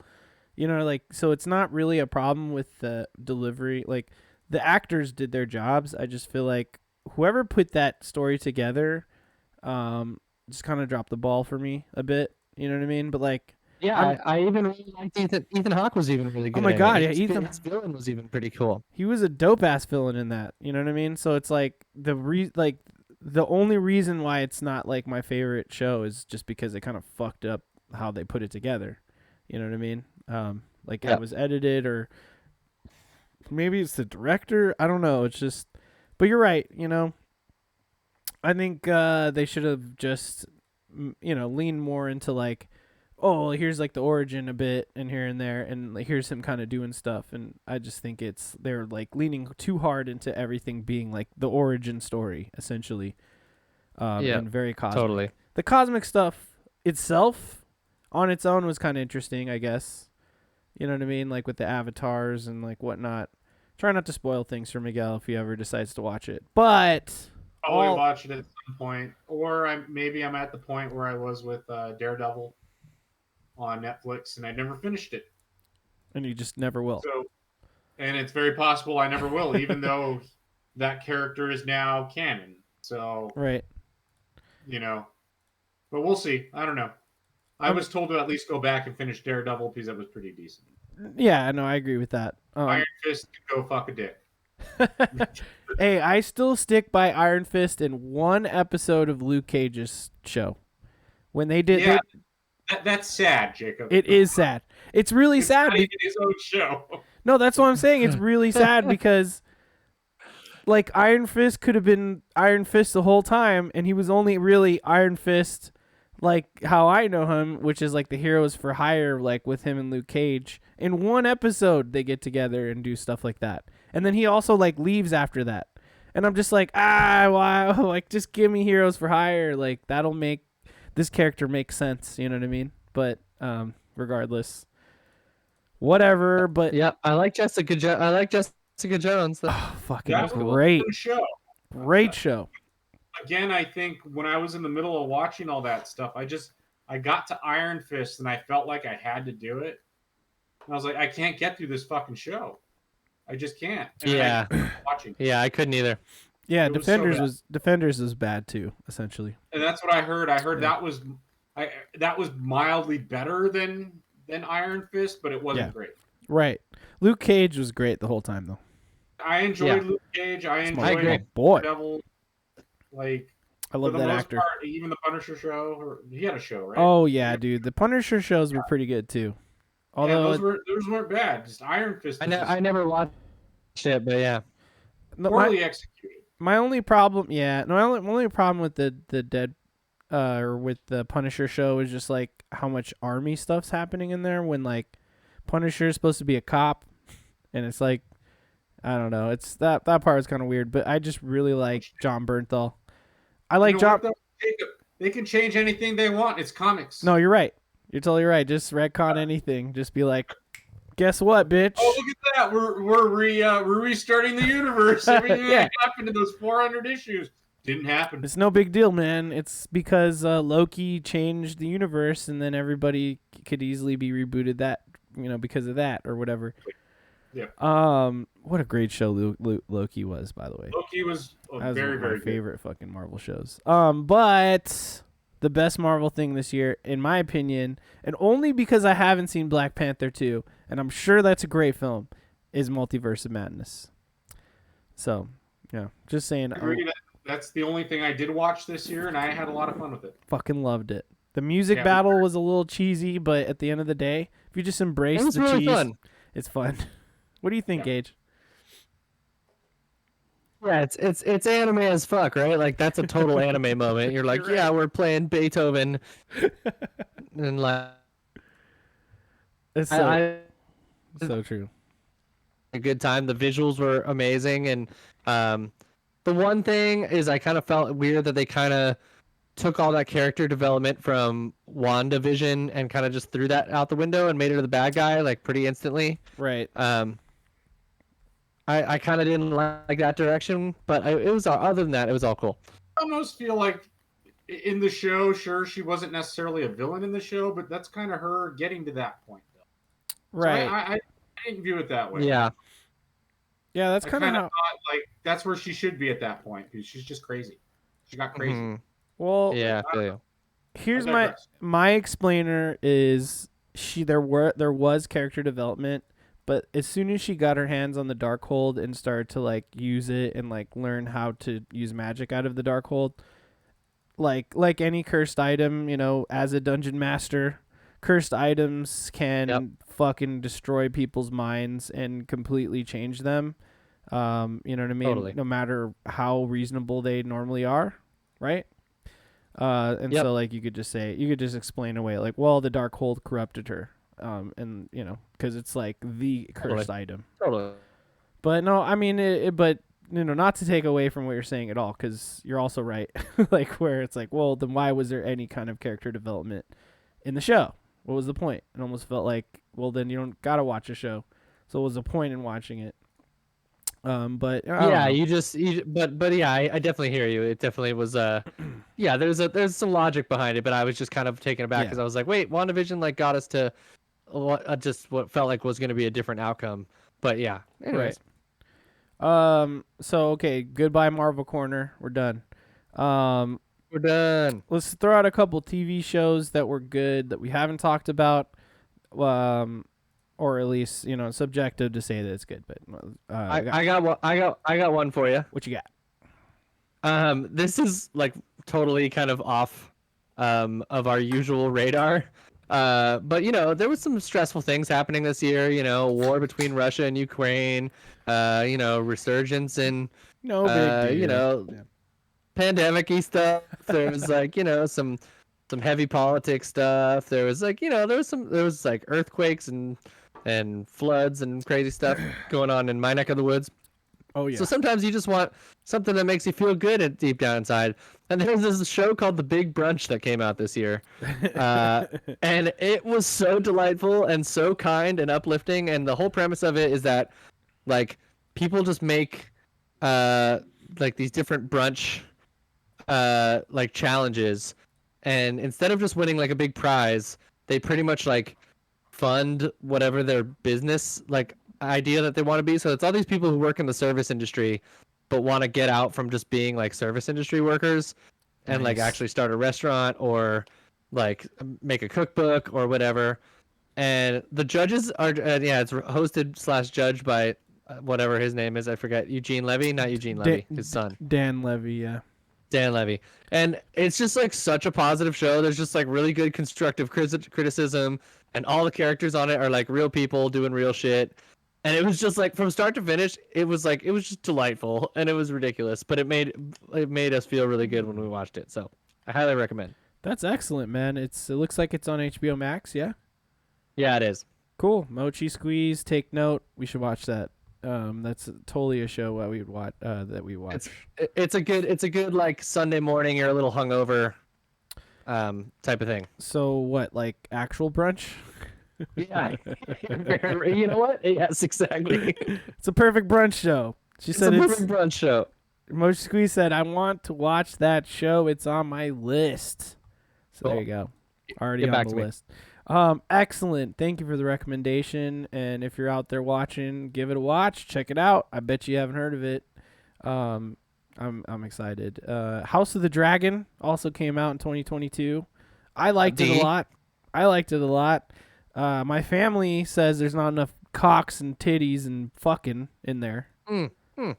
You know, like so it's not really a problem with the delivery. Like the actors did their jobs. I just feel like whoever put that story together just kind of dropped the ball for me a bit. You know what I mean? But like, yeah, I even really liked Ethan Hawke was even really good. Oh my god, yeah, his villain was even pretty cool. He was a dope ass villain in that. You know what I mean? So it's like the only reason why it's not like my favorite show is just because it kind of fucked up how they put it together. You know what I mean? Like it was edited, or maybe it's the director. I don't know. It's just, but you're right. You know, I think they should have just, you know, leaned more into like, oh, here's like the origin a bit and here and there, and like, here's him kind of doing stuff. And I just think they're like leaning too hard into everything being like the origin story essentially. And very cosmic. Totally. The cosmic stuff itself on its own was kind of interesting, I guess. You know what I mean? Like with the avatars and like whatnot. Try not to spoil things for Miguel if he ever decides to watch it. But probably watch it at some point, or maybe I'm at the point where I was with Daredevil on Netflix, and I never finished it. And you just never will. So, and it's very possible I never will, even though that character is now canon. So, right, you know, but we'll see. I don't know. I was told to at least go back and finish Daredevil because that was pretty decent. Yeah, no, I agree with that. Iron Fist can go fuck a dick. Hey, I still stick by Iron Fist in one episode of Luke Cage's show. When they did, yeah, that's sad, Jacob. It is sad. It's really sad. Not even his own show. No, that's what I'm saying. It's really sad because, like, Iron Fist could have been Iron Fist the whole time, and he was only really Iron Fist, like how I know him, which is like the Heroes for Hire, like with him and Luke Cage. In one episode, they get together and do stuff like that, and then he also like leaves after that. And I'm just like, why? Like, just give me Heroes for Hire. Like, that'll make this character make sense. You know what I mean? But regardless, whatever. But yeah, I like Jessica Jones. Oh, fucking great show. Great show. Again, I think when I was in the middle of watching all that stuff, I got to Iron Fist and I felt like I had to do it. And I was like, I can't get through this fucking show. I just can't. And watching. Yeah, I couldn't either. Yeah, Defenders was bad too, essentially. And that's what I heard. I heard that was mildly better than Iron Fist, but it wasn't great. Right. Luke Cage was great the whole time though. I enjoyed Luke Cage. I enjoyed boy. Devil. Like I For love the that most actor. part, even the Punisher show, or he had a show, right? Oh yeah, dude. The Punisher shows were pretty good too. Yeah, Although those weren't bad. Just Iron Fist was I just never watched it, but yeah. my poorly executed. my only problem, my only problem with the dead or with the Punisher show is just like how much army stuff's happening in there when like Punisher is supposed to be a cop, and it's like I don't know. It's that part was kind of weird, but I just really like John Bernthal. I like John. What, though, Jacob? They can change anything they want. It's comics. No, you're right. You're totally right. Just retcon anything. Just be like, guess what, bitch? Oh, look at that! We're restarting the universe. Everything that happened in those 400 issues didn't happen. It's no big deal, man. It's because Loki changed the universe, and then everybody could easily be rebooted that, because of that or whatever. Yeah. What a great show Loki was, by the way. Loki was That was very, one of very my favorite fucking Marvel shows. But the best Marvel thing this year, in my opinion, and only because I haven't seen Black Panther 2, and I'm sure that's a great film, is Multiverse of Madness. So, yeah, just saying. That's the only thing I did watch this year, and I had a lot of fun with it. Fucking loved it. The music battle was a little cheesy, but at the end of the day, if you just embrace the really cheese, fun. It's fun. What do you think, Gage? Yeah, it's anime as fuck, right? Like that's a total anime moment. You're like, yeah, we're playing Beethoven, and like, It's so true. A good time. The visuals were amazing, and the one thing is, I kind of felt weird that they kind of took all that character development from WandaVision and kind of just threw that out the window and made her the bad guy like pretty instantly. Right. I kind of didn't like that direction, but it was other than that, it was all cool. I almost feel like in the show, sure, she wasn't necessarily a villain in the show, but that's kind of her getting to that point, though. Right. So I didn't view it that way. Yeah. Yeah, that's kind of how. Thought, like, that's where she should be at that point, because she's just crazy. She got crazy. Mm-hmm. Well, yeah. Here's my explainer is there was character development, but as soon as she got her hands on the Darkhold and started to like use it and like learn how to use magic out of the Darkhold, like any cursed item, as a dungeon master, cursed items can fucking destroy people's minds and completely change them. You know what I mean? Totally. No matter how reasonable they normally are, right? So like you could just explain away like, well, the Darkhold corrupted her, and because it's like the cursed item. Totally. But no, I mean but not to take away from what you're saying at all, because you're also right. Like where it's like, well, then why was there any kind of character development in the show? What was the point? It almost felt like, well, then you don't gotta watch a show. So what was the point in watching it? But yeah, but yeah, I definitely hear you. It definitely was yeah, there's some logic behind it, but I was just kind of taken aback because I was like, wait, WandaVision like got us to just what felt like was going to be a different outcome. But yeah, anyways. Right. So okay, goodbye Marvel Corner. We're done. We're done. Let's throw out a couple TV shows that were good that we haven't talked about. Or at least subjective to say that it's good, but I got one for you. What you got? This is like totally kind of off of our usual radar, but there was some stressful things happening this year. War between Russia and Ukraine. Resurgence in big deal. Pandemic-y stuff. There was like some heavy politics stuff. There was like there was like earthquakes and floods and crazy stuff going on in my neck of the woods. Oh yeah. So sometimes you just want something that makes you feel good deep down inside. And there's this show called The Big Brunch that came out this year, and it was so delightful and so kind and uplifting. And the whole premise of it is that like people just make like these different brunch like challenges, and instead of just winning like a big prize, they pretty much like fund whatever their business like idea that they want to be. So it's all these people who work in the service industry but want to get out from just being like service industry workers and like actually start a restaurant or like make a cookbook or whatever. And the judges are it's hosted / judged by whatever his name is, I forget. Eugene Levy, not Eugene Levy, his son. Dan Levy, yeah. Dan Levy. And it's just like such a positive show. There's just like really good constructive criticism, and all the characters on it are like real people doing real shit. And it was just like from start to finish, it was just delightful, and it was ridiculous, but it made us feel really good when we watched it. So I highly recommend. That's excellent, man. It looks like it's on HBO Max. Yeah. Yeah, it is. Cool. Mochi Squeeze. Take note. We should watch that. That's totally a show we would watch. That we watch. It's a good like Sunday morning or a little hungover, type of thing. So what? Like actual brunch? Yeah, you know what? Yes, exactly. It's a perfect brunch show. It's a perfect brunch show. Mochi Squeeze said, "I want to watch that show. It's on my list." So there you go. Already on the list. Excellent. Thank you for the recommendation. And if you're out there watching, give it a watch. Check it out. I bet you haven't heard of it. I'm excited. House of the Dragon also came out in 2022. I liked it a lot. My family says there's not enough cocks and titties and fucking in there. You know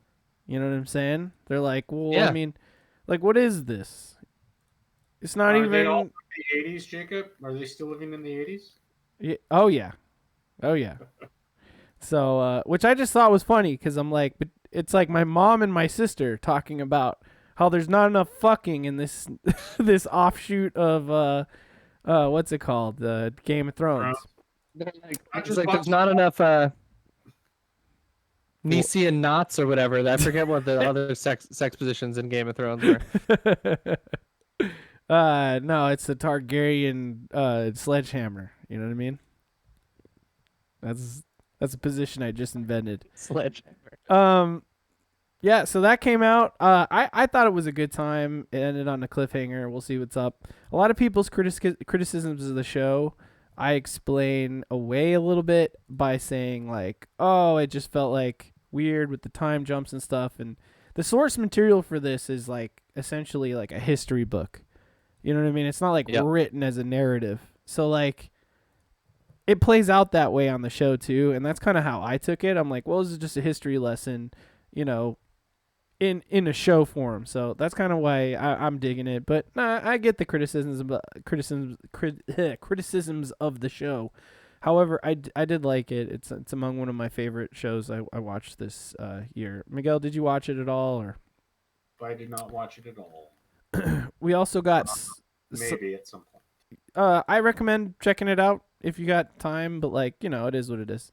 what I'm saying? They're like, well, yeah. I mean, like, what is this? It's not even. They all from the 80s, Jacob? Are they still living in the 80s? Yeah. Oh yeah. So, which I just thought was funny because I'm like, but it's like my mom and my sister talking about how there's not enough fucking in this this offshoot of what's it called? Game of Thrones. It's like there's not enough Nisian knots or whatever. I forget what the other sex positions in Game of Thrones were. No, it's the Targaryen sledgehammer. You know what I mean? That's a position I just invented. Sledgehammer. Yeah, so that came out. I thought it was a good time. It ended on a cliffhanger. We'll see what's up. A lot of people's criticisms of the show, I explain away a little bit by saying like, oh, it just felt like weird with the time jumps and stuff. And the source material for this is like essentially like a history book. You know what I mean? It's not like written as a narrative. So like it plays out that way on the show too. And that's kind of how I took it. I'm like, well, this is just a history lesson, you know, in a show form. So that's kind of why I'm digging it. But nah, I get the criticisms of the show. However, I did like it. It's among one of my favorite shows I watched this year. Miguel, did you watch it at all? Or I did not watch it at all. We also got maybe at some point. I recommend checking it out if you got time, but like, you know, it is what it is.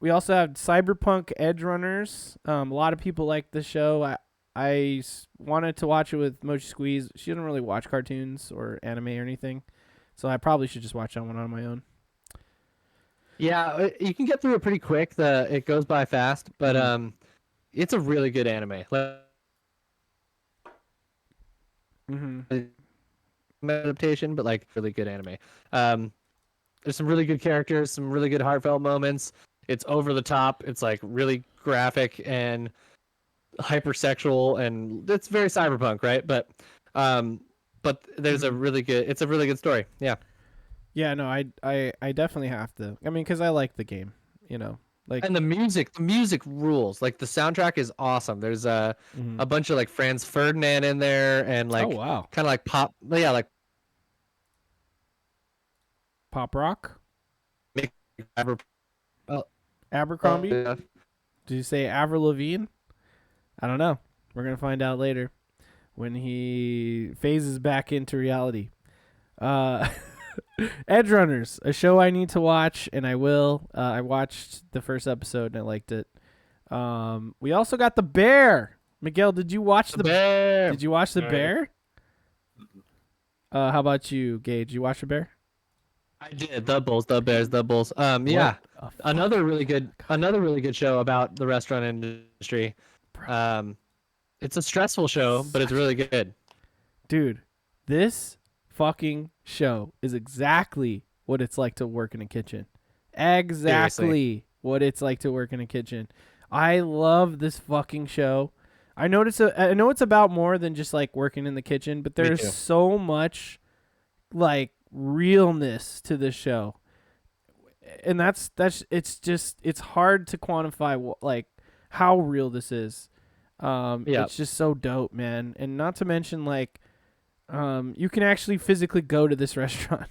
We also have Cyberpunk Edge Runners. A lot of people like the show. I wanted to watch it with Mochi Squeeze. She doesn't really watch cartoons or anime or anything, so I probably should just watch that one on my own. Yeah, you can get through it pretty quick. It goes by fast, but it's a really good anime. Adaptation, but like really good anime. There's some really good characters, some really good heartfelt moments. It's over the top. It's like really graphic and hypersexual, and it's very cyberpunk, right? But there's a really good story. Yeah. Yeah, no, I definitely have to. I mean, because I like the game, you know. Like, and the music rules. Like the soundtrack is awesome. There's a bunch of like Franz Ferdinand in there, and like kind of like pop, like pop rock. Abercrombie. Did you say Avril Lavigne? I don't know. We're gonna find out later when he phases back into reality. Edge Runners, a show I need to watch, and I will. I watched the first episode and I liked it. We also got The Bear. Miguel, did you watch The Bear? Did you watch The Bear? How about you, Gage? You watch The Bear? I did. The Bears. Yeah. Another really good show about the restaurant industry. It's a stressful show, but it's really good. Dude, this fucking show is exactly what it's like to work in a kitchen. Exactly Seriously. What it's like to work in a kitchen. I love this fucking show. I know it's about more than just like working in the kitchen, but there's so much like realness to this show. And it's hard to quantify like how real this is. It's just so dope, man. And not to mention, like, you can actually physically go to this restaurant.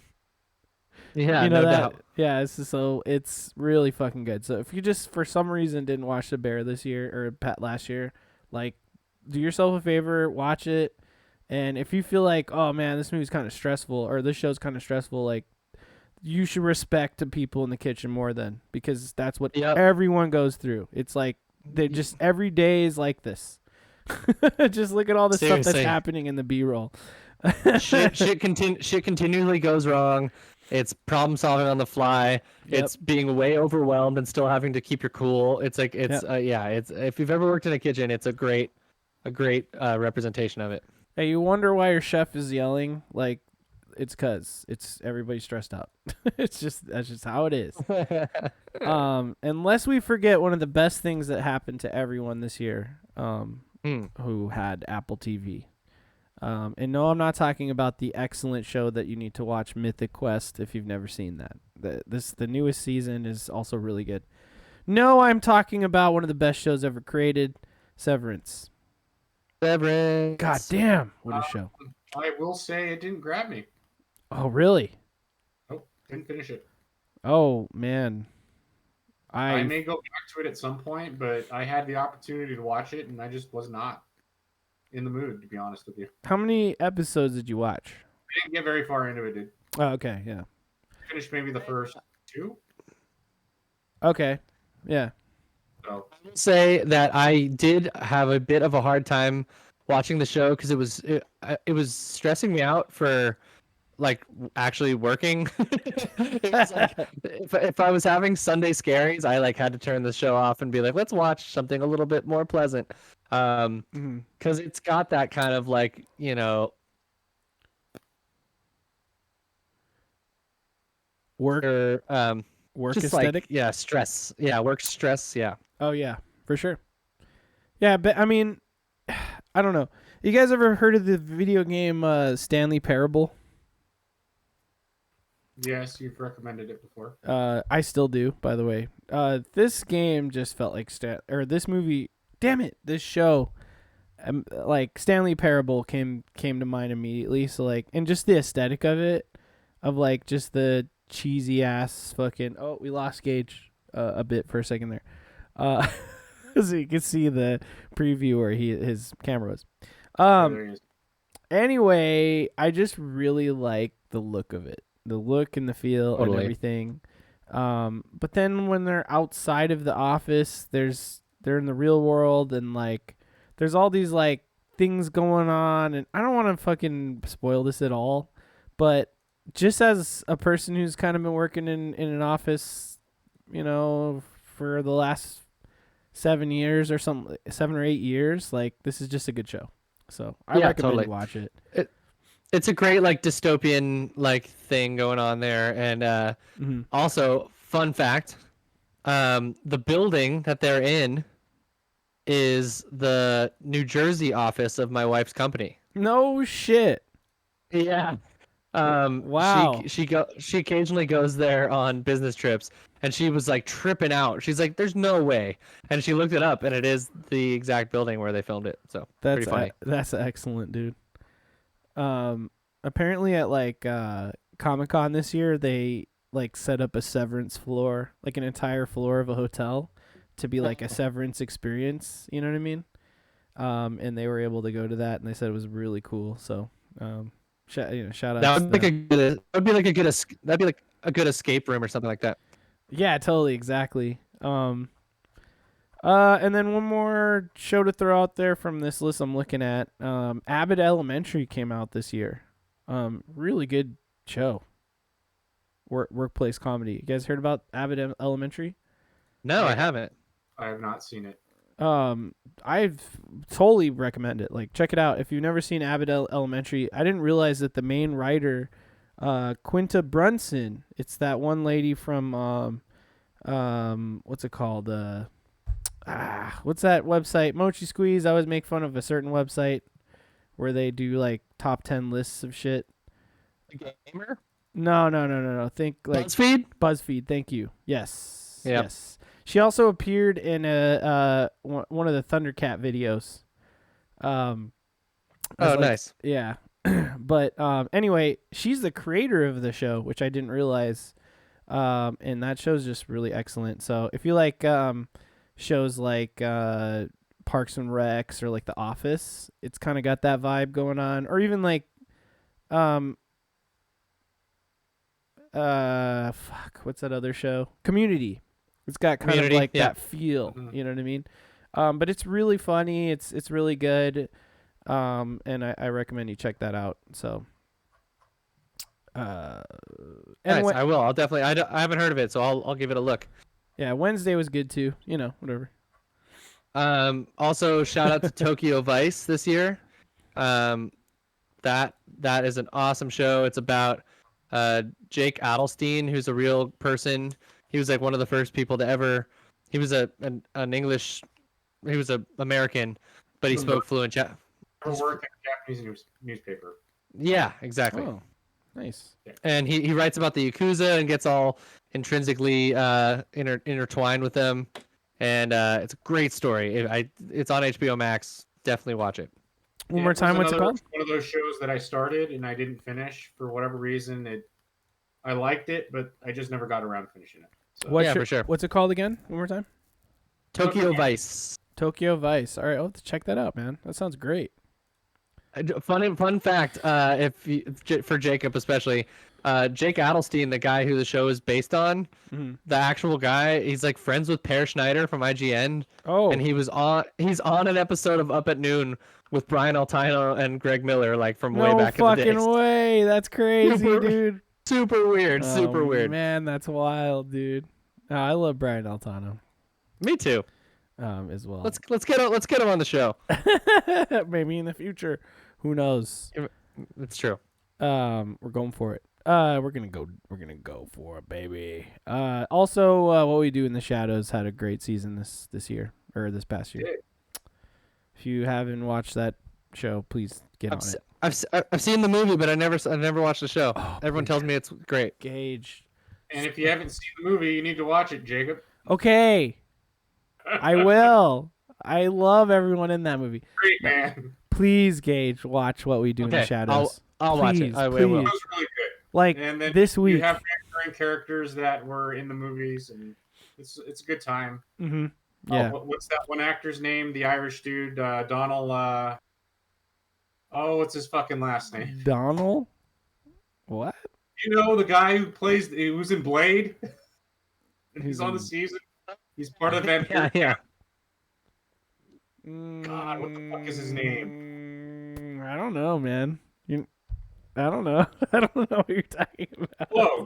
Yeah, no doubt. Yeah, it's really fucking good. So if you just for some reason didn't watch The Bear this year or last year, like, do yourself a favor, watch it. And if you feel like, oh man, this movie's kind of stressful or this show's kind of stressful, like, you should respect the people in the kitchen more than, because that's what everyone goes through. It's like they just every day is like this. Just look at all the stuff that's happening in the B-roll. shit continually goes wrong. It's problem solving on the fly. It's being way overwhelmed and still having to keep your cool. It's like it's if you've ever worked in a kitchen, it's a great representation of it. Hey, you wonder why your chef is yelling? Like, it's cause it's everybody stressed out. That's just how it is. Unless we forget one of the best things that happened to everyone this year, who had Apple TV. And no, I'm not talking about the excellent show that you need to watch, Mythic Quest, if you've never seen that. The newest season is also really good. No, I'm talking about one of the best shows ever created, Severance. God damn, what a show. I will say it didn't grab me. Oh, really? Nope, didn't finish it. Oh, man. I may go back to it at some point, but I had the opportunity to watch it, and I just was not in the mood, to be honest with you. How many episodes did you watch? I didn't get very far into it, dude. Oh, okay, yeah. Finished maybe the first 2. Okay, yeah. So. I will say that I did have a bit of a hard time watching the show because it was stressing me out for like actually working. It was like, if I was having Sunday scaries, I like had to turn the show off and be like, let's watch something a little bit more pleasant. Because it's got that kind of like, you know, work aesthetic. Like, stress. Yeah, work stress. Yeah. Oh yeah, for sure. Yeah, but I mean, I don't know. You guys ever heard of the video game Stanley Parable? Yes, you've recommended it before. I still do, by the way. This game just felt like this movie. Damn it, this show. Like Stanley Parable came to mind immediately. So like, and just the aesthetic of it, of like just the cheesy ass fucking. Oh, we lost Gage a bit for a second there. So you can see the preview where his camera was. There he is. Anyway, I just really like the look of it. The look and the feel and everything. But then when they're outside of the office, they're in the real world, and like there's all these like things going on, and I don't want to fucking spoil this at all, but just as a person who's kind of been working in an office, you know, for the last 7 years or something, 7 or 8 years, like this is just a good show. So I recommend you watch it. It's a great like dystopian like thing going on there, and also fun fact, the building that they're in is the New Jersey office of my wife's company. No shit. Yeah. Wow. She occasionally goes there on business trips, and she was like tripping out. She's like, "There's no way," and she looked it up, and it is the exact building where they filmed it. So pretty funny. That's excellent, dude. Apparently at like Comic-Con this year, they like set up a Severance floor, like an entire floor of a hotel, to be like a Severance experience. You know what I mean? And they were able to go to that, and they said it was really cool. So, shout out. That'd be like a good escape room or something like that. Yeah, totally, exactly. And then one more show to throw out there from this list I'm looking at. Abbott Elementary came out this year. Really good show. Workplace comedy. You guys heard about Abbott Elementary? No, I haven't. I have not seen it. I've totally recommend it. Like, check it out. If you've never seen Abbott Elementary, I didn't realize that the main writer, Quinta Brunson, it's that one lady from, what's it called? What's that website? Mochi Squeeze. I always make fun of a certain website where they do like top 10 lists of shit. The Gamer? No. Think like BuzzFeed. BuzzFeed. Thank you. Yes. Yep. Yes. She also appeared in one of the Thundercat videos. Oh, nice. Yeah. But anyway, she's the creator of the show, which I didn't realize. And that show's just really excellent. So if you like shows like Parks and Recs or like The Office, it's kind of got that vibe going on. Or even like what's that other show? Community. It's got kind of like that feel. Mm-hmm. You know what I mean? But it's really funny. It's really good. And I recommend you check that out. So Nice. anyway, I will. I'll definitely. I haven't heard of it, so I'll give it a look. yeah, Wednesday was good too. You know, whatever. Also, shout out to Tokyo Vice this year. That is an awesome show. It's about Jake Adelstein, who's a real person. He was like one of the first people to ever. He was an English. He was a American, but he spoke fluent. Work at a Japanese newspaper. Yeah, exactly. Oh, nice. And he writes about the Yakuza and gets all intrinsically intertwined with them. And it's a great story. It's on HBO Max. Definitely watch it. One more time, what's it called? One of those shows that I started and I didn't finish for whatever reason. I liked it, but I just never got around to finishing it. So. For sure. What's it called again? One more time. Tokyo Vice. Tokyo Vice. All right, I'll have to check that out, man. That sounds great. Fun fact, for Jacob especially, Jake Adelstein, the guy who the show is based on, the actual guy, he's like friends with Per Schneider from IGN. Oh, and he's on an episode of Up at Noon with Brian Altano and Greg Miller, like from way back in the day. No fucking way! That's crazy, dude. Super weird. Super weird. Man, that's wild, dude. Oh, I love Brian Altano. Me too. As well. Let's get him on the show. Maybe in the future. Who knows? It's true. We're going for it. We're gonna go for it, baby. Also, What We Do in the Shadows had a great season this year or this past year. If you haven't watched that show, please get on it. I've seen the movie, but I never watched the show. Oh, Everyone tells me it's great. Gage. And if you haven't seen the movie, you need to watch it, Jacob. Okay, I will. I love everyone in that movie. Great, man. Please, Gage, watch What We Do in the Shadows. I'll watch it. I will. It was really good. Like, and then this week, you have recurring characters that were in the movies, and it's a good time. Mm-hmm. Yeah. What's that one actor's name? The Irish dude, Donald. What's his fucking last name? Donald. What? You know the guy who was in Blade. He's on the season. He's part of Vampire. Yeah. God, what the fuck is his name? I don't know, man. I don't know. I don't know what you're talking about. Whoa.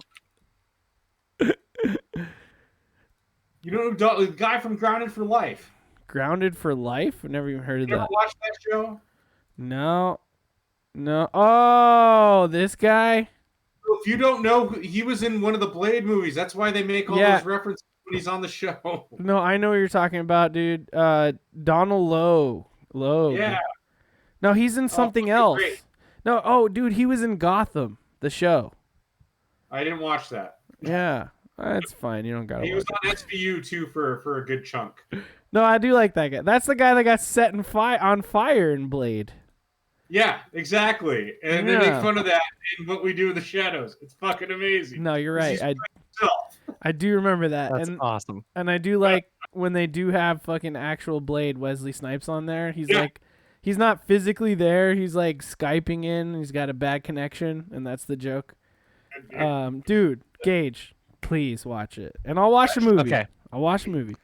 You know the guy from Grounded for Life? Grounded for Life? I've never even heard of that. You ever watched that show? No. Oh, this guy? If you don't know, he was in one of the Blade movies. That's why they make all those references when he's on the show. No, I know what you're talking about, dude. Donald Lowe. Yeah. No, he's in something else. Great. No, dude, he was in Gotham, the show. I didn't watch that. Yeah, that's fine. You don't gotta. He was on SVU too for a good chunk. No, I do like that guy. That's the guy that got set on fire in Blade. Yeah, exactly. And they make fun of that in What We Do in the Shadows. It's fucking amazing. No, you're right. I do remember that. That's awesome. And I do like when they do have fucking actual Blade Wesley Snipes on there. He's like, he's not physically there. He's like Skyping in. He's got a bad connection, and that's the joke. Dude, Gage, please watch it. And I'll watch the movie. Okay. I'll watch the movie.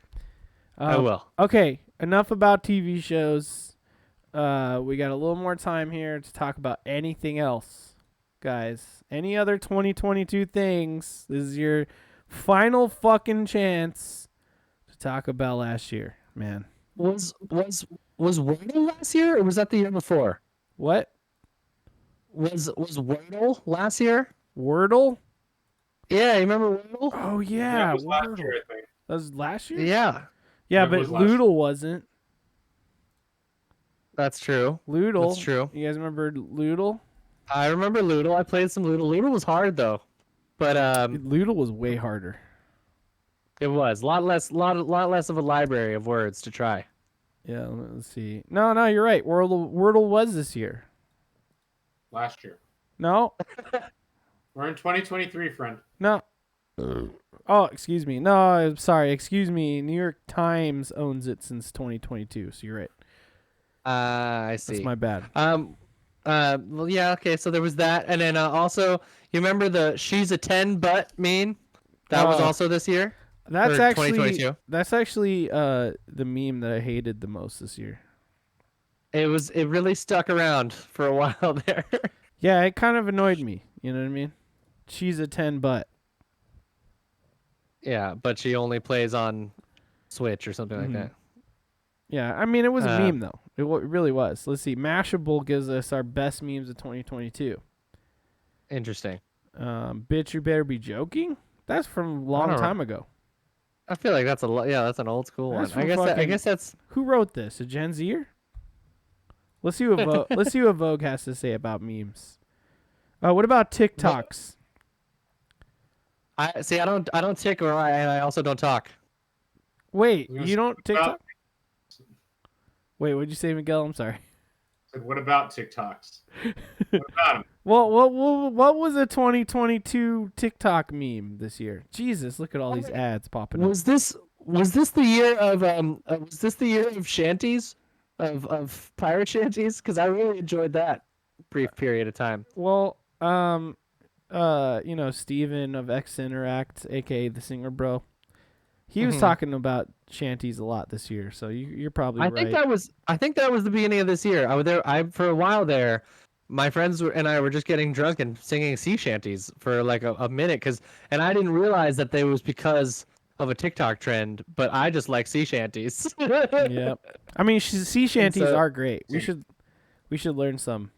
I will. Okay, enough about TV shows. We got a little more time here to talk about anything else. Guys, any other 2022 things? This is your final fucking chance to talk about last year, man. Was Wordle last year, or was that the year before? What? Was Wordle last year? Wordle? Yeah, you remember Wordle? Oh yeah, That was last Wordle. year, I think. That was last year? Yeah. Yeah, That but was last year. Loodle wasn't. That's true. Loodle. That's true. You guys remember Loodle? I remember Loodle. I played some Loodle. Loodle was hard though, but Loodle was way harder. It was a lot less of a library of words to try. Yeah, let's see. No, you're right. Wordle was this year. Last year. No, We're in 2023, friend. no. Oh, excuse me. No, I'm sorry. Excuse me. New York Times owns it since 2022. So you're right. I see. That's my bad. Well, yeah, okay. So there was that, and then also, you remember the "she's a 10 but" meme? That was also this year. That's or actually 2022. that's actually the meme that I hated the most this year. It really stuck around for a while there. Yeah, it kind of annoyed me. You know what I mean? She's a 10 but. Yeah, but she only plays on Switch or something like that. Yeah, I mean, it was a meme, though. It really was. Let's see. Mashable gives us our best memes of 2022. Interesting. Bitch, you better be joking? That's from a long time ago. I feel like that's that's an old school one. I guess that's... Who wrote this? A Gen Zer? Let's see what let's see what Vogue has to say about memes. What about TikToks? I don't tick, or I also don't talk. Wait, you don't TikTok? Wait, what'd you say, Miguel? I'm sorry. What about TikToks? What about them? Well, what was a 2022 TikTok meme this year? Jesus, look at all these ads popping up. Was this the year of shanties, of pirate shanties? Because I really enjoyed that brief period of time. Well, Steven of X Interact, aka the Singer Bro, he was talking about shanties a lot this year. So you're probably right. I think that was the beginning of this year. For a while there. My friends and I were just getting drunk and singing sea shanties for like a minute, and I didn't realize that they was because of a TikTok trend, but I just like sea shanties. Yep. I mean, sea shanties are great. We should learn some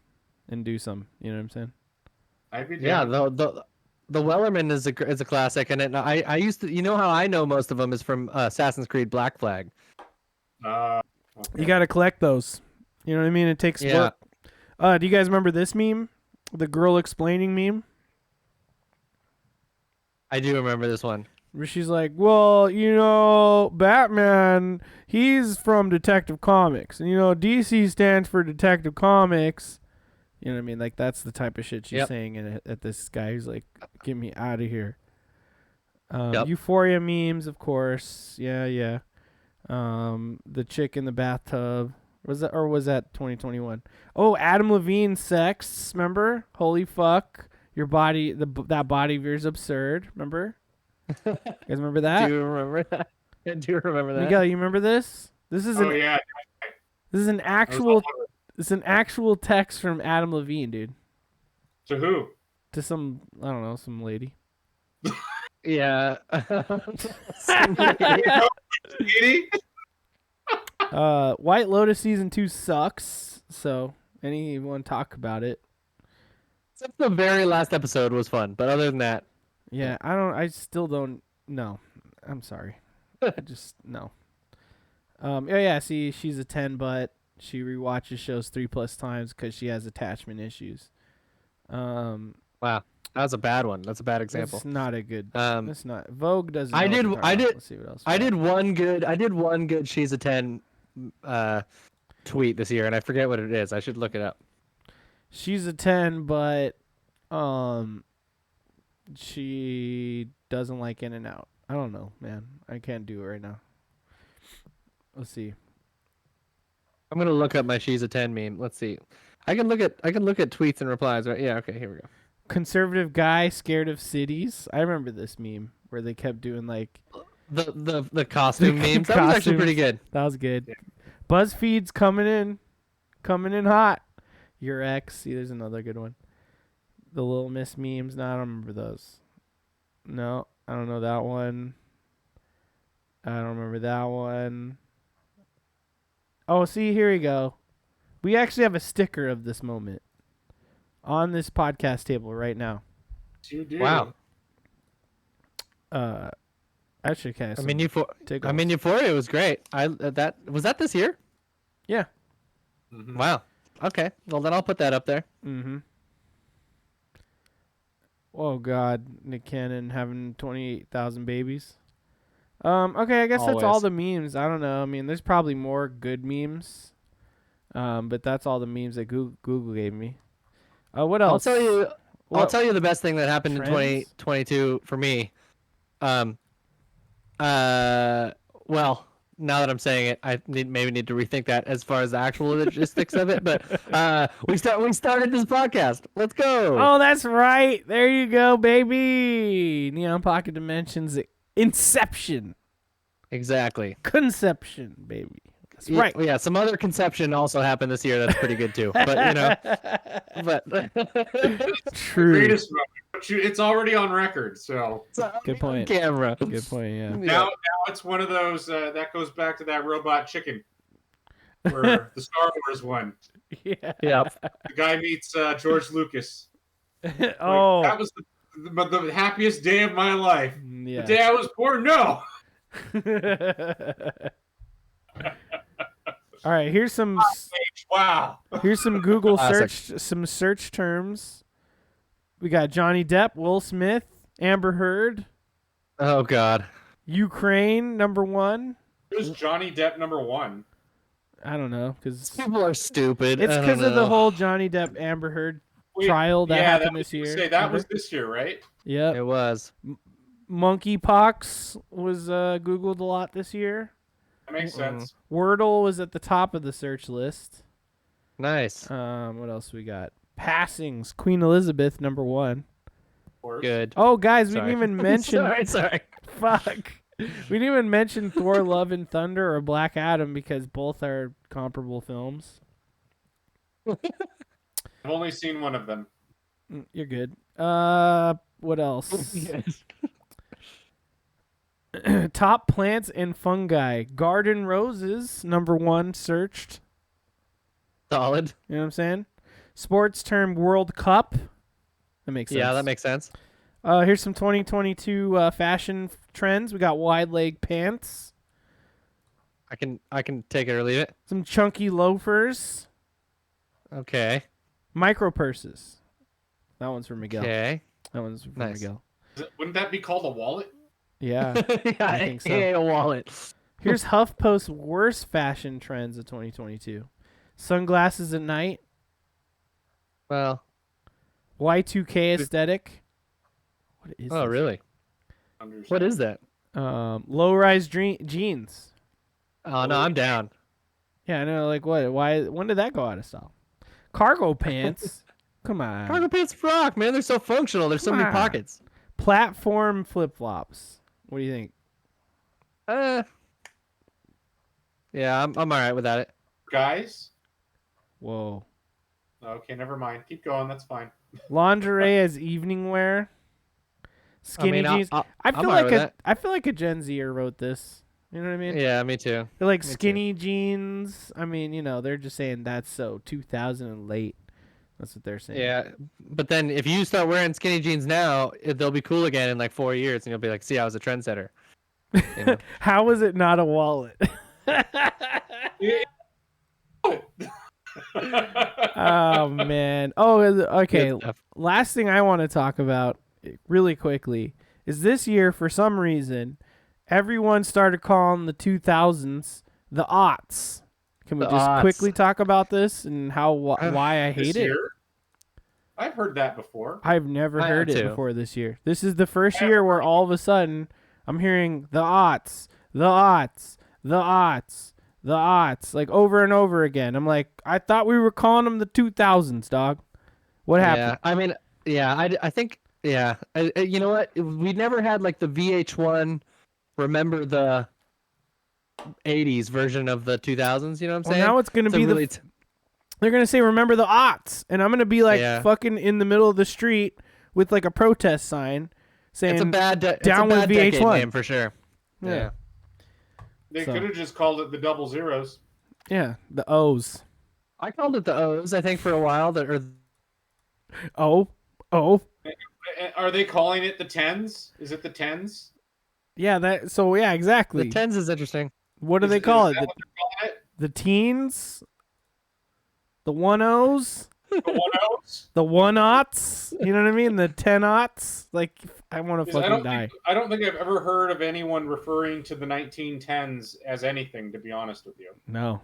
and do some. You know what I'm saying? Yeah, the Wellerman is a classic, and I used to, you know how I know most of them is from Assassin's Creed Black Flag. Okay. You got to collect those. You know what I mean? It takes work. Do you guys remember this meme? The girl explaining meme? I do remember this one. Where she's like, well, Batman, he's from Detective Comics. And, DC stands for Detective Comics. You know what I mean? Like, that's the type of shit she's saying at this guy who's like, get me out of here. Euphoria memes, of course. Yeah. The chick in the bathtub. Was that 2021? Oh, Adam Levine sex. Remember? Holy fuck! Your body, that body of yours absurd. Remember? You guys remember that? Do you remember that? I do remember that. Miguel, you remember this? This is yeah. This is an actual. It's an actual text from Adam Levine, dude. To who? To some, I don't know, some lady. Yeah. Lady? White Lotus season 2 sucks. So anyone talk about it? Except the very last episode was fun, but other than that, yeah, I still don't know. I'm sorry. I just no. See, she's a 10, but she rewatches shows 3+ times because she has attachment issues. Wow, that was a bad one. That's a bad example. It's not a good. It's not. Vogue doesn't. Let's see what else. I did one good. She's a 10 tweet this year, and I forget what it is. I should look it up. She's a 10, but she doesn't like In and Out. I don't know, man. I can't do it right now. Let's see. I'm gonna look up my "she's a 10" meme. Let's see. I can look at tweets and replies. Right? Yeah. Okay. Here we go. Conservative guy scared of cities. I remember this meme where they kept doing like the costume memes. That was actually pretty good. That was good. Yeah. BuzzFeed's coming in hot. Your ex. See, there's another good one. The Little Miss memes. No, I don't remember those. No, I don't know that one. I don't remember that one. Oh, see, here we go. We actually have a sticker of this moment on this podcast table right now. You do. Wow. Actually, kind of. Euphoria was great. Was that this year? Yeah. Mm-hmm. Wow. Okay. Well, then I'll put that up there. Mm-hmm. Oh God, Nick Cannon having 28,000 babies. Okay, I guess that's all Always. the memes. I don't know. I mean, there's probably more good memes. But that's all the memes that Google gave me. What I'll else? tell you. I'll What tell you the best thing that happened in trends? 2022 for me. Um. Well, now that I'm saying it, I maybe need to rethink that as far as the actual logistics of it. But we started this podcast. Let's go. Oh, that's right. There you go, baby. Neon Pocket Dimensions Inception. Exactly. Conception, baby. That's right. Yeah, some other conception also happened this year. That's pretty good too. But but The True. greatest moment. But it's already on record, so Good point. Camera. Good point, yeah. now it's one of those that goes back to that Robot Chicken, where the Star Wars one. Yeah. Yep. The guy meets George Lucas. Like, Oh. that was the happiest day of my life. Yeah. The day I was born. No. All right, here's some Wow. Google Classic. search terms. We got Johnny Depp, Will Smith, Amber Heard, Oh God. Ukraine #1. Who's Johnny Depp #1? I don't know cuz People are stupid. it's I don't because of the know. whole Johnny Depp Amber Heard Wait, trial that yeah, happened that this year. Say, that remember? was this year, right? Yep. It was. Monkeypox was Googled a lot this year. That makes sense. Wordle was at the top of the search list. Nice. What else we got? Passings, Queen Elizabeth #1. Of course. Good. Oh, guys, we Sorry. didn't even mention. sorry. Fuck. We didn't even mention Thor: Love and Thunder or Black Adam because both are comparable films. I've only seen one of them. You're good. What else? Top plants and fungi. Garden roses #1 searched. Solid. You know what I'm saying? Sports term World Cup. That makes sense. Yeah, that makes sense. Here's some 2022 fashion trends. We got wide leg pants, I can take it or leave it. some chunky loafers, Okay. micro purses. That one's for Miguel. Okay. That one's for Nice. Miguel. Wouldn't that be called a wallet? Yeah. Yeah, I think so. a wallet. Here's HuffPost's worst fashion trends of 2022. Sunglasses at night, Well. Y2K aesthetic. What is Oh, this? really? Understand. What is that? Low-rise jeans. Oh no, I'm down. Yeah, I know. Like what? Why? When did that go out of style? Cargo pants. Come on. Cargo pants rock, man. They're so functional. There's so Come many on. pockets. Platform flip-flops. What do you think? Yeah, I'm all right without it. Guys? Whoa. Okay, never mind. Keep going. That's fine. Lingerie as evening wear. Skinny jeans. I I'm feel alright like with a I feel like a Gen Zer wrote this. You know what I mean? Yeah, me too. They're like Me too. skinny jeans. I mean, they're just saying that's so 2000 and late. That's what they're saying. Yeah, but then if you start wearing skinny jeans now, they'll be cool again in like 4 years, and you'll be like, "See, I was a trendsetter." You know? How is it not a wallet? Oh man. Oh, okay. Good stuff. Last thing I want to talk about really quickly is this year for some reason everyone started calling the 2000s the aughts. Can we The just aughts. quickly talk about this and how why I This hate it? year? I've heard that before. I've never I heard have it too. before this year. This is the first year where all of a sudden I'm hearing the aughts, the aughts, the aughts, the aughts, like over and over again. I'm like, I thought we were calling them the 2000s, dog. What happened? Yeah, I mean, yeah, I think, yeah, you know what? We never had like the VH1. Remember the 80s version of the 2000s. You know what I'm Well, saying? now it's gonna So be really they're gonna say remember the aughts, and I'm gonna be like Yeah. fucking in the middle of the street with like a protest sign saying it's a bad down with decade VH1 name for sure. Yeah. They So- could have just called it the double zeros. Yeah, the O's. I called it the O's, I think, for a while. Oh, Are they calling it the tens? Is it the tens? yeah. Yeah, exactly. The tens is interesting. What do Is they call is it? that what they're calling it? The teens, the 10s, The one O's? the 1-aughts. You know what I mean? The 10-aughts. Like, I want to 'Cause fucking die. I don't think I've ever heard of anyone referring to the 1910s as anything, to be honest with you. No.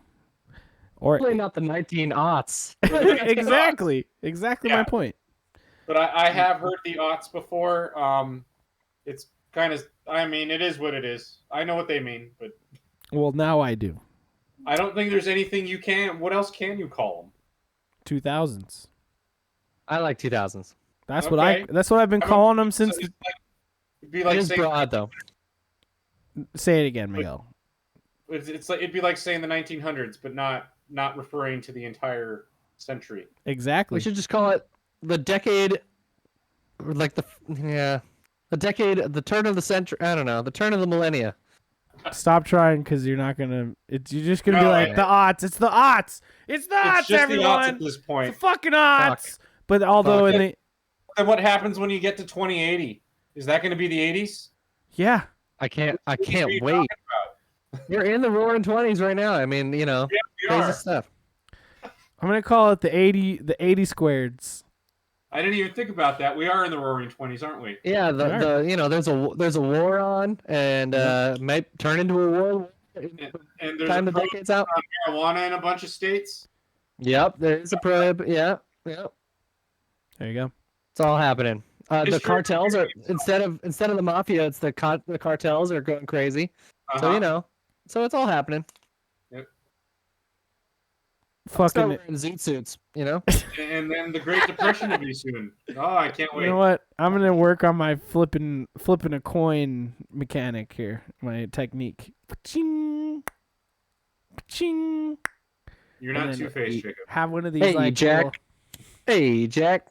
Or Probably not the 19-aughts. exactly my Yeah. point. But I have heard the aughts before. It's kind of, I mean, it is what it is. I know what they mean, but Well, now I do. I don't think there's anything you can. What else can you call them? 2000s. I like 2000s. That's Okay. That's what I've been calling them since. It'd be It like is saying, broad though. Say it again, Miguel. it's like it'd be like saying the 1900s, but not referring to the entire century. Exactly. We should just call it the decade, or like the decade, the turn of the century. I don't know, the turn of the millennia. Stop trying, because you're not gonna. You're just gonna be No, like the aughts. It's the aughts. It's the aughts, It's just the aughts everyone. at this It's point. the fucking aughts. But although Fuck. in the And what happens when you get to 2080? Is that going to be the 80s? yeah, I can't What are you wait. talking about? You're in the roaring 20s right now. I mean, you know, Yeah, we crazy are. stuff. I'm gonna call it the 80 squareds. I didn't even think about that. We are in the roaring 20s, aren't we? Yeah, Sure. the you know, there's a war on, and might turn into a war. And there's Time a the decade's out. on marijuana in a bunch of states. Yep, there's a prohib. Yeah, yep. There you go. It's all happening. The History cartels are repeats instead of the mafia, it's the cartels are going crazy. So Uh-huh. you know, so it's all happening. Start Fucking. wearing zoot suits, you know. And then the Great Depression will be soon. Oh, I can't wait. You know what? I'm gonna work on my flipping a coin mechanic here. My technique. Ching, ching. You're And not then Two-Face, Jacob. have one of these Hey, like Jack. Hey, Jack.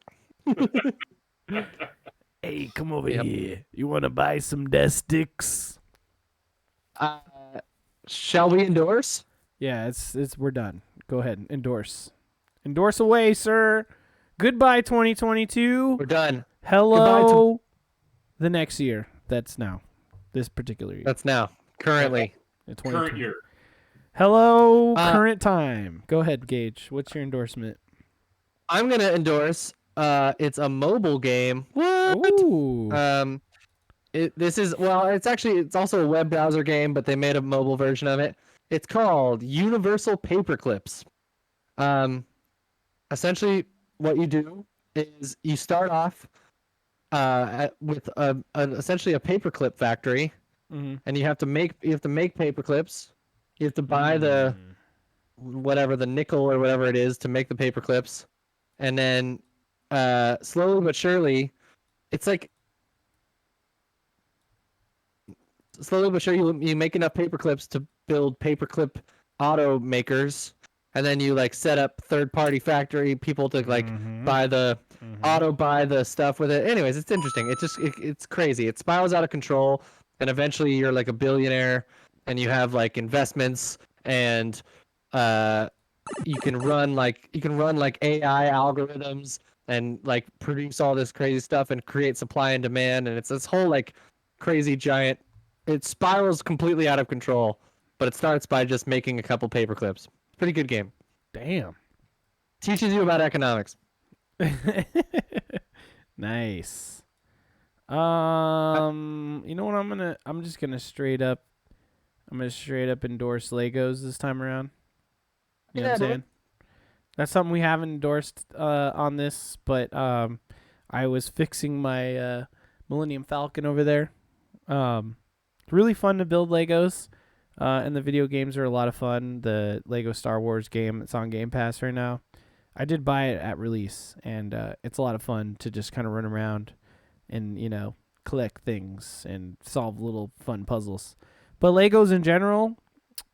Hey, come over Yep. here. You want to buy some death sticks? Shall we endorse? Yeah, it's we're done. Go ahead, endorse. Endorse away, sir. Goodbye, 2022. We're done. Hello, the next year. That's now. This particular year. That's now. Currently. The Current 2022. year. Hello, current time. Go ahead, Gage. What's your endorsement? I'm gonna endorse. It's a mobile game. What? Ooh. It's also a web browser game, but they made a mobile version of it. It's called Universal Paperclips. Essentially, what you do is you start off with essentially a paperclip factory, and you have to make paperclips. You have to buy the nickel or whatever it is to make the paperclips, and then slowly but surely, it's like you make enough paperclips to build paperclip automakers, and then you like set up third-party factory people to like buy the buy the stuff with it. Anyways, it's interesting. It's crazy. It spirals out of control, and eventually you're like a billionaire, and you have like investments, and you can run like AI algorithms and like produce all this crazy stuff and create supply and demand, and it's this whole like crazy giant. It spirals completely out of control, but it starts by just making a couple paperclips. Pretty good game. Damn. Teaches you about economics. Nice. You know what I'm just gonna straight up endorse Legos this time around. You know what I'm saying? That's something we haven't endorsed on this, but I was fixing my Millennium Falcon over there. It's really fun to build Legos, and the video games are a lot of fun. The Lego Star Wars game, it's on Game Pass right now. I did buy it at release, and it's a lot of fun to just kind of run around and, you know, collect things and solve little fun puzzles. But Legos in general,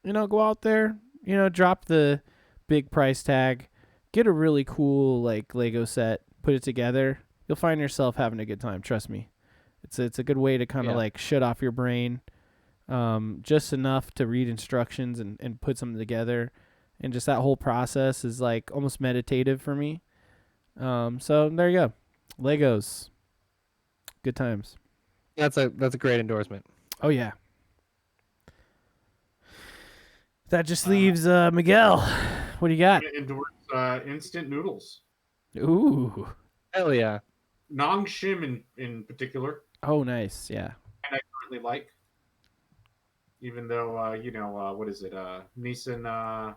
you know, go out there, you know, drop the big price tag, get a really cool like Lego set, put it together. You'll find yourself having a good time. Trust me. It's a good way to kind of like shut off your brain, just enough to read instructions and put something together, and just that whole process is like almost meditative for me. So there you go, Legos, good times. That's a great endorsement. Oh yeah. That just leaves Miguel. What do you got? Endorse instant noodles. Ooh. Hell yeah. Nong Shim in particular, Oh, nice. Yeah. and I currently like. Even though what is it? Nissan.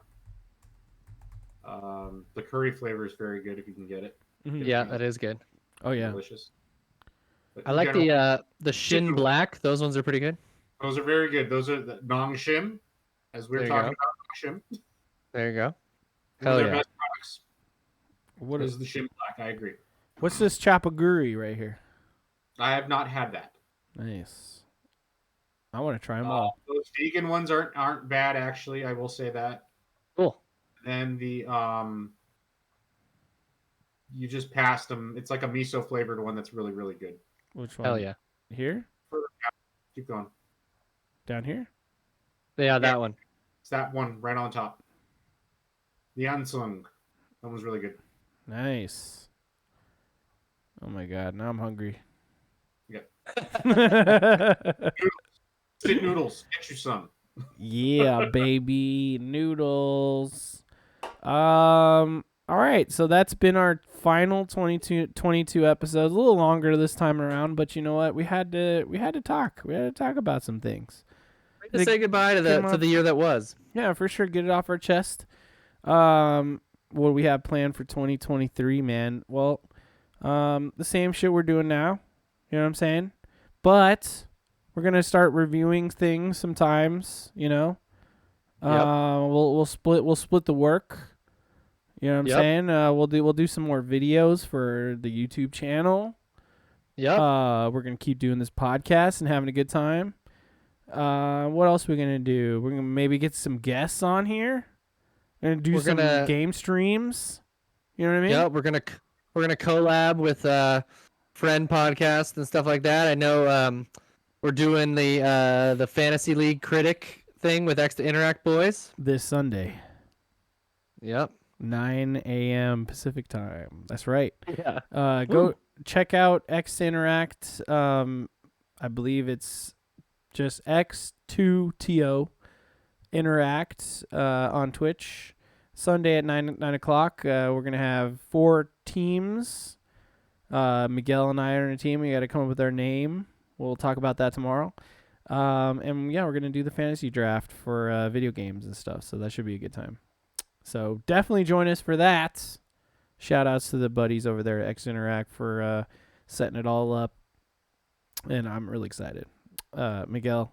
The curry flavor is very good if you can get it. Mhm. Yeah, that is good. Oh yeah. Delicious. But I in like general, the Shin Black. Those ones are pretty good. those are very good. Those are the Nong Shim, as we were There you talking go. about Nong Shim. There you go. One of Hell their yeah. best products What is is the Shim Black. I agree. what's this chapaguri right here? I have not had that. Nice. I want to try them all. Those vegan ones aren't bad actually. I will say that. Cool. Then the you just passed them. It's like a miso flavored one that's really really good. Which one? Hell yeah. Here? Keep going. Down here? Yeah, that one. It's that one right on top. The Ansung. That one's really good. Nice. Oh my god, now I'm hungry. Sit noodles. Get you some. Yeah, baby. Noodles. All right, so that's been our final 22 episodes. A little longer this time around, but you know what? We had to talk. We had to talk about some things. To say goodbye to the year that was. Yeah, for sure. Get it off our chest. What do we have planned for 2023, man? Well, the same shit we're doing now. You know what I'm saying? But we're gonna start reviewing things sometimes. You know. Yep. We'll split the work. You know what I'm Yep. saying? We'll do some more videos for the YouTube channel. Yep. We're gonna keep doing this podcast and having a good time. What else are we gonna do? We're gonna maybe get some guests on here. We're gonna do some game streams. You know what I mean? Yeah, we're gonna collab with friend podcast and stuff like that. I know we're doing the Fantasy League critic thing with X to Interact boys. This Sunday, Yep. 9 a.m. Pacific time. That's right. Yeah. Go check out X to Interact. I believe it's just X2TO Interact on Twitch. Sunday at 9 o'clock. We're gonna have 4 teams. Miguel and I are in a team. We got to come up with our name. We'll talk about that tomorrow. And yeah, we're gonna do the fantasy draft for video games and stuff. So that should be a good time. So definitely join us for that. Shout outs to the buddies over there at X Interact for setting it all up. And I'm really excited. Miguel,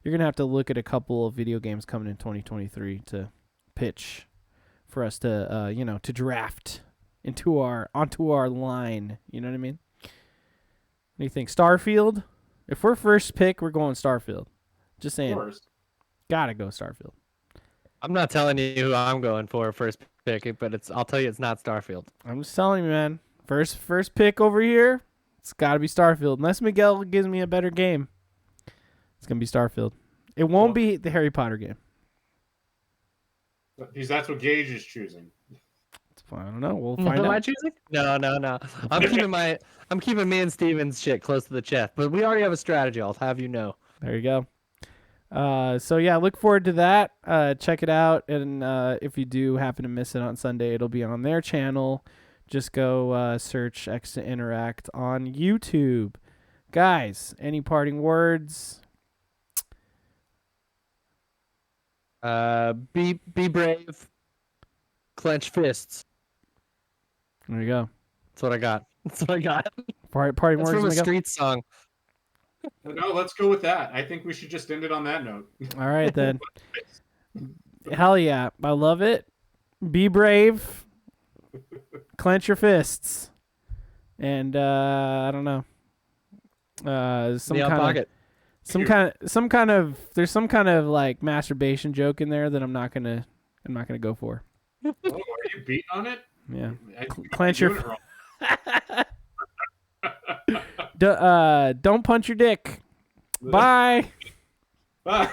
you're gonna have to look at a couple of video games coming in 2023 to pitch for us to to draft onto our line. You know what I mean? What do you think? Starfield? If we're first pick, we're going Starfield. Just saying. Of course. Gotta go Starfield. I'm not telling you who I'm going for first pick, but I'll tell you it's not Starfield. I'm just telling you, man. First pick over here, it's gotta be Starfield. Unless Miguel gives me a better game, it's gonna be Starfield. It won't be the Harry Potter game. Because that's what Gage is choosing. I don't know. We'll find Am out. I choosing? No. I'm keeping me and Steven's shit close to the chest, but we already have a strategy. I'll have you know. There you go. So yeah, look forward to that. Check it out, and if you do happen to miss it on Sunday, it'll be on their channel. Just go search X to Interact on YouTube. Guys, any parting words? Be brave. Clench fists. There you go. That's what I got. Parting That's words, from a Miguel? street song. No, let's go with that. I think we should just end it on that note. All right then. Hell yeah, I love it. Be brave. Clench your fists. And I don't know. There's some kind of like masturbation joke in there that I'm not gonna go for. Oh, are you beating on it? Yeah. I think Clench you're your doing it wrong. Don't punch your dick. Bye. Bye.